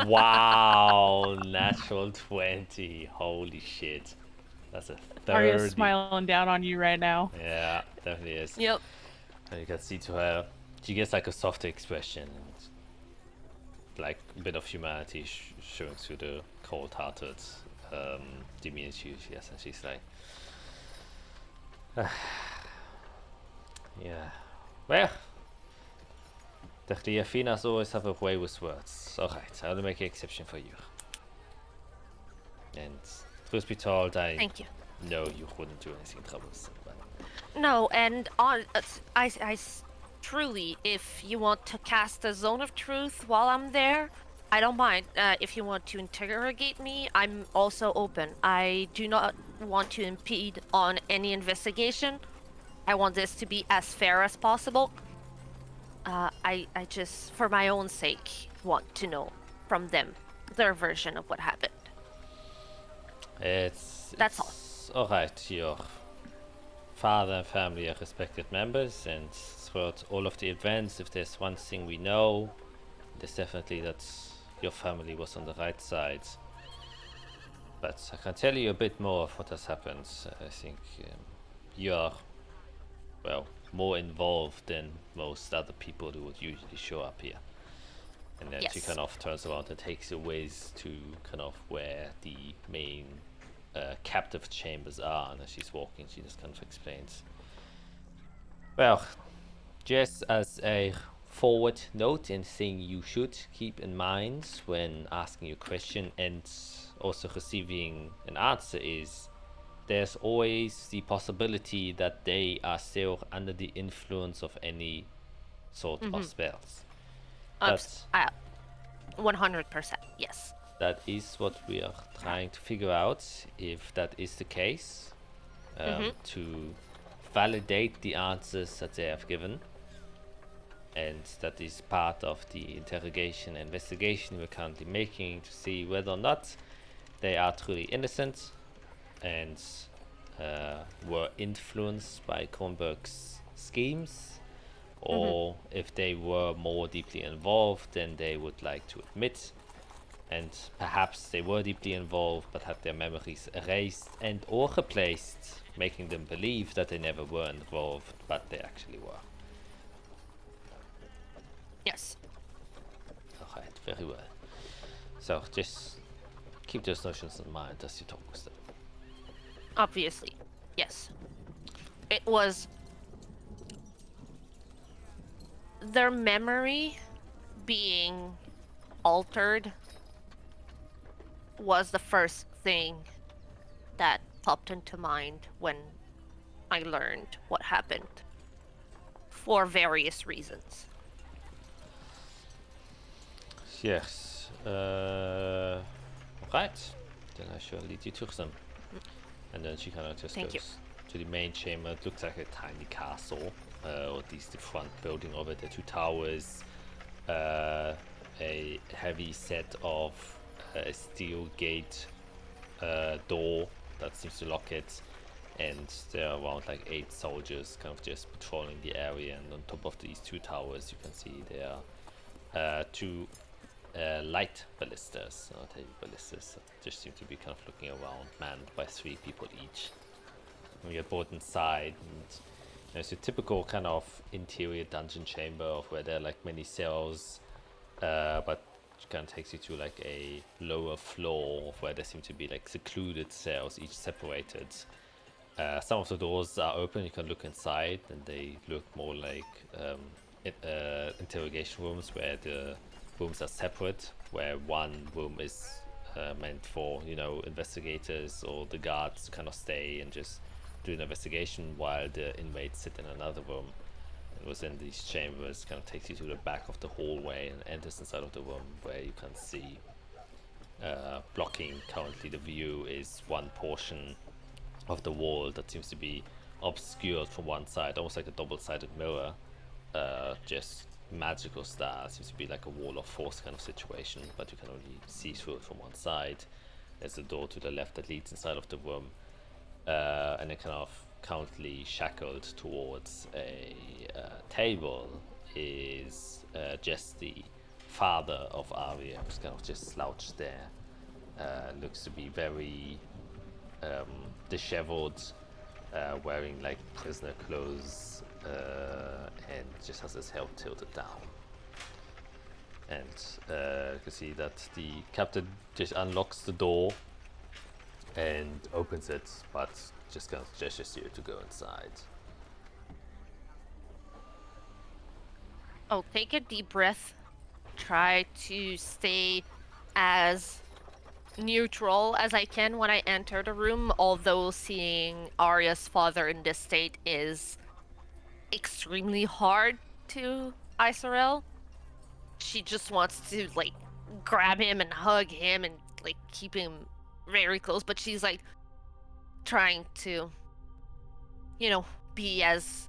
Wow, natural 20. Holy shit. That's a 30. Arya's smiling down on you right now. Yeah, definitely is. Yep. And you can see to her, she gets like a softer expression and like a bit of humanity showing through the cold-hearted demeanor she usually has, and she's like, yeah, well, the Afinas always have a way with words. Alright, I will make an exception for you. And truth be told, Thank you. know you wouldn't do anything troublesome. But No, and I truly, if you want to cast a zone of truth while I'm there, I don't mind. If you want to interrogate me, I'm also open. I do not want to impede on any investigation. I want this to be as fair as possible. I just, for my own sake, want to know from them their version of what happened. That's all. Alright, your father and family are respected members, and throughout all of the events, if there's one thing we know, it's definitely that your family was on the right side. But I can tell you a bit more of what has happened. I think you are, well, more involved than most other people who would usually show up here. And then she Yes. kind of turns around and takes you ways to kind of where the main captive chambers are, and as she's walking she just kind of explains, well, just as a forward note and thing you should keep in mind when asking your question and also receiving an answer is there's always the possibility that they are still under the influence of any sort of spells. But 100%, yes. That is what we are trying to figure out, if that is the case, to validate the answers that they have given. And that is part of the interrogation and investigation we're currently making to see whether or not they are truly innocent and were influenced by Kronberg's schemes, or if they were more deeply involved than they would like to admit, and perhaps they were deeply involved but had their memories erased and or replaced, making them believe that they never were involved but they actually were. Yes. Alright, very well. So just keep those notions in mind as you talk with them. Obviously, yes. It was their memory being altered was the first thing that popped into mind when I learned what happened, for various reasons. Yes. Right. Then I shall lead you to them. And then she kind of just Thank you. goes to the main chamber. It looks like a tiny castle, or at least the front building over the two towers. A heavy set of steel gate door that seems to lock it. And there are around like 8 soldiers kind of just patrolling the area. And on top of these two towers, you can see there are 2 light ballistas, not heavy ballistas, that just seem to be kind of looking around, manned by 3 people each. We get both inside, and there's your typical kind of interior dungeon chamber of where there are like many cells, but it kind of takes you to like a lower floor of where there seem to be like secluded cells, each separated. Some of the doors are open, you can look inside, and they look more like interrogation rooms where the rooms are separate, where one room is meant for, you know, investigators or the guards to kind of stay and just do an investigation while the inmates sit in another room. And within these chambers kind of takes you to the back of the hallway and enters inside of the room where you can see blocking currently the view is one portion of the wall that seems to be obscured from one side, almost like a double-sided mirror, just magical style. Seems to be like a wall of force kind of situation, but you can only see through it from one side. There's a door to the left that leads inside of the room, and then kind of currently shackled towards a table is just the father of Arya, who's kind of just slouched there. Looks to be very disheveled, wearing like prisoner clothes, and just has his head tilted down. And you can see that the captain just unlocks the door and opens it, but just kind of gestures you to go inside. I'll take a deep breath, try to stay as neutral as I can when I enter the room, although seeing Arya's father in this state is extremely hard to Isorel. She just wants to like grab him and hug him and like keep him very close, but she's like trying to, you know, be as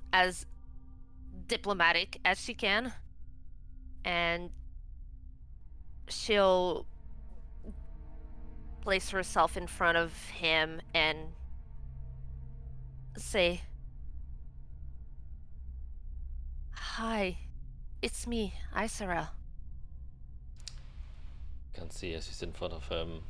diplomatic as she can, and she'll place herself in front of him and say, "Hi, it's me, Isorel." You can see as she's in front of him,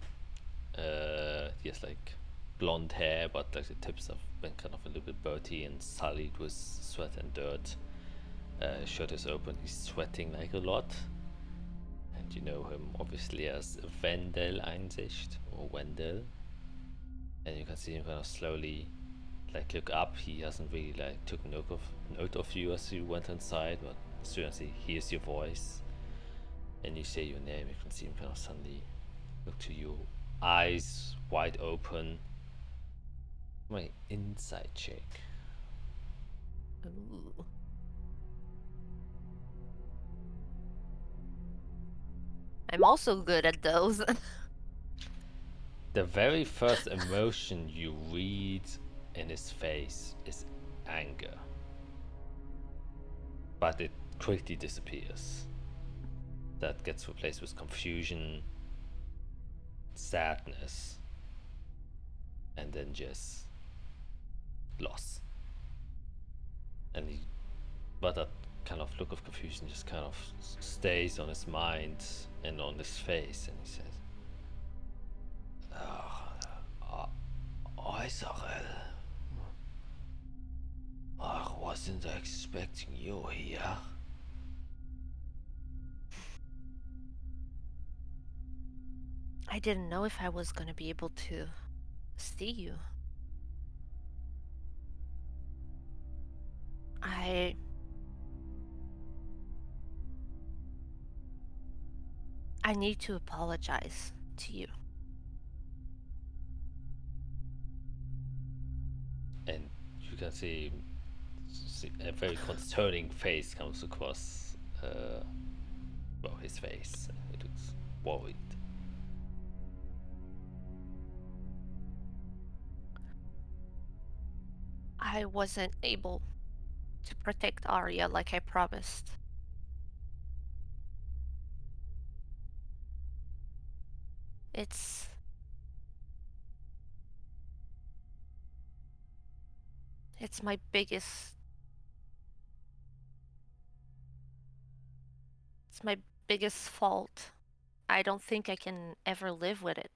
he has like blonde hair, but like the tips have been kind of a little bit dirty and sullied with sweat and dirt. His shirt is open, he's sweating like a lot. And you know him obviously as Wendell Einsicht, or Wendell. And you can see him kind of slowly like look up. He hasn't really like took note of you as you went inside, but as soon as he hears your voice and you say your name, you can see him kind of suddenly look to you, eyes wide open. My insight check. Ooh. I'm also good at those. The very first emotion you read in his face is anger. But it quickly disappears. That gets replaced with confusion, sadness, and then just loss. But that kind of look of confusion just kind of stays on his mind and on his face, and he says, Israel, I wasn't expecting you here. I didn't know if I was gonna be able to see you. I need to apologize to you. And you can see a very concerning face comes across his face. It looks worried. I wasn't able to protect Arya like I promised. It's my biggest fault. I don't think I can ever live with it.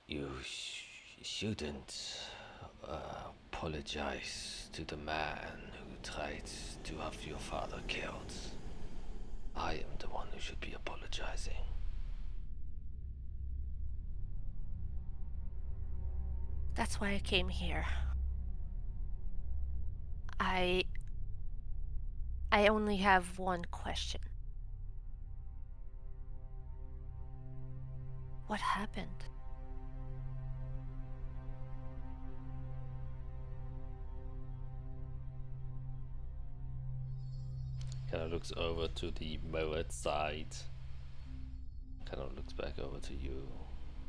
You shouldn't apologize to the man who tried to have your father killed. I am the one who should be apologizing. That's why I came here. I only have one question. What happened? Kind of looks over to the mirrored side. Kind of looks back over to you.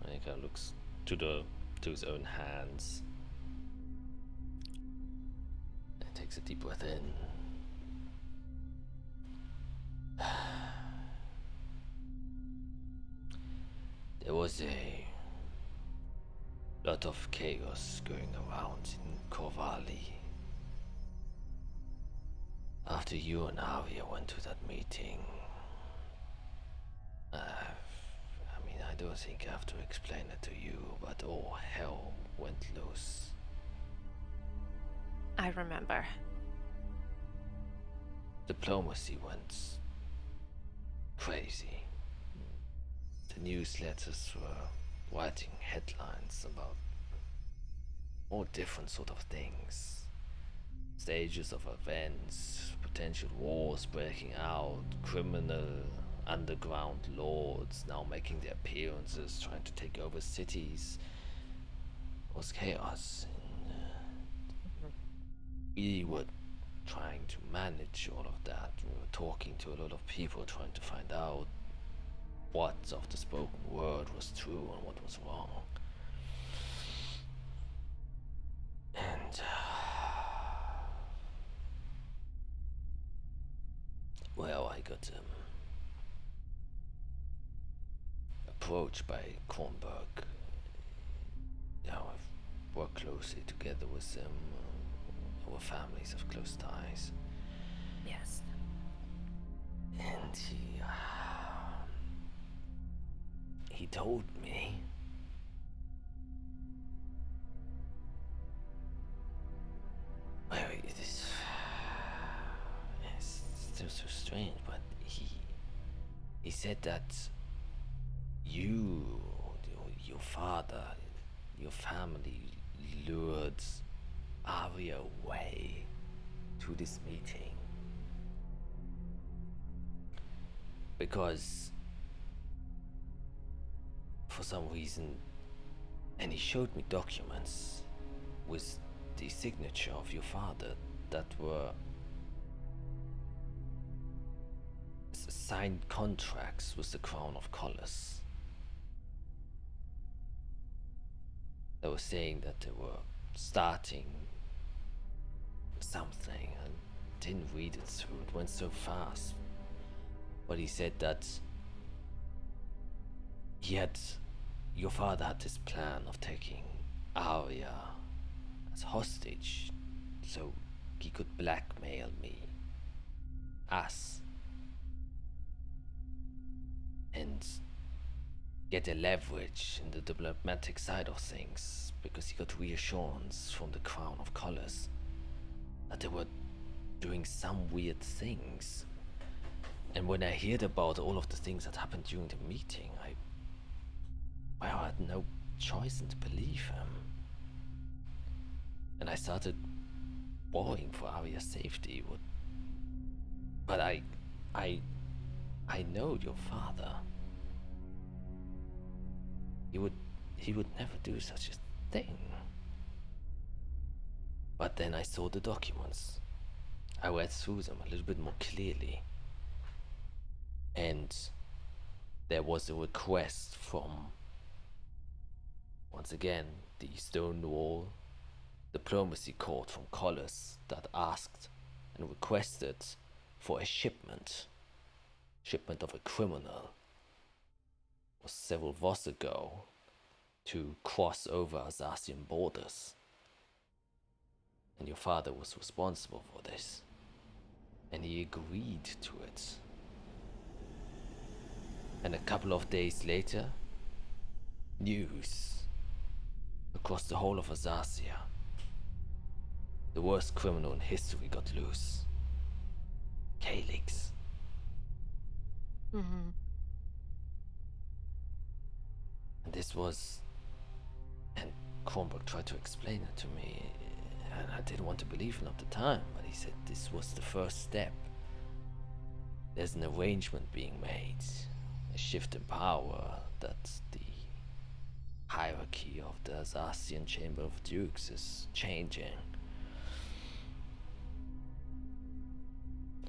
And he kind of looks to his own hands. And takes a deep breath in. There was a lot of chaos going around in Corvalli. After you and Arya went to that meeting, I don't think I have to explain it to you, but all hell went loose. I remember. Diplomacy went crazy. The newsletters were writing headlines about all different sort of things. Stages of events, potential wars breaking out, criminal underground lords now making their appearances, trying to take over cities. It was chaos. We were trying to manage all of that. We were talking to a lot of people, trying to find out what of the spoken word was true and what was wrong. And well, I got approached by Kronberg. I've worked closely together with them. Our families have close ties. Yes. And he told me well, it's still so strange, but he said that you, your father, your family lured Arya away to this meeting because for some reason, and he showed me documents with the signature of your father that were signed contracts with the Crown of Colors. They were saying that they were starting something, and didn't read it through. It went so fast. But he said that your father had this plan of taking Arya as hostage, so he could blackmail us, and get a leverage in the diplomatic side of things, because he got reassurance from the Crown of Colors that they were doing some weird things. And when I heard about all of the things that happened during the meeting, I had no choice than to believe him. And I started worrying for Arya's safety. But I know your father. He would never do such a thing. But then I saw the documents. I read through them a little bit more clearly. And there was a request from, once again, the Stonewall Diplomacy Court from Colors that asked and requested for a shipment of a criminal. It was several years ago, to cross over Azathian borders. And your father was responsible for this. And he agreed to it. And a couple of days later, news across the whole of Azathia. The worst criminal in history got loose. Calyx. Mm-hmm. And this was... And Kronberg tried to explain it to me, and I didn't want to believe him at the time, but he said this was the first step. There's an arrangement being made, a shift in power, that the hierarchy of the Azathian Chamber of Dukes is changing.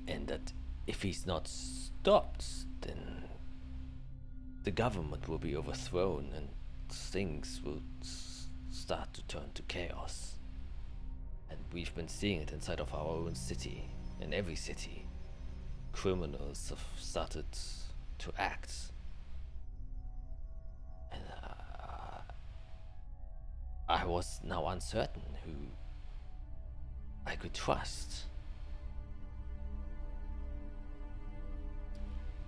And that if he's not stopped, then the government will be overthrown and things will start to turn to chaos. And we've been seeing it inside of our own city. In every city, criminals have started to act. And I was now uncertain who I could trust.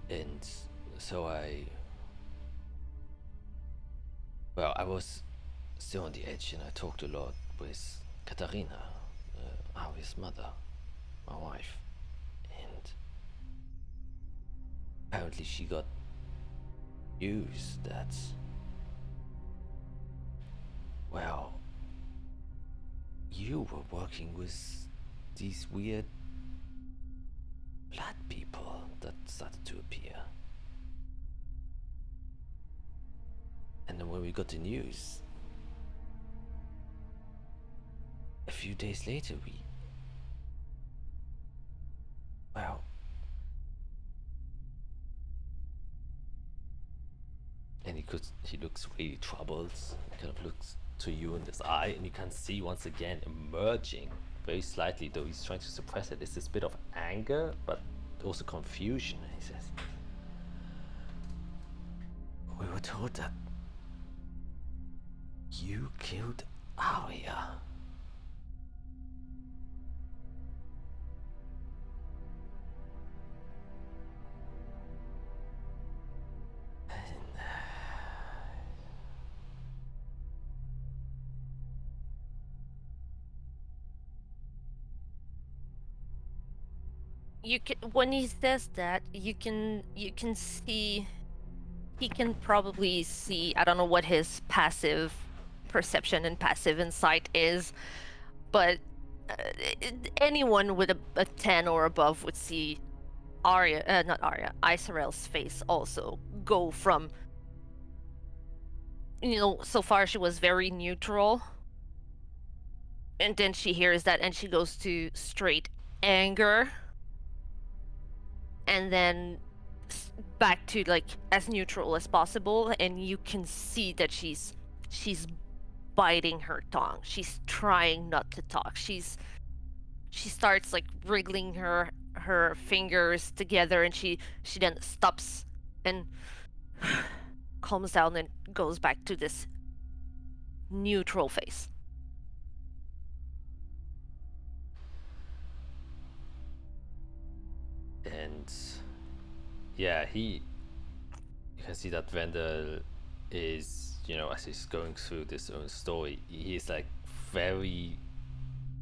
And so I was still on the edge, and I talked a lot with Katarina, Arya's mother, my wife, and apparently she got news that, well, you were working with these weird blood people that started to appear. And then when we got the news, a few days later, and he looks really troubled. He kind of looks to you in this eye, and you can see once again emerging very slightly, though he's trying to suppress it, is this bit of anger, but also confusion. And he says, we were told that you killed Arya. You can, when he says that, you can see, he can probably see, I don't know what his passive perception and passive insight is, but anyone with a 10 or above would see Isarel's face also go from, so far she was very neutral, and then she hears that and she goes to straight anger, and then back to like as neutral as possible, and you can see that she's biting her tongue. She's trying not to talk. She starts like wriggling her fingers together, and she then stops and calms down and goes back to this neutral face. And yeah, you can see that Vendel is, as he's going through this own story, he's like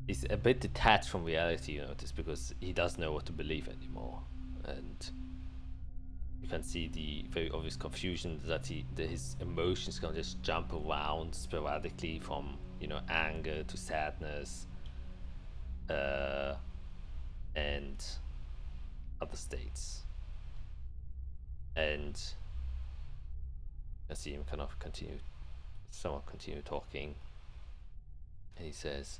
he's a bit detached from reality, just because he doesn't know what to believe anymore. And you can see the very obvious confusion that his emotions can just jump around sporadically from, anger to sadness, and other states. And I see him kind of continue talking, and he says,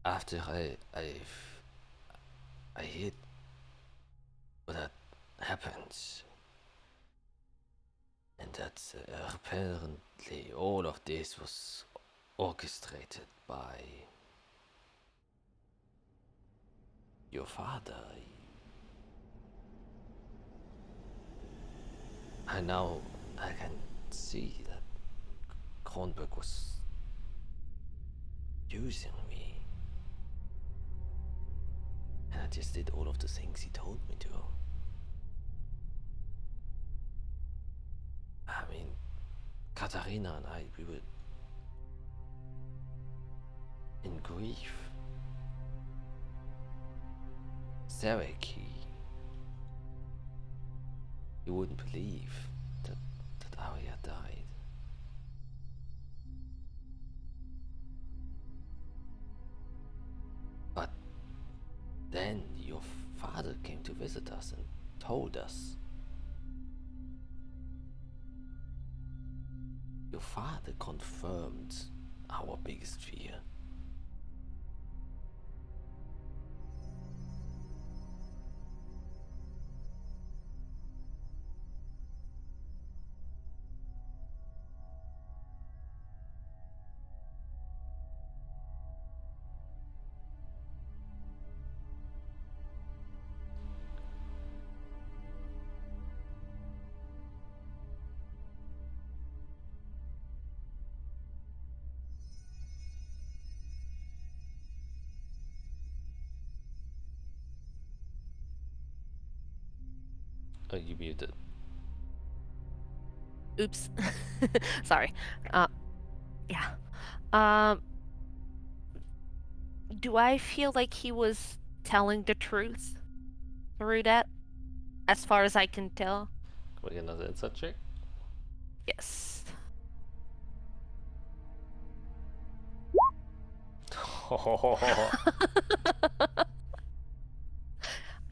after I heard what had happened, and that apparently all of this was orchestrated by your father. I can see that Kronberg was using me, and I just did all of the things he told me to. I mean, Katarina and I, we were in grief. Zarek, he wouldn't believe that Arya died. But then your father came to visit us and told us. Your father confirmed our biggest fear. Oh, you muted. Oops. Sorry. Yeah. Do I feel like he was telling the truth through that? As far as I can tell? Can we get another insight check? Yes.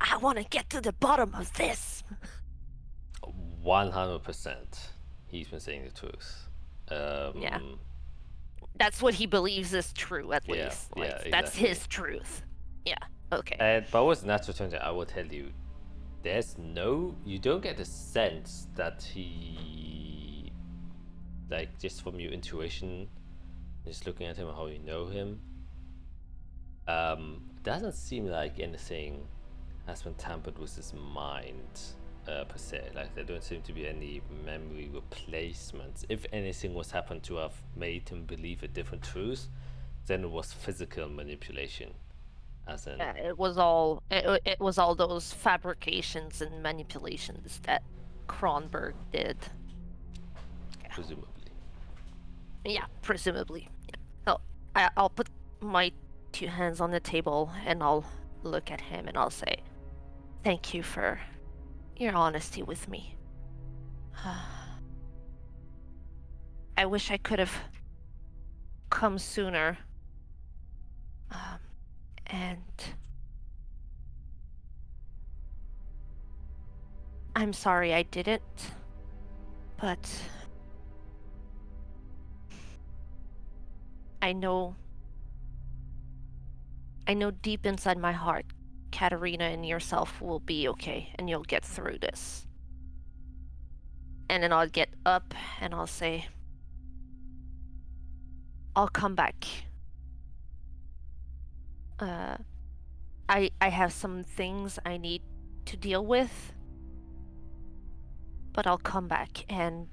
I want to get to the bottom of this. 100%. He's been saying the truth. Yeah. That's what he believes is true, at Yeah, least. yeah, Like, that's exactly. his truth. Yeah. Okay. But with natural 20, I will tell you, you don't get a sense that he, like, just from your intuition, just looking at him and how you know him, doesn't seem like anything has been tampered with his mind, per se. Like, there don't seem to be any memory replacements. If anything was happened to have made him believe a different truth, then it was physical manipulation. As in, Yeah, it was all those fabrications and manipulations that Kronberg did. presumably. Yeah, presumably. Yeah. So I'll put my two hands on the table and I'll look at him and I'll say, "Thank you for your honesty with me. I wish I could have come sooner. And I'm sorry I didn't, but I know deep inside my heart, Katarina and yourself will be okay, and you'll get through this. And then I'll get up and I'll say, I'll come back. I have some things I need to deal with, but I'll come back, and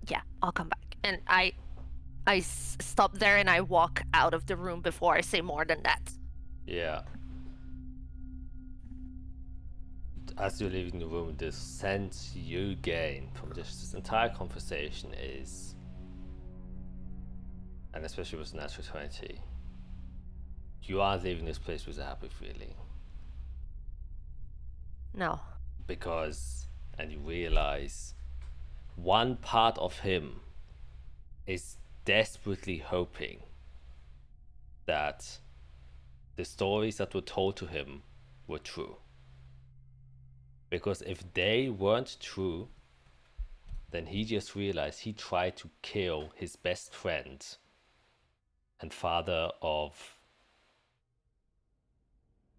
yeah, I'll come back. And I stop there and I walk out of the room before I say more than that. Yeah. As you're leaving the room, the sense you gain from this entire conversation is, and especially with natural 20, you are leaving this place with a happy feeling. No. Because, and you realize, one part of him is desperately hoping that the stories that were told to him were true. Because if they weren't true, then he just realized he tried to kill his best friend and father of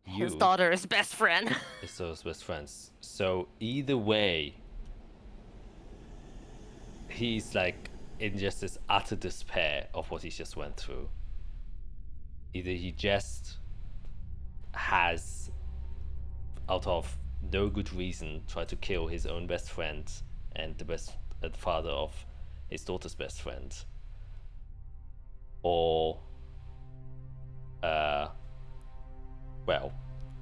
you. His daughter's best friend. His daughter's best friends. So either way, he's like in just this utter despair of what he just went through. Either he just has, out of no good reason, tried to kill his own best friend and the father of his daughter's best friend, or well,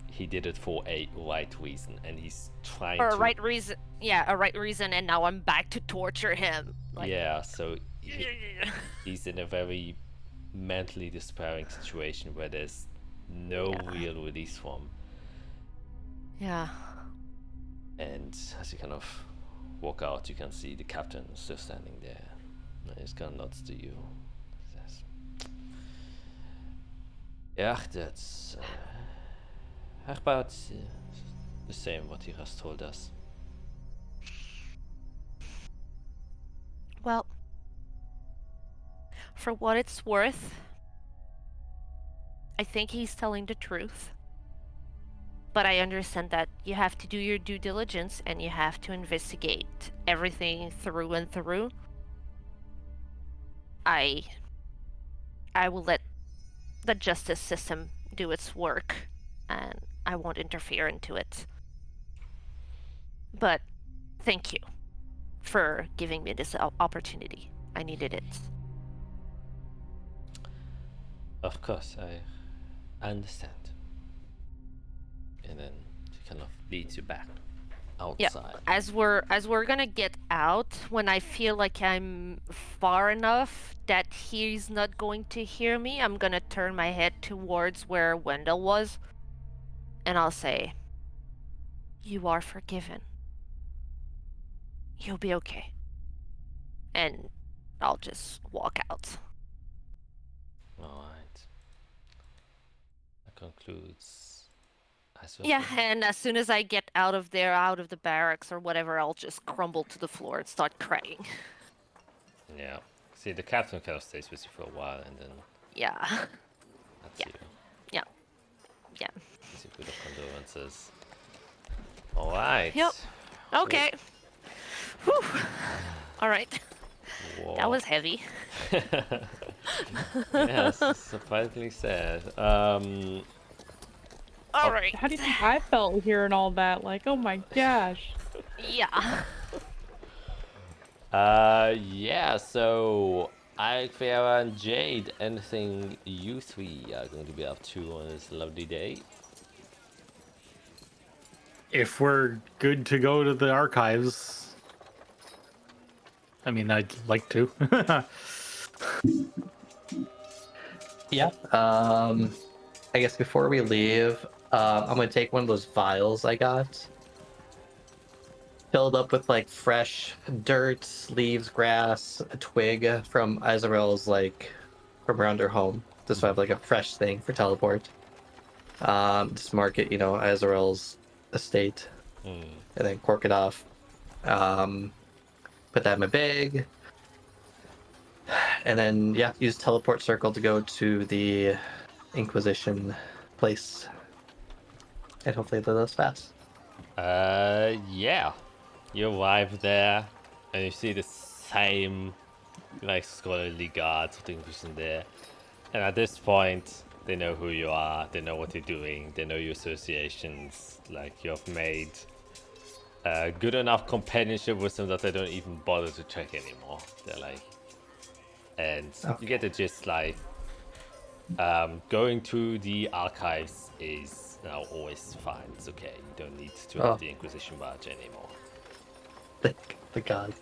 he did it for a right reason, and he's trying For to... a right reason. Yeah, a right reason, and now I'm back to torture him. Like... Yeah, so he's in a very mentally despairing situation where there's no real release from. Yeah. And as you kind of walk out, you can see the captain still standing there. And he's kind of nods to you. Says, yeah, that's about the same what he has told us. Well, for what it's worth, I think he's telling the truth. But I understand that you have to do your due diligence and you have to investigate everything through and through. I will let the justice system do its work, and I won't interfere into it. But thank you for giving me this opportunity. I needed it. Of course, I understand. And then she kind of leads you back outside. Yeah. As we're gonna get out, when I feel like I'm far enough that he's not going to hear me, I'm gonna turn my head towards where Wendell was, and I'll say, "You are forgiven. You'll be okay." And I'll just walk out. Alright. That concludes. Yeah, and as soon as I get out of there, out of the barracks or whatever, I'll just crumble to the floor and start crying. Yeah. See, the captain kind of stays with you for a while, and then Yeah. that's Yeah. you. Yeah. Yeah. Gives you a bit of condolences. Alright. Yep. Okay. Whew. All right. Whoa. That was heavy. Yes, surprisingly sad. All right. How do you think I felt hearing all that? Like, oh my gosh. Yeah. Yeah, so Ike, Vera, and Jade, anything you three are going to be up to on this lovely day? If we're good to go to the archives, I mean, I'd like to. Yeah. I guess before we leave, I'm gonna take one of those vials I got, filled up with like fresh dirt, leaves, grass, a twig from Azarel's, like from around her home. Just so I have like a fresh thing for teleport. Just mark it, Azarel's estate, and then cork it off. Put that in my bag, and then use teleport circle to go to the Inquisition place, and hopefully they're less fast. Yeah. You arrive there, and you see the same, like, scholarly guards of the Inquisition there. And at this point, they know who you are, they know what you're doing, they know your associations. Like, you have made good enough companionship with them that they don't even bother to check anymore. They're like, and you get the gist, like, going to the archives is now always fine. It's okay. You don't need to have the Inquisition badge anymore. Thank the gods.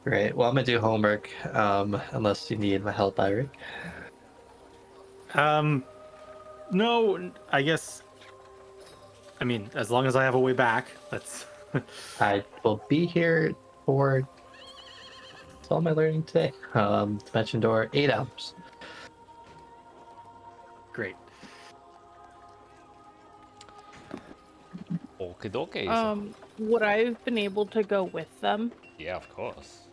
Great. Well, I'm gonna do homework. Unless you need my help, Eric. No, I guess. I mean, as long as I have a way back, that's. I will be here for. That's all my learning today. Dimension door, 8 hours. Great. Okie dokie. Would I have been able to go with them? Yeah, of course.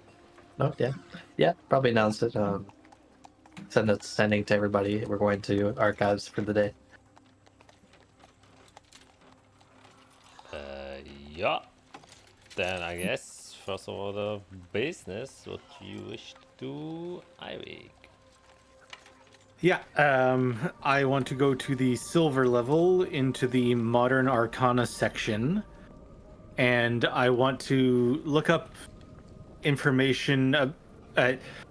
Oh yeah, yeah. Probably announce it. Sending to everybody. We're going to archives for the day. Yeah. Then I guess first of all the business. What you wish to do, Eirik? Yeah, I want to go to the silver level into the Modern Arcana section, and I want to look up information,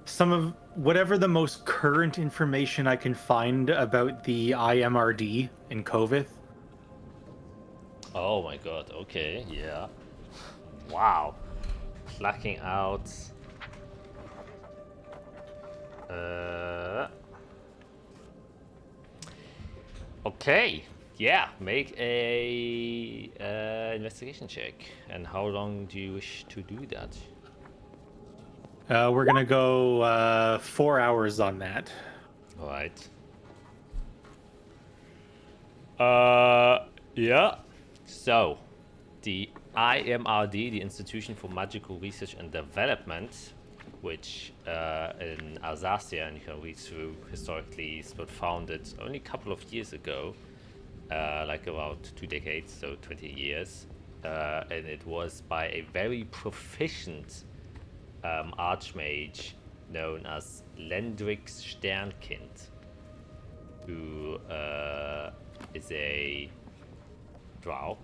some of whatever the most current information I can find about the IMRD in Kovith. Oh my god, okay, yeah. Wow. Plucking out. Okay, yeah, make a investigation check. And how long do you wish to do that? We're gonna go 4 hours on that. Alright. Yeah. So, the IMRD, the Institution for Magical Research and Development, which in Azathia, and you can read through historically, is was founded only a couple of years ago, like about 2 decades, so 20 years, and it was by a very proficient archmage known as Lendrix Sternkind, who is a drow.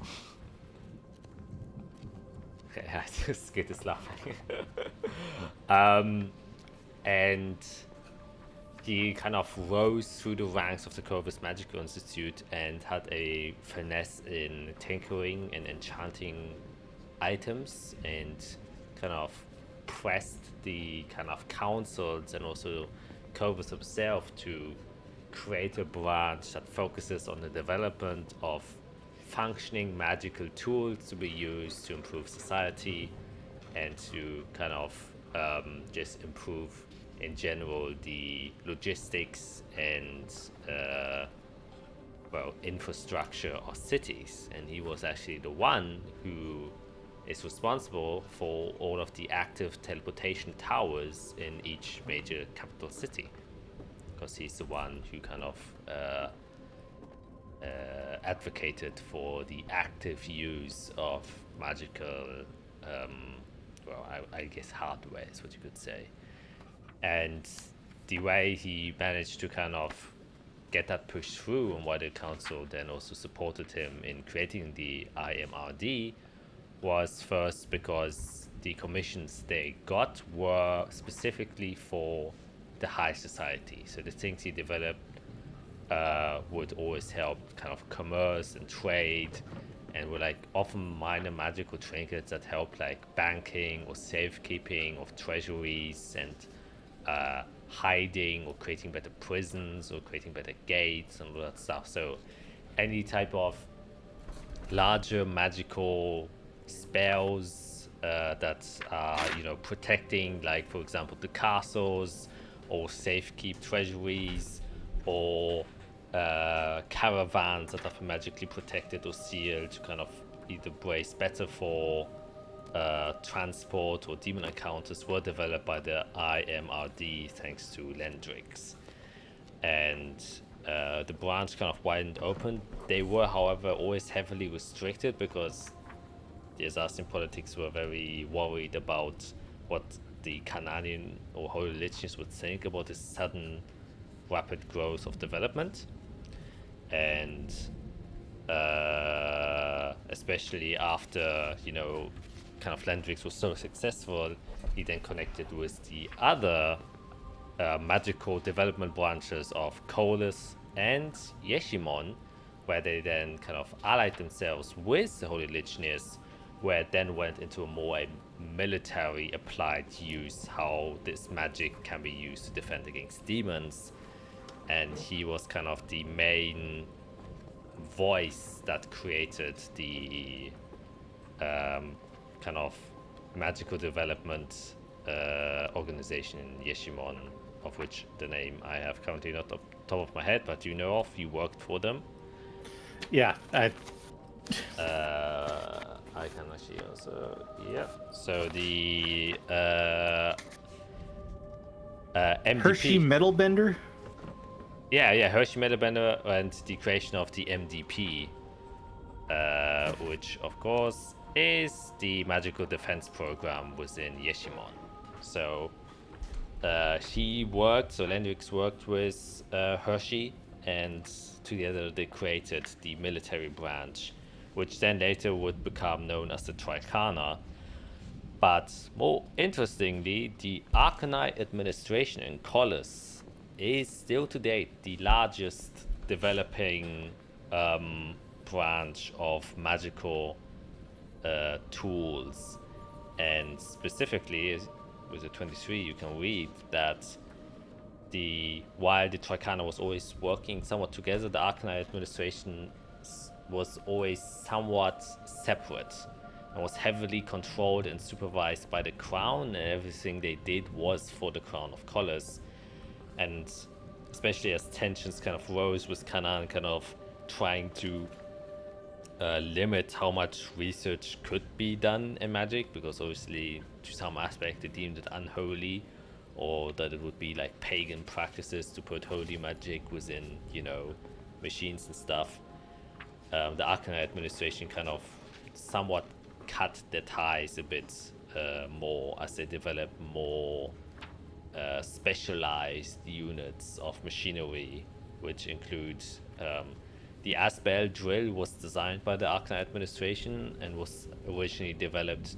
Okay, I just get this laughing. And he kind of rose through the ranks of the Corvus Magical Institute and had a finesse in tinkering and enchanting items, and kind of pressed the kind of councils and also Corvus himself to create a branch that focuses on the development of functioning magical tools to be used to improve society and to kind of just improve in general the logistics and infrastructure of cities. And he was actually the one who is responsible for all of the active teleportation towers in each major capital city, because he's the one who kind of advocated for the active use of magical, I guess hardware is what you could say. And the way he managed to kind of get that pushed through, and why the council then also supported him in creating the IMRD, was first because the commissions they got were specifically for the high society. So the things he developed would always help kind of commerce and trade, and were like often minor magical trinkets that help like banking or safekeeping of treasuries, and hiding or creating better prisons or creating better gates and all that stuff. So any type of larger magical spells that are, protecting, like for example the castles, or safekeep treasuries, or caravans that are magically protected or sealed to kind of either brace better for transport or demon encounters, were developed by the IMRD thanks to Lendrix. and the branch kind of widened open. They were, however, always heavily restricted because the Azathian politics were very worried about what the Canadian or Holy Religions would think about this sudden rapid growth of development. And especially after, kind of Landrix was so successful, he then connected with the other magical development branches of Colas and Yeshimon, where they then kind of allied themselves with the Holy Legionnaires, where it then went into a more military applied use, how this magic can be used to defend against demons. And he was kind of the main voice that created the kind of magical development organization in Yeshimon, of which the name I have currently not off the top of my head, but you know of, you worked for them. Yeah, I can actually also, yeah. So the MDP. Hershey Metalbender? Yeah, Hershey Metalbender, and the creation of the MDP, which of course is the magical defense program within Yeshimon. So Landrix worked with Hershey, and together they created the military branch, which then later would become known as the Tricana. But more interestingly, the Arcanite administration in Collis is still to date the largest developing branch of magical tools. And specifically, with the 23, you can read that while the Tricana was always working somewhat together, the Arcanite administration was always somewhat separate and was heavily controlled and supervised by the Crown, and everything they did was for the Crown of Colors. And especially as tensions kind of rose with Canaan kind of trying to limit how much research could be done in magic, because obviously to some aspect they deemed it unholy, or that it would be like pagan practices to put holy magic within, machines and stuff. The Arcanite administration kind of somewhat cut their ties a bit more as they developed more specialized units of machinery, which includes the Asbel drill was designed by the Arcanite administration and was originally developed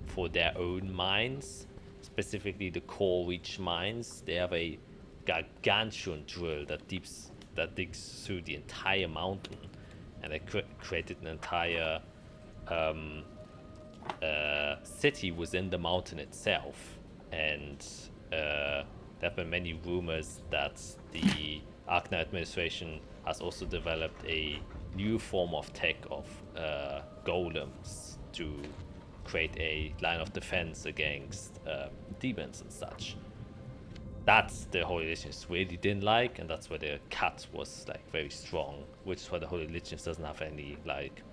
for their own mines, specifically the core reach mines. They have a gargantuan drill that digs through the entire mountain, and they created an entire city within the mountain itself. And there have been many rumors that the Arcanite administration has also developed a new form of tech of golems to create a line of defense against demons and such. That's the Holy Religions really didn't like, and that's where the cut was like very strong, which is why the Holy Religions doesn't have any like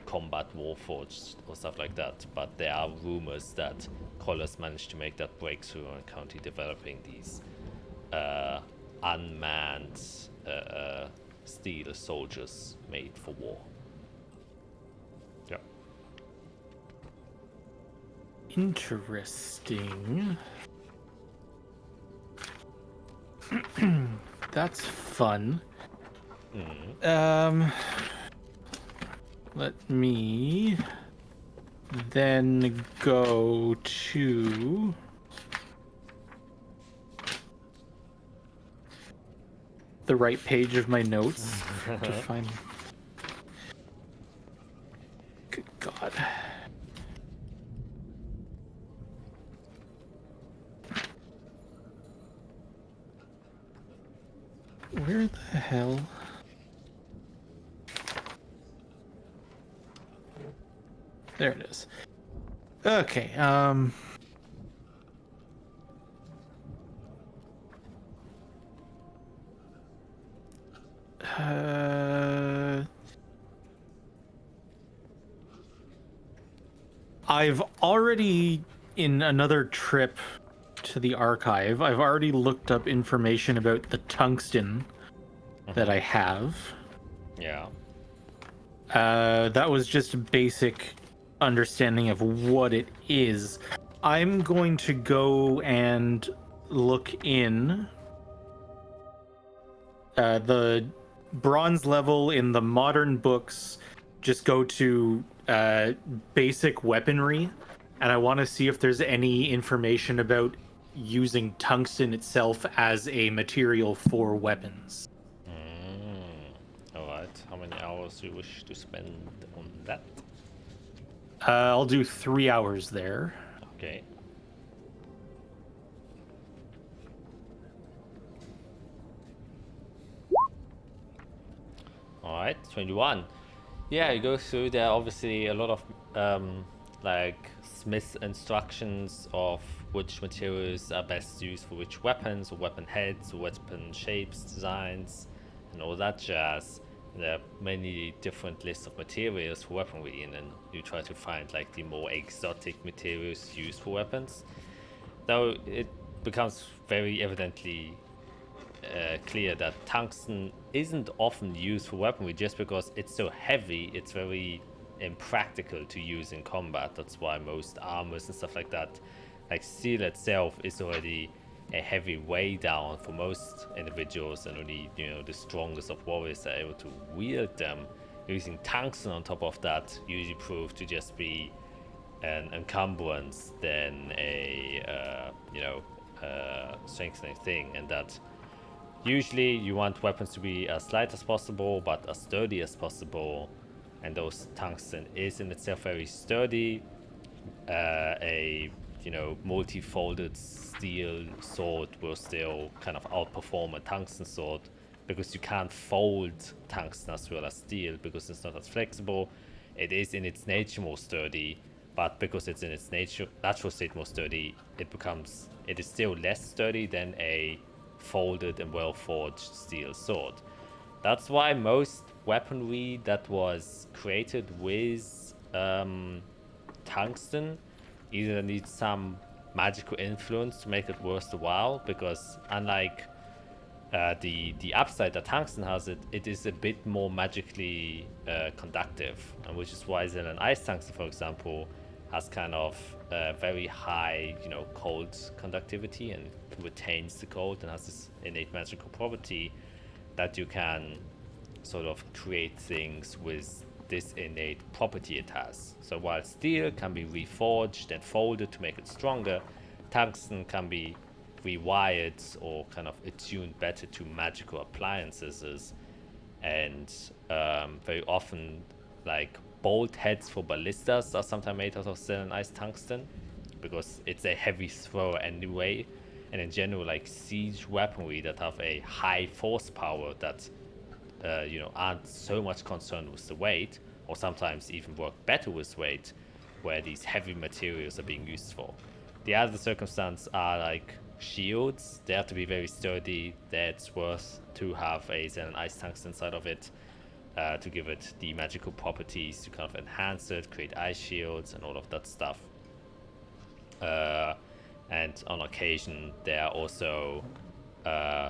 combat warforged or stuff like that. But there are rumors that Colors managed to make that breakthrough and currently developing these unmanned steel soldiers made for war. Yeah. Interesting. That's fun. Let me then go to the right page of my notes to find. Good God. Where the hell? There it is. Okay, I've already, in another trip to the archive. I've already looked up information about the tungsten that I have. Yeah. That was just a basic understanding of what it is. I'm going to go and look in the bronze level in the modern books. Just go to basic weaponry, and I want to see if there's any information about using tungsten itself as a material for weapons. Alright, how many hours do you wish to spend on that? I'll do 3 hours there. Okay. Alright, 21. Yeah, you go through there, obviously a lot of like smith instructions of which materials are best used for which weapons, or weapon heads, or weapon shapes, designs, and all that jazz. And there are many different lists of materials for weaponry, and then you try to find like the more exotic materials used for weapons. Though it becomes very evidently clear that tungsten isn't often used for weaponry just because it's so heavy. It's very impractical to use in combat. That's why most armors and stuff like that, like steel itself, is already a heavy weigh down for most individuals, and only the strongest of warriors are able to wield them. Using tungsten on top of that usually prove to just be an encumbrance than a strengthening thing, and that usually you want weapons to be as light as possible but as sturdy as possible, and those tungsten is in itself very sturdy. A multi-folded steel sword will still kind of outperform a tungsten sword, because you can't fold tungsten as well as steel because it's not as flexible. It is in its nature more sturdy, but because it's in its natural state more sturdy, it is still less sturdy than a folded and well forged steel sword. That's why most weaponry that was created with tungsten either needs some magical influence to make it worth the while, because unlike the upside that tungsten has, it is a bit more magically conductive, and which is why Zen and ice tungsten, for example, has kind of very high cold conductivity, and retains the cold, and has this innate magical property that you can sort of create things with this innate property it has. So while steel can be reforged and folded to make it stronger, tungsten can be rewired or kind of attuned better to magical appliances. And very often, like bolt heads for ballistas are sometimes made out of selenized tungsten, because it's a heavy thrower anyway. And in general, like siege weaponry that have a high force power that aren't so much concerned with the weight, or sometimes even work better with weight, where these heavy materials are being used for. The other circumstance are like shields. They have to be very sturdy. That's worth to have a Zen and ice tungsten inside of it, to give it the magical properties to kind of enhance it, create ice shields and all of that stuff. And on occasion there are also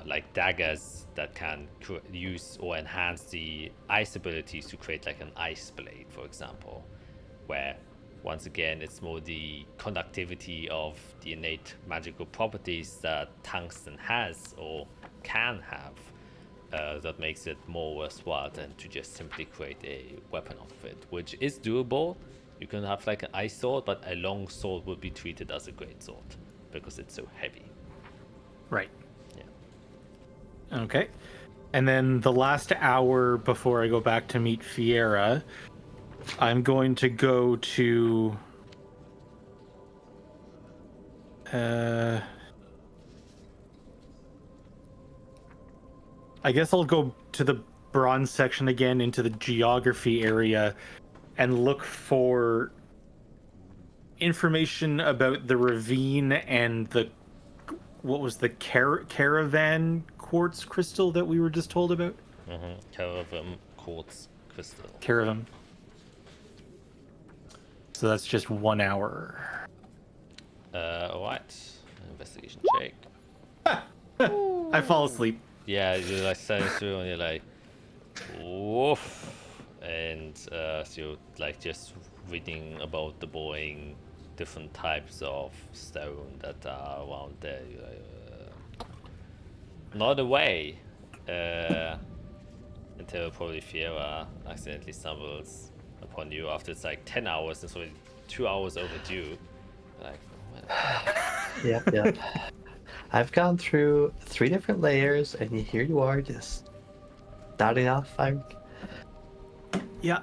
like daggers that can use or enhance the ice abilities to create like an ice blade, for example, where once again it's more the conductivity of the innate magical properties that tungsten has or can have that makes it more worthwhile than to just simply create a weapon of it, which is doable. You can have like an ice sword, but a long sword would be treated as a great sword because it's so heavy. Right. Yeah. Okay. And then the last hour before I go back to meet Fiera, I'm going to go to I guess I'll go to the bronze section again, into the geography area, and look for information about the ravine and the what was the caravan quartz crystal that we were just told about? Caravan quartz crystal. Caravan. So that's just 1 hour. Alright. investigation check. I fall asleep. Yeah, you're like studying through and you're like, woof. And so you're like just reading about the boring different types of stone that are around there. You're like, not away. Until probably Fiera accidentally stumbles upon you after it's like 10 hours and it's already 2 hours overdue. Like, Yep. I've gone through 3 different layers, and here you are, just starting off. Yeah.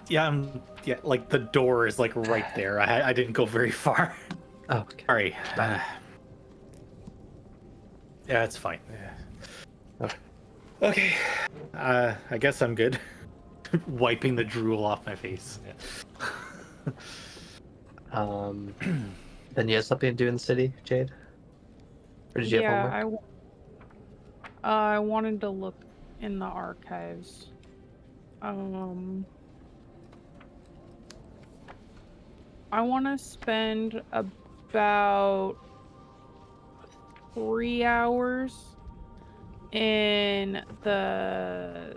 Like the door is like right there. I didn't go very far. Oh, okay. Sorry. Yeah, it's fine. Okay. I guess I'm good. Wiping the drool off my face. Yeah. Then you have something to do in the city, Jade? Or did you have homework? I wanted to look in the archives. I want to spend about 3 hours in the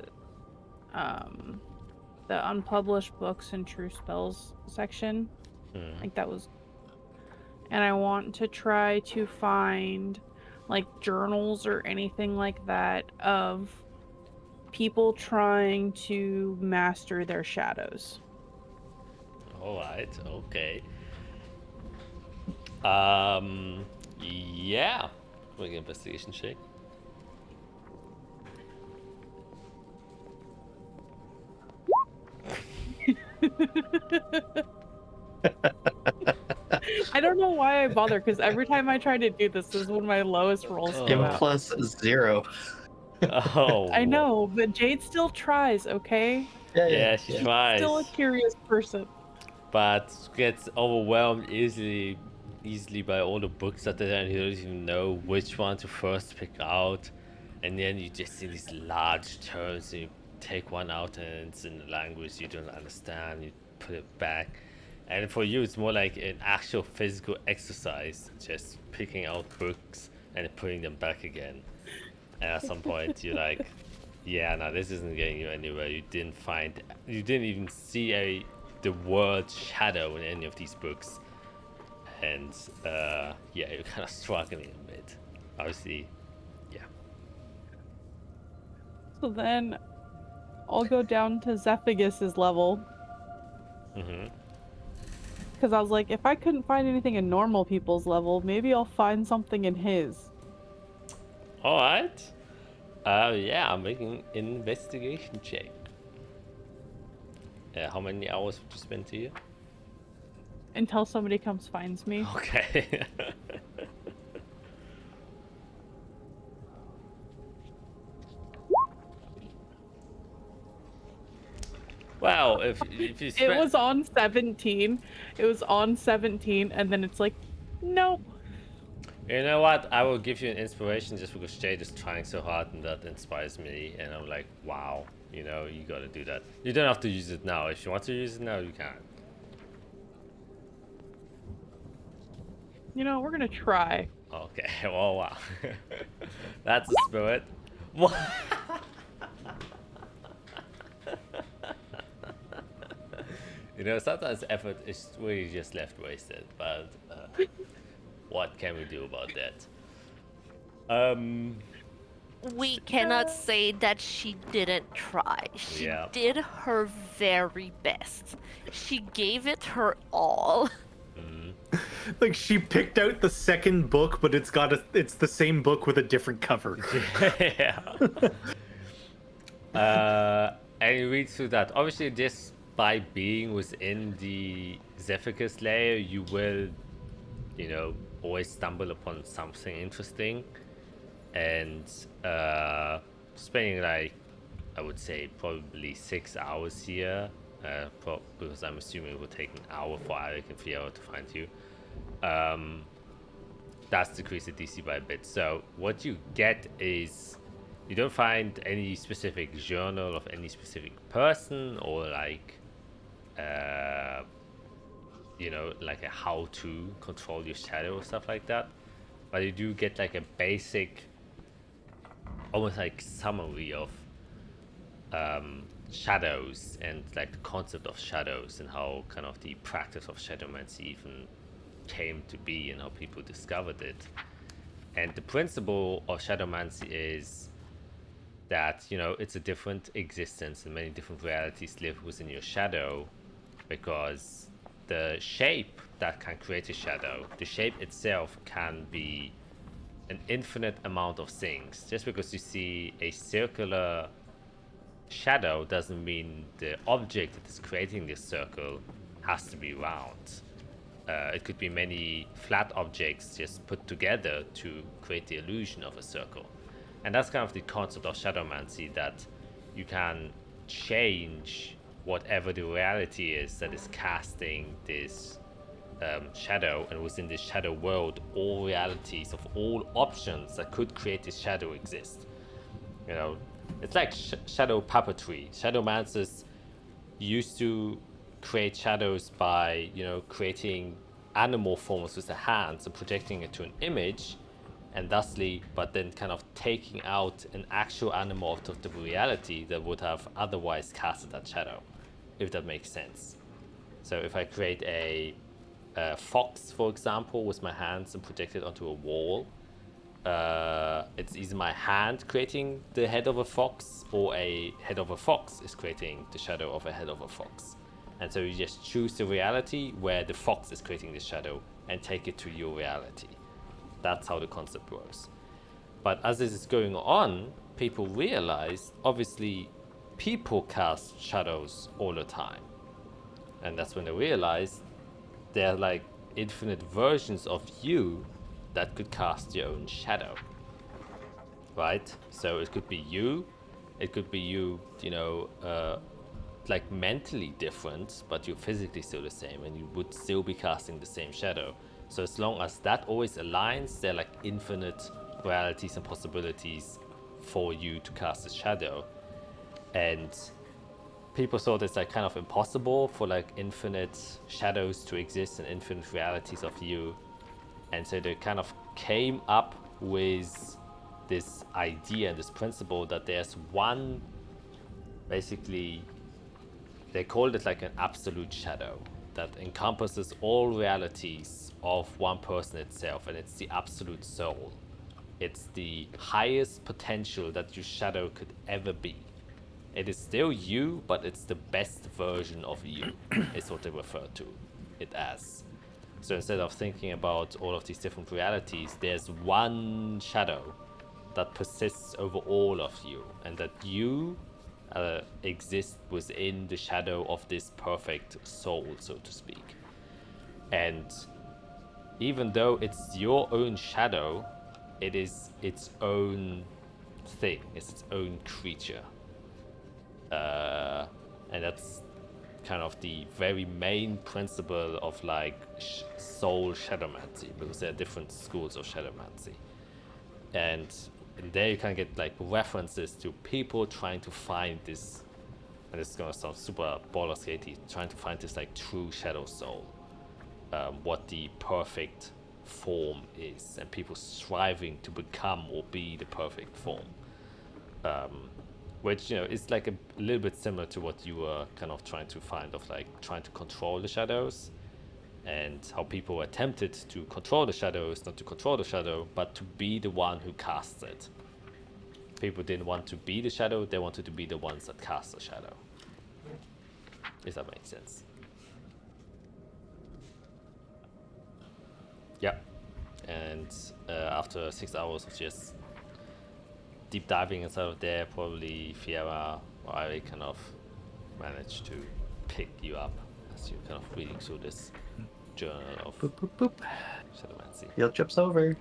unpublished books and true spells section. Like that was, and I want to try to find like journals or anything like that of people trying to master their shadows. alright, okay. Yeah. Quick investigation check. I don't know why I bother, because every time I try to do this is one of my lowest rolls Oh. come M out. plus 0. Oh. I know, but Jade still tries, okay? Yeah, she tries. Still a curious person. But gets overwhelmed easily by all the books that are there, and you don't even know which one to first pick out. And then you just see these large terms, and you take one out, and it's in a language you don't understand. You put it back, and for you, it's more like an actual physical exercise, just picking out books and putting them back again. And at some point, you're like, "Yeah, no, this isn't getting you anywhere. You didn't even see the word shadow in any of these books." And yeah, you're kind of struggling a bit. Obviously, yeah. So then I'll go down to Zephagus's level. Because I was like, if I couldn't find anything in normal people's level, maybe I'll find something in his. Alright. Yeah, I'm making an investigation check. How many hours would you spend here? Until somebody comes finds me. Okay. Well, if you spend... It was on 17. It was on 17, and then it's like, nope. You know what? I will give you an inspiration just because Jade is trying so hard, and that inspires me. And I'm like, wow, you know, you gotta do that. You don't have to use it now. If you want to use it now, you can. You know, we're gonna try. Okay, well, wow. That's the spirit. What? You know, sometimes effort is really just left wasted, but what can we do about that? We cannot say that she didn't try. She Yeah. did her very best. She gave it her all. Like she picked out the second book, but it's the same book with a different cover. Yeah. And you read through that. Obviously, just by being within the Zephyrus layer, you will, you know, always stumble upon something interesting. And spending like, I would say probably 6 hours here, because I'm assuming it will take an hour for Eric and Fiora to find you. That's decreased the DC by a bit. So what you get is you don't find any specific journal of any specific person, or like you know, like a how to control your shadow or stuff like that. but you do get like a basic, almost like summary of shadows and like the concept of shadows and how kind of the practice of shadowmancy even came to be and how people discovered it. And the principle of shadowmancy is that, you know, it's a different existence and many different realities live within your shadow, because the shape that can create a shadow, the shape itself can be an infinite amount of things. Just because you see a circular shadow doesn't mean the object that is creating this circle has to be round. It could be many flat objects just put together to create the illusion of a circle. And that's kind of the concept of shadowmancy, that you can change whatever the reality is that is casting this shadow, and within this shadow world, all realities of all options that could create this shadow exist. You know, it's like shadow puppetry. Shadowmancers used to create shadows by, you know, creating animal forms with the hands and projecting it to an image, and thusly, but then kind of taking out an actual animal out of the reality that would have otherwise casted that shadow, if that makes sense. So if I create a fox, for example, with my hands and project it onto a wall, it's either my hand creating the head of a fox, or a head of a fox is creating the shadow of a head of a fox. And so you just choose the reality where the fox is creating the shadow and take it to your reality. That's how the concept works. But as this is going on, people realize, obviously, people cast shadows all the time. And that's when they realize there are like infinite versions of you that could cast your own shadow, right? So it could be you, you know, like mentally different, but you're physically still the same, and you would still be casting the same shadow. So as long as that always aligns, there are like infinite realities and possibilities for you to cast a shadow. And people thought it's like kind of impossible for like infinite shadows to exist and infinite realities of you. And so they kind of came up with this idea and this principle that there's one, basically, they called it like an absolute shadow that encompasses all realities of one person itself, and it's the absolute soul. It's the highest potential that your shadow could ever be. It is still you, but it's the best version of you, is what they refer to it as. So instead of thinking about all of these different realities, there's one shadow that persists over all of you, and that you exist within the shadow of this perfect soul, so to speak. And even though it's your own shadow, it is its own thing, it's its own creature. And that's kind of the very main principle of like soul shadowmancy, because there are different schools of shadowmancy. And there you can get like references to people trying to find this, and this is gonna sound super baller skatey, trying to find this like true shadow soul, what the perfect form is, and people striving to become or be the perfect form. Which, you know, is like a little bit similar to what you were kind of trying to find, of like trying to control the shadows, and how people attempted to control the shadows, not to control the shadow, but to be the one who casts it. People didn't want to be the shadow, they wanted to be the ones that cast the shadow. If that makes sense. Yeah. And after 6 hours of just deep diving inside of there, probably Fiera or I kind of managed to pick you up as you're kind of reading through this journal of Boop, boop, boop. shadowmancy. Field trip's over.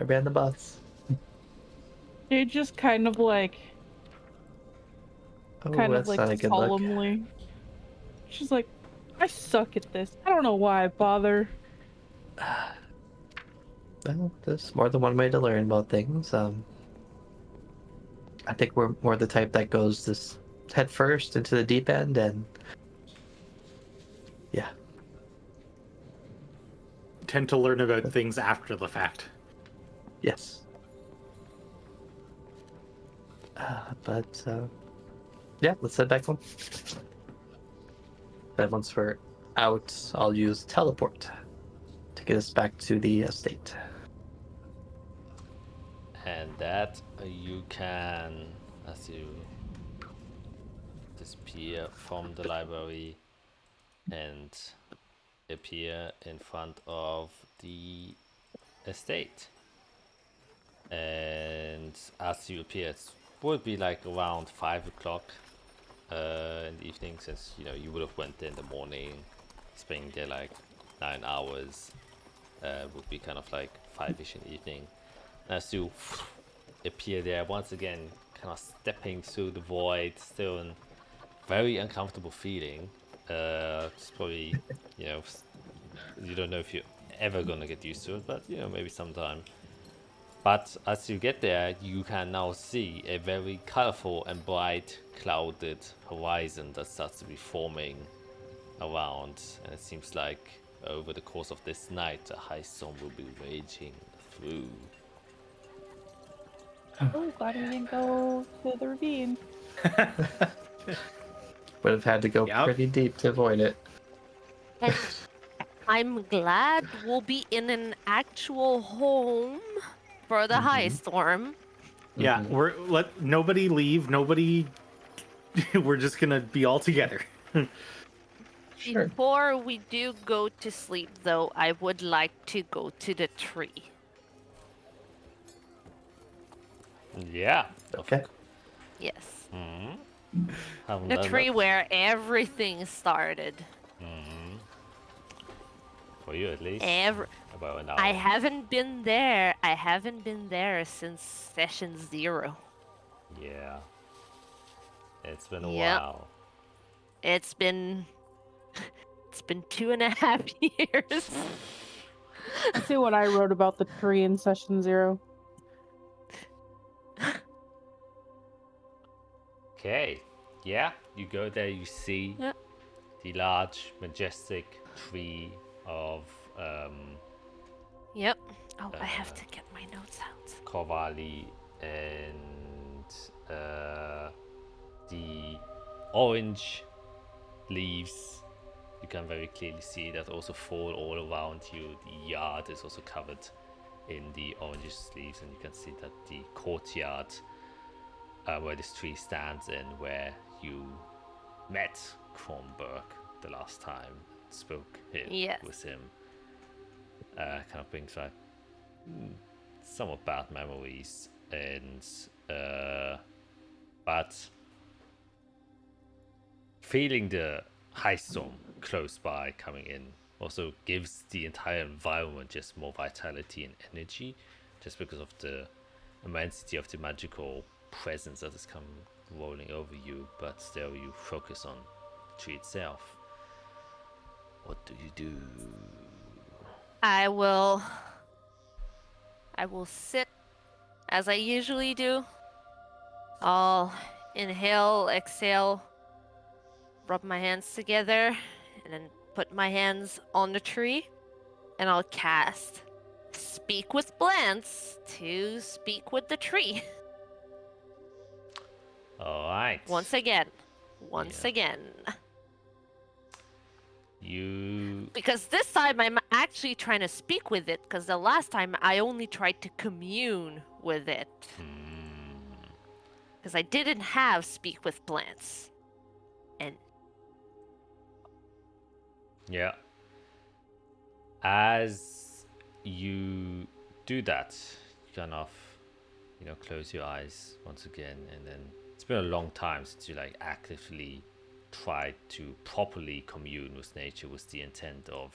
I ran the bus. It just kind of like, Oh, that's not a good look. solemnly. She's like, I suck at this. I don't know why I bother. Well, there's more than one way to learn about things. I think we're more the type that goes this head first into the deep end, and yeah. tend to learn about things after the fact. Yes. Yeah, let's head back home. Then once we're out, I'll use teleport to get us back to the estate. And that you can, as you disappear from the library and appear in front of the estate. And as you appear, it would be like around 5 o'clock in the evening, since you would have went there in the morning, spending there like 9 hours. Would be kind of like 5ish in the evening. As you appear there once again, kind of stepping through the void, still in very uncomfortable feeling. It's probably, you don't know if you're ever gonna get used to it, but maybe sometime. But as you get there, you can now see a very colorful and bright clouded horizon that starts to be forming around, and it seems like over the course of this night, a high storm will be raging through. Oh, glad we didn't go to the ravine. Would have had to go Yep. pretty deep to avoid it. And I'm glad we'll be in an actual home for the high storm. Yeah, nobody leave. Nobody. We're just gonna be all together. Sure. Before we do go to sleep, though, I would like to go to the tree. Yeah. Okay. Yes. Haven't The done tree that. where everything started. For you at least. About an hour. I haven't been there. I haven't been there since session 0. Yeah. It's been a Yep. while. It's been 2.5 years. Let's see what I wrote about the tree in session 0. Okay. Yeah, you go there, you see Yep. the large, majestic tree of Yep. Oh, I have to get my notes out. Corvalli, and the orange leaves. You can very clearly see that also fall all around you. The yard is also covered in the orange leaves, and you can see that the courtyard where this tree stands in, where you met Kronberg the last time, spoke Yes. with him, kind of brings back somewhat bad memories, and but feeling the high storm close by coming in also gives the entire environment just more vitality and energy, just because of the immensity of the magical presence that has come rolling over you. But still, you focus on the tree itself. What do you do? I will sit as I usually do. I'll inhale, exhale, rub my hands together, and then put my hands on the tree, and I'll cast Speak with Plants to speak with the tree. All right. Once again. You Because this time I'm actually trying to speak with it, because the last time I only tried to commune with it. Because I didn't have Speak with Plants. And Yeah. As you do that, you kind of, close your eyes once again, and then it's been a long time since you actively tried to properly commune with nature with the intent of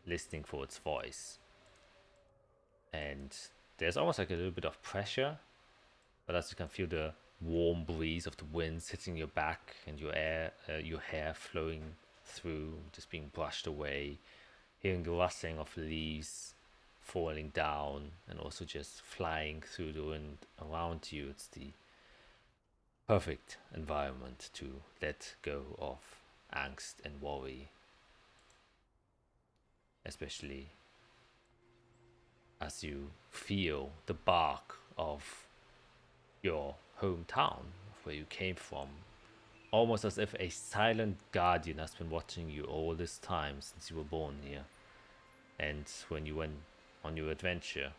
listening for its voice. And there's almost a little bit of pressure, but as you can feel the warm breeze of the winds hitting your back and your hair flowing through, just being brushed away, hearing the rustling of leaves falling down and also just flying through the wind around you. It's the perfect environment to let go of angst and worry, especially as you feel the bark of your hometown, where you came from, almost as if a silent guardian has been watching you all this time since you were born here. And when you went on your adventure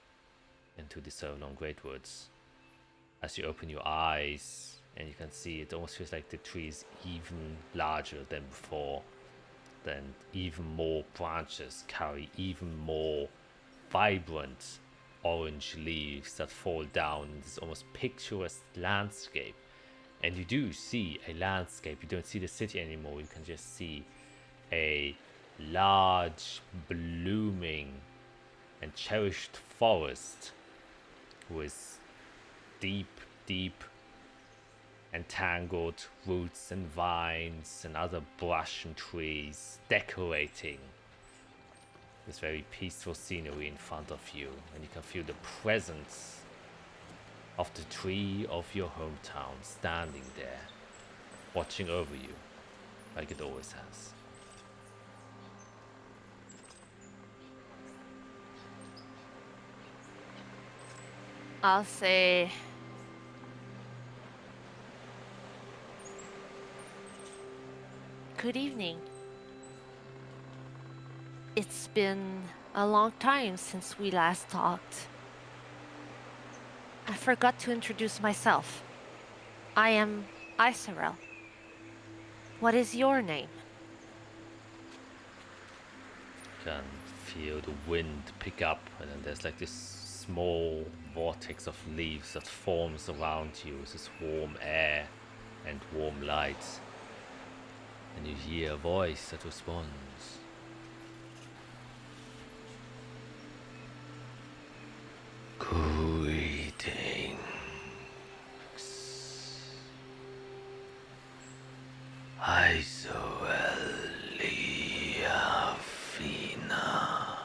into the Seven Great Woods, as you open your eyes and you can see, it almost feels like the tree is even larger than before. Then even more branches carry even more vibrant orange leaves that fall down in this almost picturesque landscape. And you do see a landscape. You don't see the city anymore. You can just see a large, blooming and cherished forest with deep, deep entangled roots and vines and other brush and trees decorating this very peaceful scenery in front of you. And you can feel the presence of the tree of your hometown standing there, watching over you like it always has. I'll say good evening. It's been a long time since we last talked. I forgot to introduce myself. I am Iserel. What is your name? You can feel the wind pick up, and then there's like this small vortex of leaves that forms around you with this warm air and warm light. And you hear a voice that responds. Greetings. Isoelia Fina.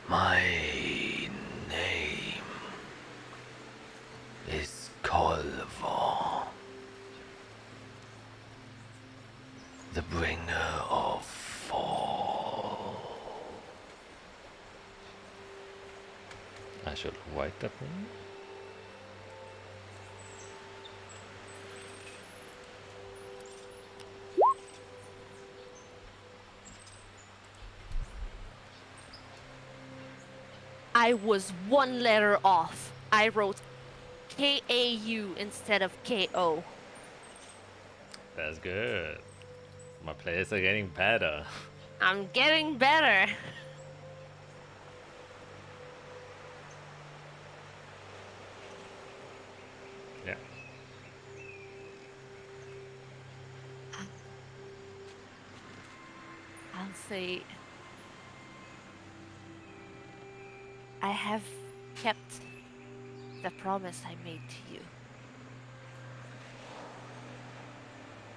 My name is Colvor, the bringer of fall. I should write that one. I was one letter off. I wrote K-A-U instead of K-O. That's good. My players are getting better. I'm getting better. Yeah. I'll say I have kept the promise I made to you.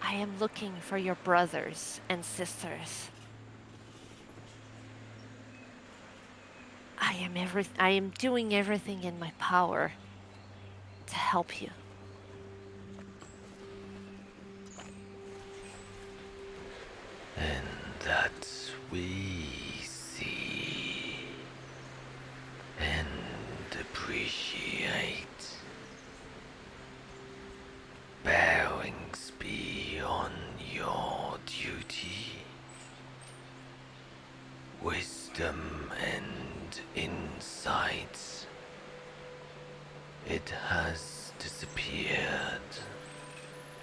I am looking for your brothers and sisters. I am doing everything in my power to help you. And that we see and appreciate. Bearings be on your duty. Wisdom and insight. It has disappeared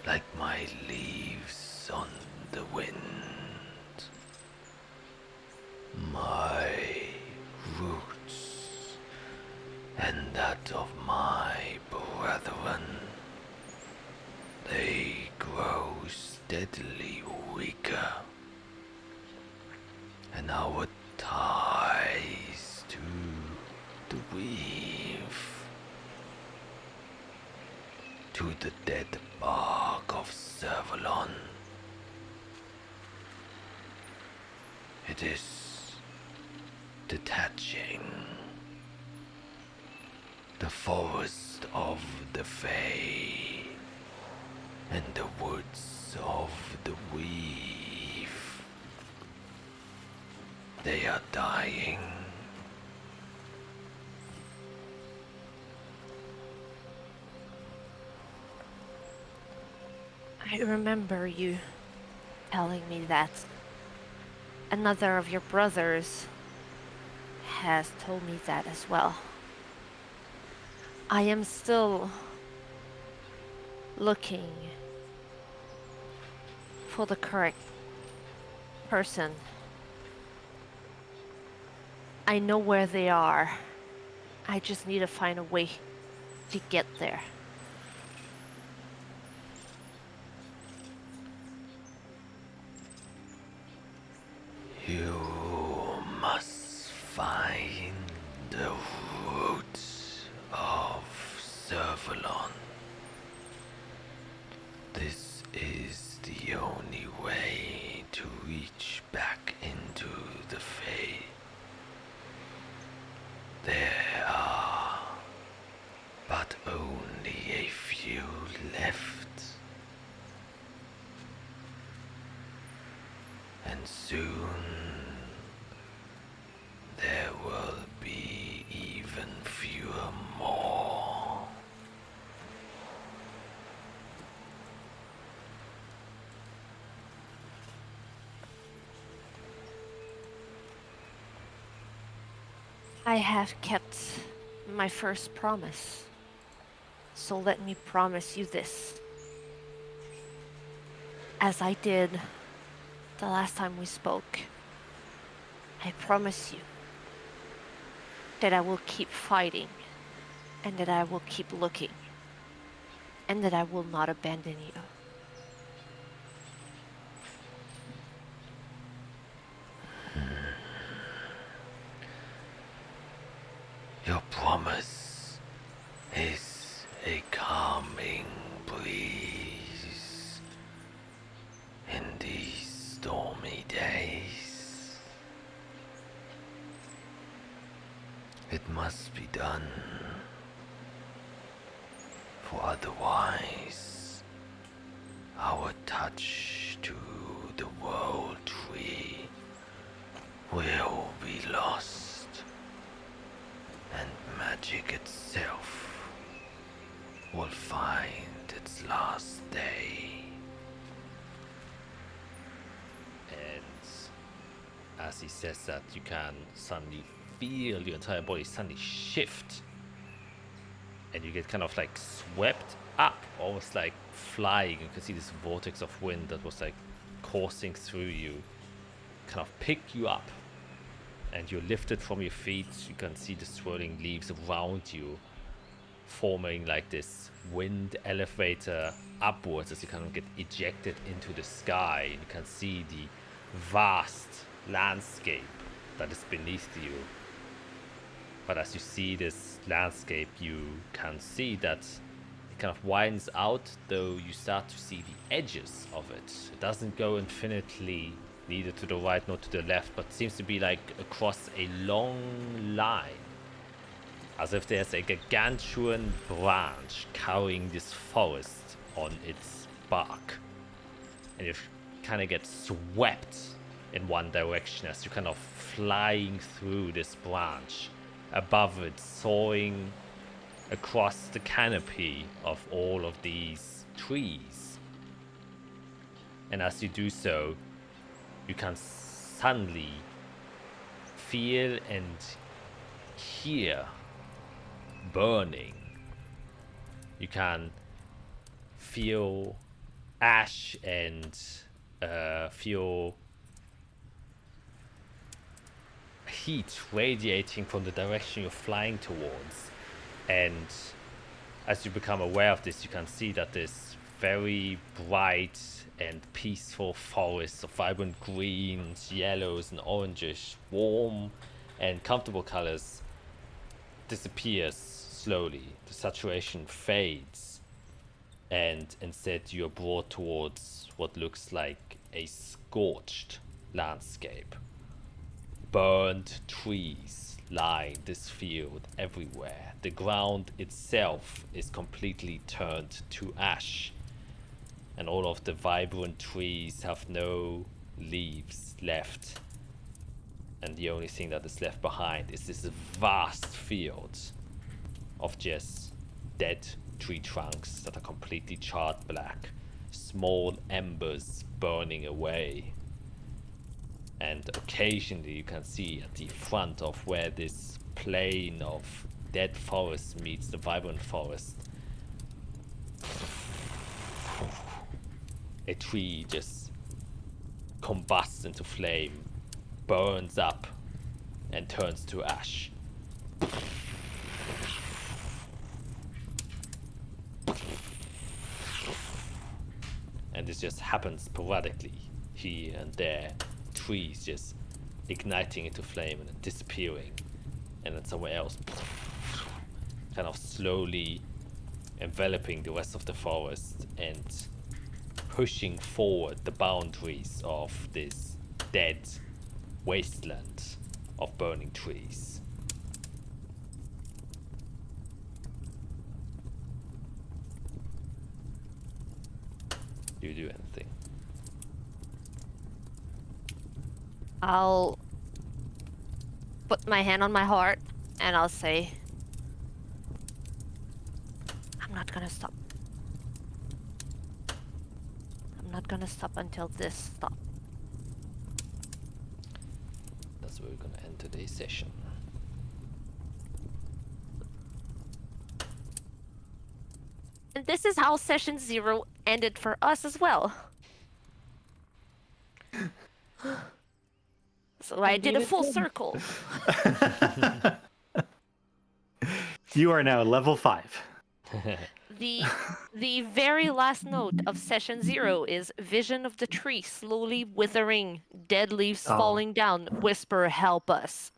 like my leaves on the wind. My roots and that of my brethren, they grow steadily weaker, and our ties to the weave, to the dead bark of Servalon. It is detaching. The forest of the Fae and the woods of the weave They are dying. I remember you telling me that another of your brothers has told me that as well. I am still looking for the correct person. I know where they are. I just need to find a way to get there. You must find the root of Servalon. This is the only way to reach back into the Fae. There are but only a few left. And soon there will be even fewer more. I have kept my first promise. So let me promise you this. As I did the last time we spoke, I promise you that I will keep fighting, and that I will keep looking, and that I will not abandon you. Your promise is a calming breeze in these stormy days. It must be done, for otherwise our touch to the world tree will be lost, and magic itself will find its last day. And as he says that, you can suddenly feel your entire body suddenly shift, and you get kind of like swept up, almost like flying. You can see this vortex of wind that was like coursing through you, kind of pick you up, and you're lifted from your feet. You can see the swirling leaves around you, forming like this wind elevator upwards as you kind of get ejected into the sky. You can see the vast landscape that is beneath you. But as you see this landscape, you can see that it kind of widens out, though you start to see the edges of it. It doesn't go infinitely, neither to the right nor to the left, but seems to be like across a long line, as if there's a gargantuan branch carrying this forest on its bark, and you kind of get swept in one direction as you're kind of flying through this branch, above it, soaring across the canopy of all of these trees. And as you do so, you can suddenly feel and hear burning. You can feel ash and feel heat radiating from the direction you're flying towards. And as you become aware of this, you can see that this very bright and peaceful forest of vibrant greens, yellows, and oranges, warm and comfortable colors, disappears slowly. The saturation fades, and instead you're brought towards what looks like a scorched landscape. Burned trees line this field everywhere. The ground itself is completely turned to ash, and all of the vibrant trees have no leaves left. and the only thing that is left behind is this vast field of just dead tree trunks that are completely charred black, small embers burning away. And occasionally you can see at the front of where this plain of dead forest meets the vibrant forest, a tree just combusts into flame, burns up, and turns to ash. And this just happens sporadically, here and there. Trees just igniting into flame and then disappearing, and then somewhere else, kind of slowly enveloping the rest of the forest and pushing forward the boundaries of this dead wasteland of burning trees. Do you do anything? I'll put my hand on my heart and I'll say, I'm not gonna stop. I'm not gonna stop until this stops. That's where we're gonna end today's session. And this is how session 0 ended for us as well. So I did a full circle. You are now level 5. The very last note of session 0 is vision of the tree slowly withering, dead leaves falling down, whisper, help us.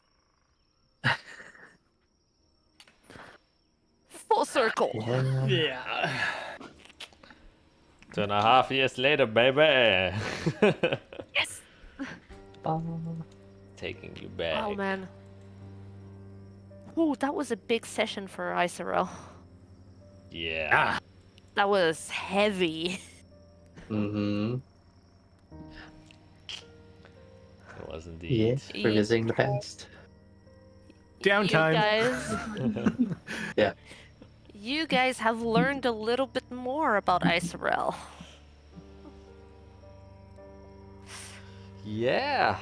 Full circle. Yeah. 2.5 years later, baby. Yes. Taking you back. Oh man. Ooh, that was a big session for Iserel. Yeah. That was heavy. Mm-hmm. It was indeed. Yes, revisiting the past. Downtime. You guys, Yeah. you guys have learned a little bit more about Iserel. Yeah.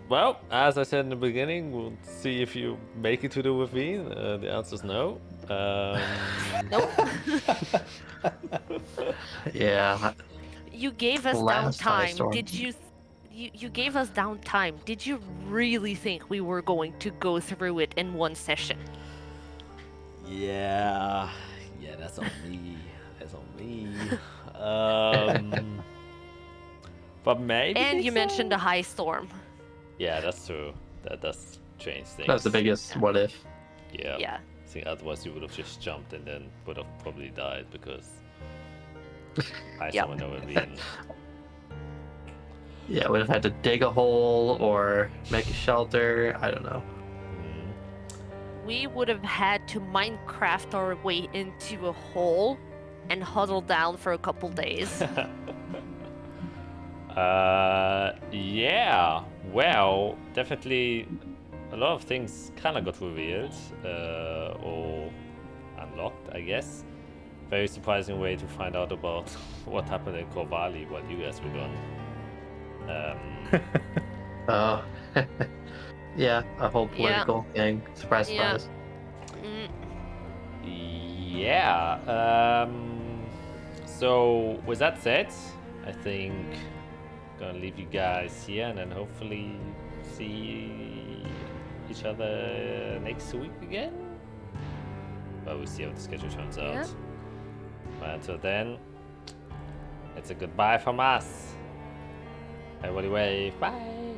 Well, as I said in the beginning, we'll see if you make it to the ravine. The answer is no. Nope. Yeah. You gave us Last ice downtime. storm. Did you gave us downtime. Did you really think we were going to go through it in one session? Yeah. Yeah, that's on me. That's on me. But maybe. And you so? mentioned a high storm. Yeah, that's true. That does change things. That's the biggest what if. Yeah. Yeah. I think otherwise you would have just jumped and then would have probably died because I Yep. saw no ravine. Yeah, would have had to dig a hole or make a shelter. I don't know. We would have had to Minecraft our way into a hole and huddle down for a couple days. Yeah. Well, definitely a lot of things kind of got revealed or unlocked, I guess. Very surprising way to find out about what happened in Corvalli while you guys were gone. Oh. Yeah, a whole political thing. Surprise, Yeah. surprise. Yeah. So with that said, I think gonna leave you guys here and then hopefully see each other next week again. But we'll see how the schedule turns out. Yeah. But until then, it's a goodbye from us. Everybody wave. Bye.